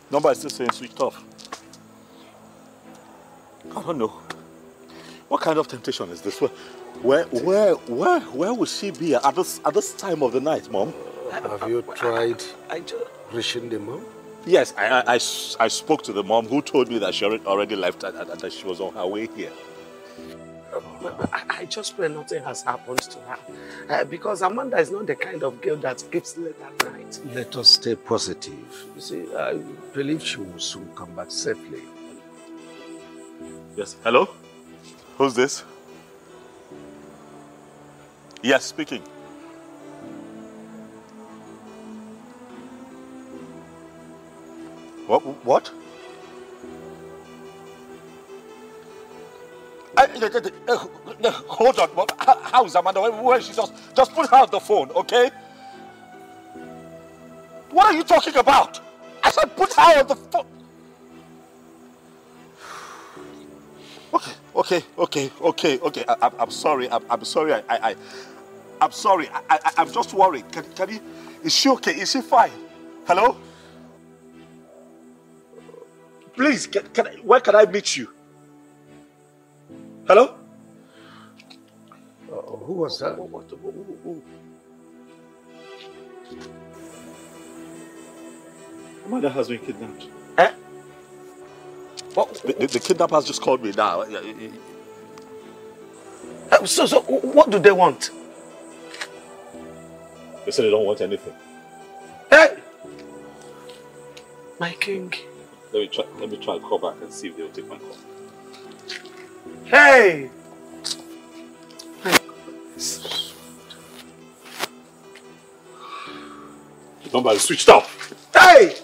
I: Number is still saying switched off. I don't know. What kind of temptation is this? Where will she be at this time of the night, Mom?
O: Have you tried reaching the mom?
I: Yes, I spoke to the mom who told me that she already left and that she was on her way here.
N: I just pray nothing has happened to her. Because Amanda is not the kind of girl that sleeps late at night.
O: Let us stay positive. You see, I believe she will soon come back safely.
I: Yes, hello? Who's this? Yes, speaking. What? Hold on. How is Amanda? Where is she? Just put her on the phone, okay? What are you talking about? I said put her on the phone. Okay. I'm sorry. I'm sorry. I'm sorry. I'm just worried. Can you? Is she okay? Is she fine? Hello? Please, where can I meet you? Hello?
O: Who was that?
I: Amanda has been kidnapped.
N: Eh?
I: The kidnappers just called me now.
N: So what do they want?
I: They said they don't want anything.
N: Hey! My king.
I: Let me try and call back and see if they'll take my call.
N: Hey!
I: The number is switched off.
N: Hey!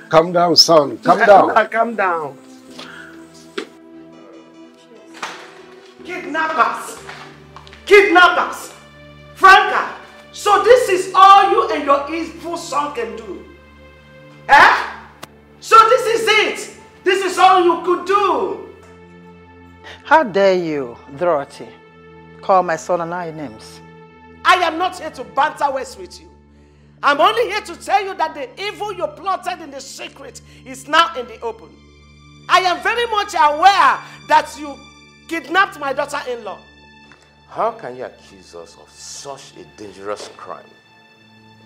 O: Calm down, son. Calm down.
N: Calm down. Kidnappers! Kidnappers! Franca! So this is all you and your evil son can do? Eh? So this is it? This is all you could do?
B: How dare you, Dorothy, call my son and I names?
N: I am not here to banter words with you. I'm only here to tell you that the evil you plotted in the secret is now in the open. I am very much aware that you kidnapped my daughter-in-law.
K: How can you accuse us of such a dangerous crime?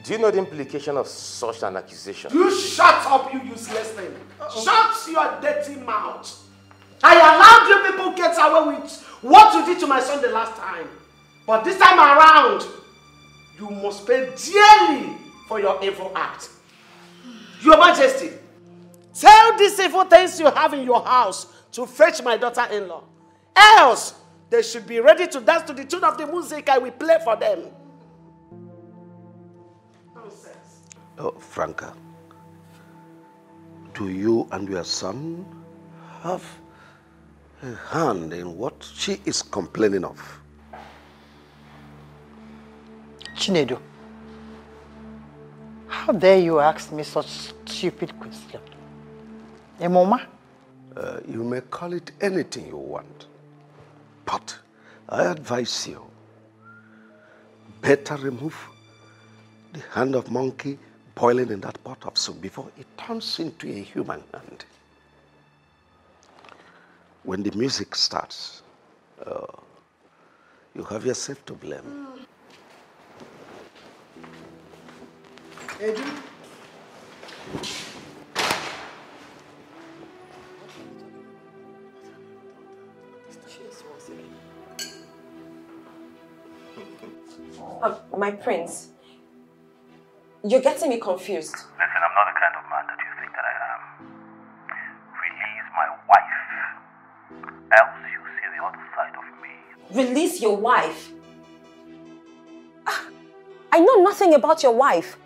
K: Do you know the implication of such an accusation?
N: You shut up, you useless thing. Shut your dirty mouth. I allowed you people get away with what you did to my son the last time. But this time around, you must pay dearly for your evil act. Your Majesty, tell these evil things you have in your house to fetch my daughter-in-law. Else, they should be ready to dance to the tune of the music I will play for them.
O: Oh, Franca, do you and your son have a hand in what she is complaining of?
B: Chinedu, how dare you ask me such stupid question? Emoma?
O: You may call it anything you want, but I advise you, better remove the hand of monkey boiling in that pot of soup before it turns into a human hand. When the music starts, you have yourself to blame.
B: Edu.
Q: My prince, you're getting me confused.
P: Listen, I'm not the kind of man that you think that I am. Release my wife, else you'll see the other side of me.
Q: Release your wife? I know nothing about your wife.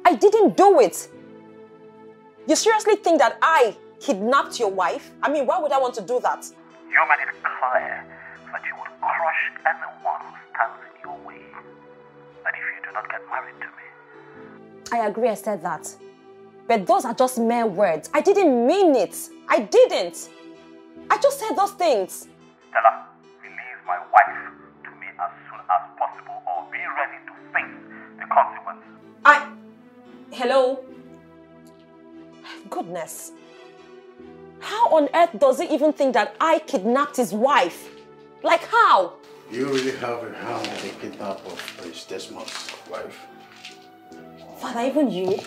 Q: I didn't do it. You seriously think that I kidnapped your wife? I mean, why would I want to do that?
P: You made it clear that you would crush anyone who stands in your way. That if you do not get married to me.
Q: I agree I said that. But those are just mere words. I didn't mean it. I didn't. I just said those things.
P: Stella, release my wife to me as soon as possible or be ready to face the consequences.
Q: Hello? Goodness. How on earth does he even think that I kidnapped his wife? Like how?
J: You really have a hand in the kidnap of Prince Desmond's wife.
Q: Father, even you?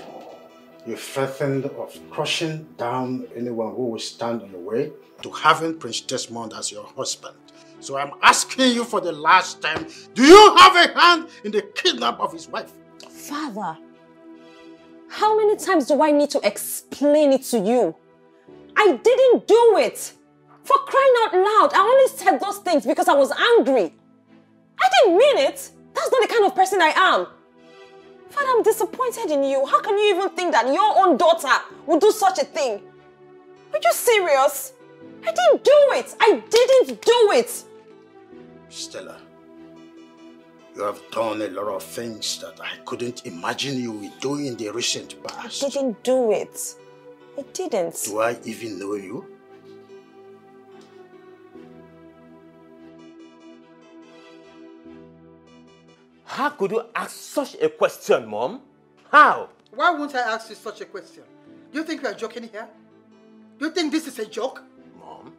J: You threatened of crushing down anyone who will stand in the way to having Prince Desmond as your husband. So I'm asking you for the last time, do you have a hand in the kidnap of his wife?
Q: Father, how many times do I need to explain it to you? I didn't do it. For crying out loud, I only said those things because I was angry. I didn't mean it. That's not the kind of person I am. Father, I'm disappointed in you. How can you even think that your own daughter would do such a thing? Are you serious? I didn't do it. I didn't do it.
J: Stella, you have done a lot of things that I couldn't imagine you would do in the recent past.
Q: I didn't do it. I didn't.
J: Do I even know you?
I: How could you ask such a question, Mom? How?
B: Why won't I ask you such a question? Do you think we are joking here? Do you think this is a joke?
I: Mom,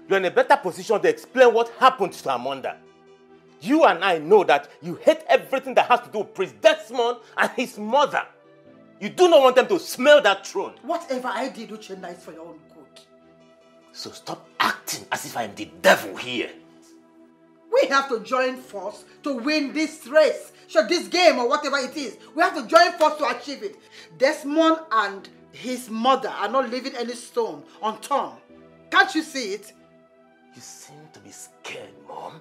I: you're in a better position to explain what happened to Amanda. You and I know that you hate everything that has to do with Prince Desmond and his mother. You do not want them to smell that throne.
B: Whatever I did, Uchenna, is for your own good.
I: So stop acting as if I am the devil here.
B: We have to join force to win this race. Sure, this game or whatever it is. We have to join force to achieve it. Desmond and his mother are not leaving any stone unturned. Can't you see it?
I: You seem to be scared, Mom.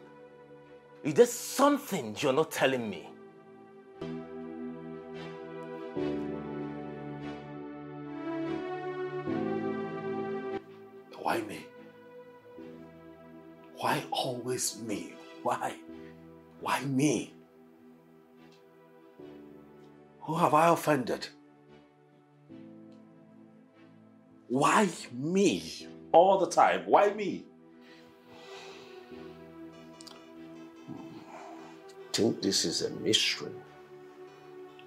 I: Is there something you're not telling me?
O: Why me? Why always me? Why? Why me? Who have I offended? Why me? All the time, why me?
C: I think this is a mystery.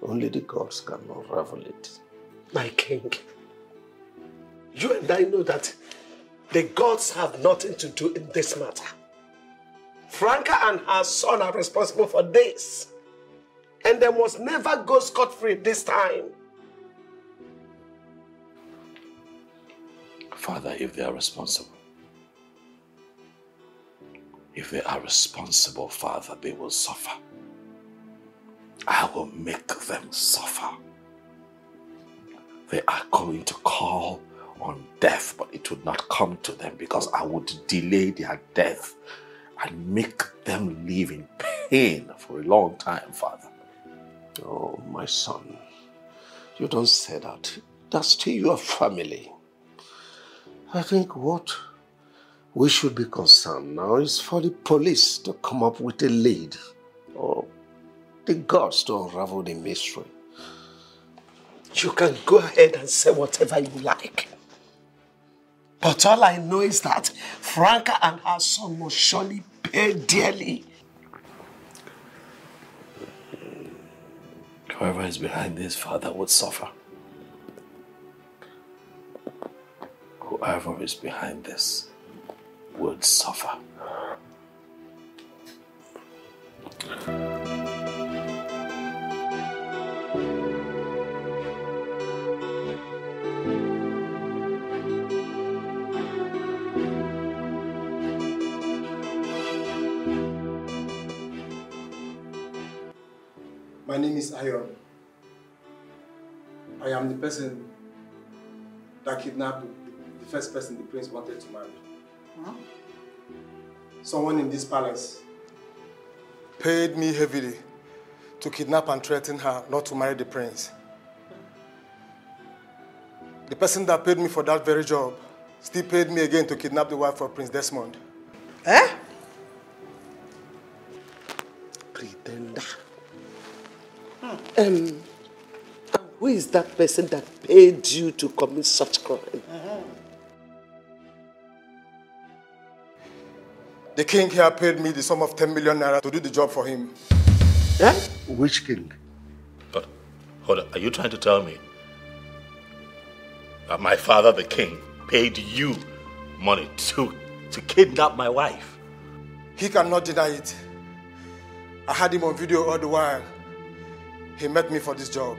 C: Only the gods can unravel it.
M: My king, you and I know that the gods have nothing to do in this matter. Franca and her son are responsible for this. And they must never go scot-free this time.
O: Father, if they are responsible, Father, they will suffer. I will make them suffer. They are going to call on death, but it would not come to them because I would delay their death and make them live in pain for a long time, Father.
C: Oh, my son, you don't say that. That's still your family. I think what we should be concerned now is for the police to come up with a lead, or the gods to unravel the mystery.
M: You can go ahead and say whatever you like. But all I know is that Franca and her son will surely pay dearly.
O: Whoever is behind this, Father, would suffer. Whoever is behind this would suffer.
T: My name is Ayon. I am the person that kidnapped the first person the prince wanted to marry.
B: Huh?
T: Someone in this palace paid me heavily to kidnap and threaten her not to marry the prince. The person that paid me for that very job still paid me again to kidnap the wife of Prince Desmond.
B: Eh?
H: Pretender. Who is that person that paid you to commit such crime?
T: The king here paid me the sum of 10 million naira to do the job for him.
O: Eh? Which king?
I: But, hold on, are you trying to tell me that my father, the king, paid you money to kidnap my wife?
T: He cannot deny it. I had him on video all the while. He met me for this job.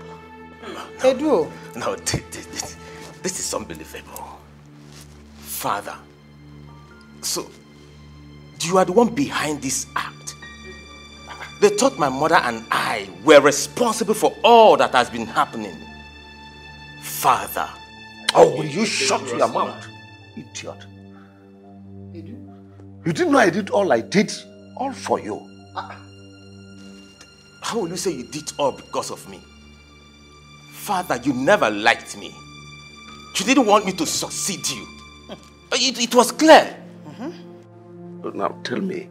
B: Edu.
I: No, this is unbelievable. Father, so you are the one behind this act. They thought my mother and I were responsible for all that has been happening. Father.
O: Oh, will you shut your mouth, idiot? You didn't know I did all I did, all for you.
I: How will you say you did all because of me? Father, you never liked me. You didn't want me to succeed you. It was clear.
O: Now tell me,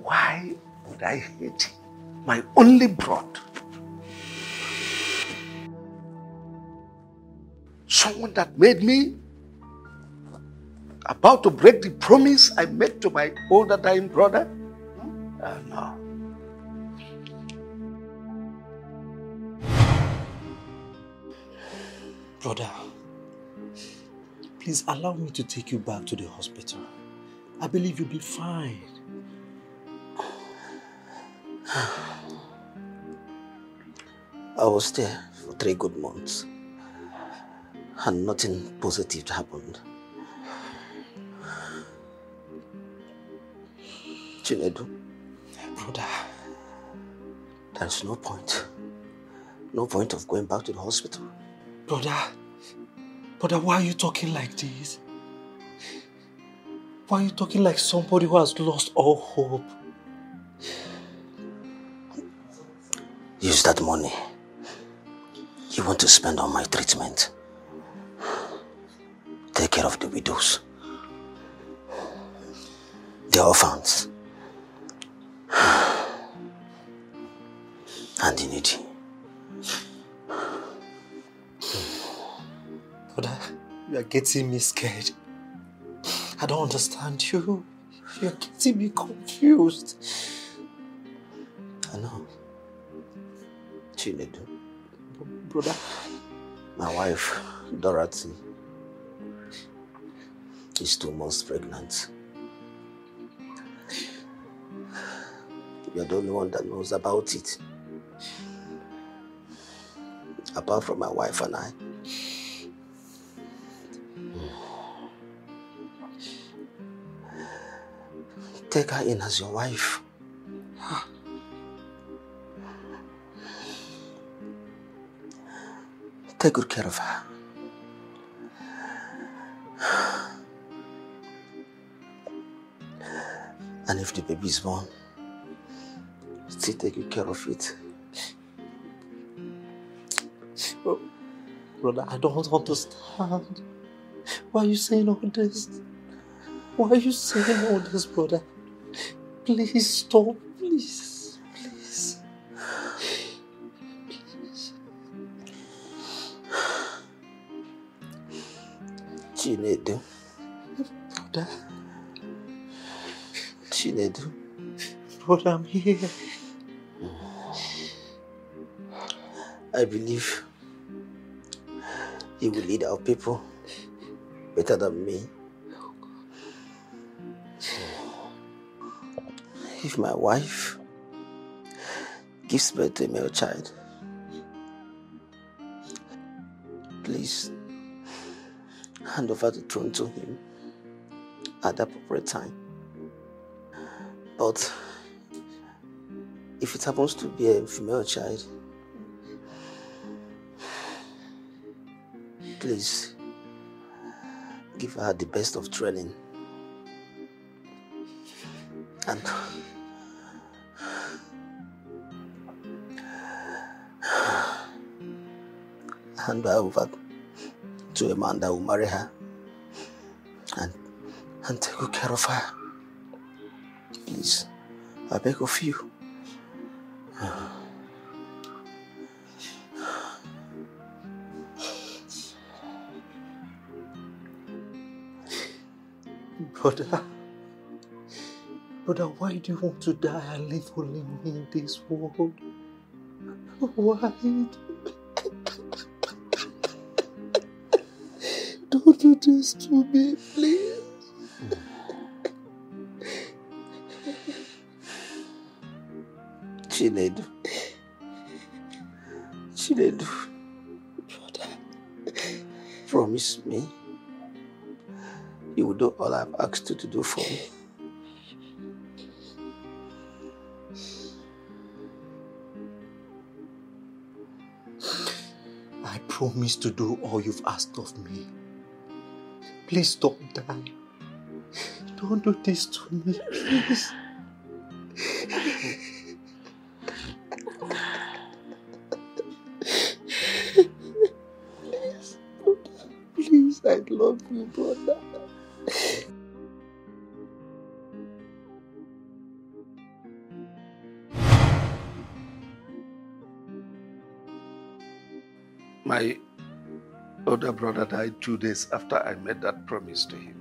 O: why would I hate my only brother? Someone that made me about to break the promise I made to my older dying brother? No.
U: Brother, please allow me to take you back to the hospital. I believe you'll be fine.
W: I was there for 3 good months and nothing positive happened. Chinedu,
U: brother,
W: there's no point of going back to the hospital.
U: Brother, why are you talking like this? Why are you talking like somebody who has lost all hope?
W: Use that money you want to spend on my treatment. Take care of the widows, the orphans, and the needy.
U: Brother, you are getting me scared. I don't understand you. You're getting me confused.
W: I know. Chinedu.
U: Brother.
W: My wife, Dorothy, is 2 months pregnant. You're the only one that knows about it. Apart from my wife and I. Take her in as your wife. Take good care of her. And if the baby is born, still take good care of it.
U: Oh, brother, I don't understand. Why are you saying all this? Why are you saying all this, brother? Please stop, please. Please.
W: Chinedu.
U: Brother.
W: Chinedu.
U: Brother, I'm here.
W: I believe you will lead our people better than me. If my wife gives birth to a male child, please hand over the throne to him at the appropriate time. But if it happens to be a female child, please give her the best of training. And hand her over to a man that will marry her and take good care of her. Please, I beg of you. Brother, why do you want to die and leave only me in this world? Why? Don't do this to me, please. Chinedu. Brother, promise me you will do all I've asked you to do for me. I promise to do all you've asked of me. Please don't die. Don't do this to me, please. Please, I love you, brother.
O: My older brother died 2 days after I made that promise to him.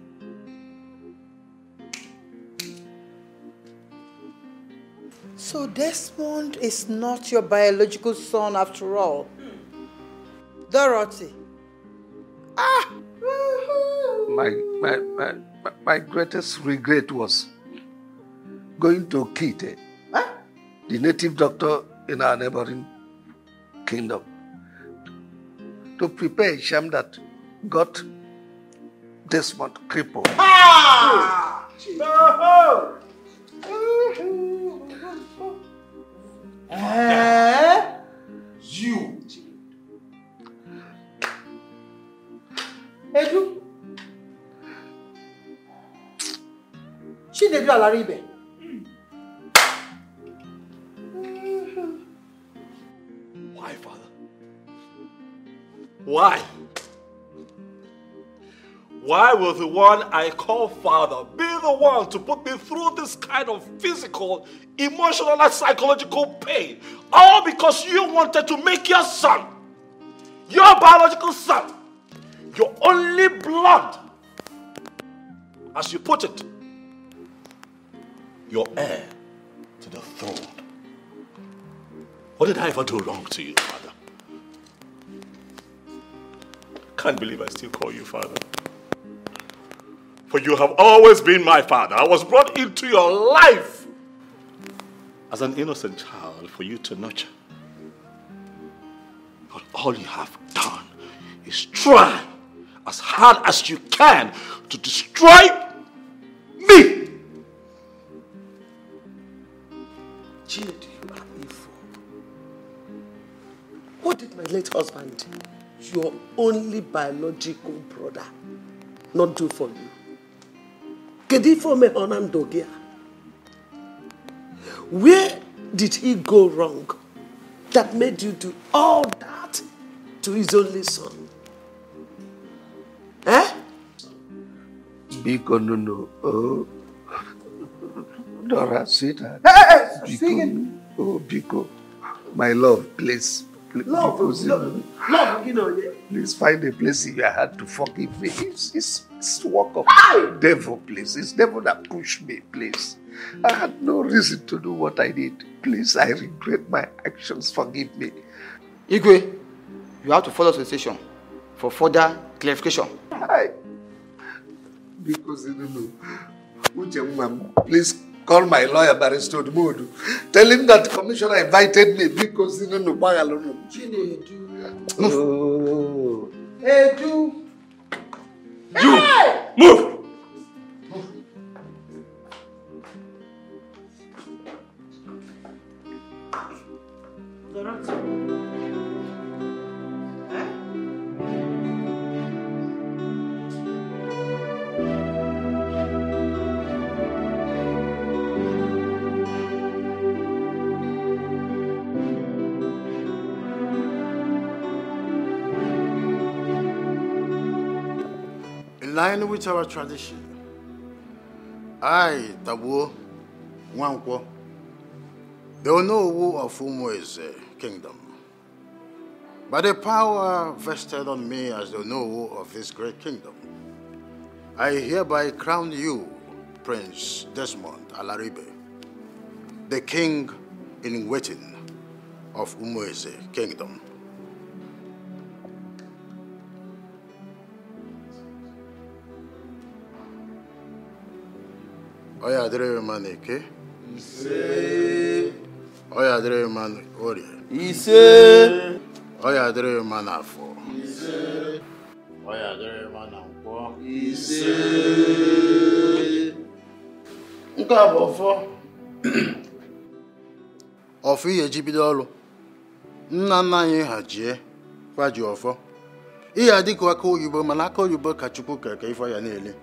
B: So Desmond is not your biological son after all. Dorothy.
O: My greatest regret was going to Kite, the native doctor in our neighboring kingdom, to prepare a sham that got Desmond crippled.
B: You. Edu. Chinedu Alaribe.
C: Why, Father? Why? Why will the one I call Father be the one to put me through this kind of physical, emotional, and psychological pain? All because you wanted to make your son, your biological son, your only blood, as you put it, your heir to the throne. What did I ever do wrong to you, Father? Can't believe I still call you Father. For you have always been my father. I was brought into your life as an innocent child for you to nurture. But all you have done is try as hard as you can to destroy me.
H: Jude, you are evil. What did my late husband, your only biological brother, not do for you? Where did he go wrong that made you do all that to his only son? Eh?
O: Biko, no. Oh. Dora, sweetheart.
B: Biko.
O: Oh, Biko. My love, please.
B: Love,
O: please find a place in your heart to forgive me. It's work of devil, please. It's devil that pushed me, please. I had no reason to do what I did. Please, I regret my actions. Forgive me.
G: Igwe, you have to follow the station for further clarification.
O: Because you don't know. Please call my lawyer, Barrister Modu. Tell him that the commissioner invited me because you don't know.
B: Move. Edu.
C: You! Move!
J: line with our tradition, I, Tabu, Wankwo, the Onowu of Umueze kingdom, by the power vested on me as the Onowu of this great kingdom, I hereby crown you, Prince Desmond Alaribe, the king in waiting of Umueze kingdom. Oya dere man Eke. Ise. Oya dere man Orie. Ise. Oya dere man Afo. Ise. Oya dere man Nkwo. Ise. Nke a bụ ọfọ ihe ji bido ọrụ. Nna nna anyị ha jie kwa ji ọfọ. Ihe adịkwa aka oyibo mana aka oyibo ka Chukwu keke ifo ya na-ele.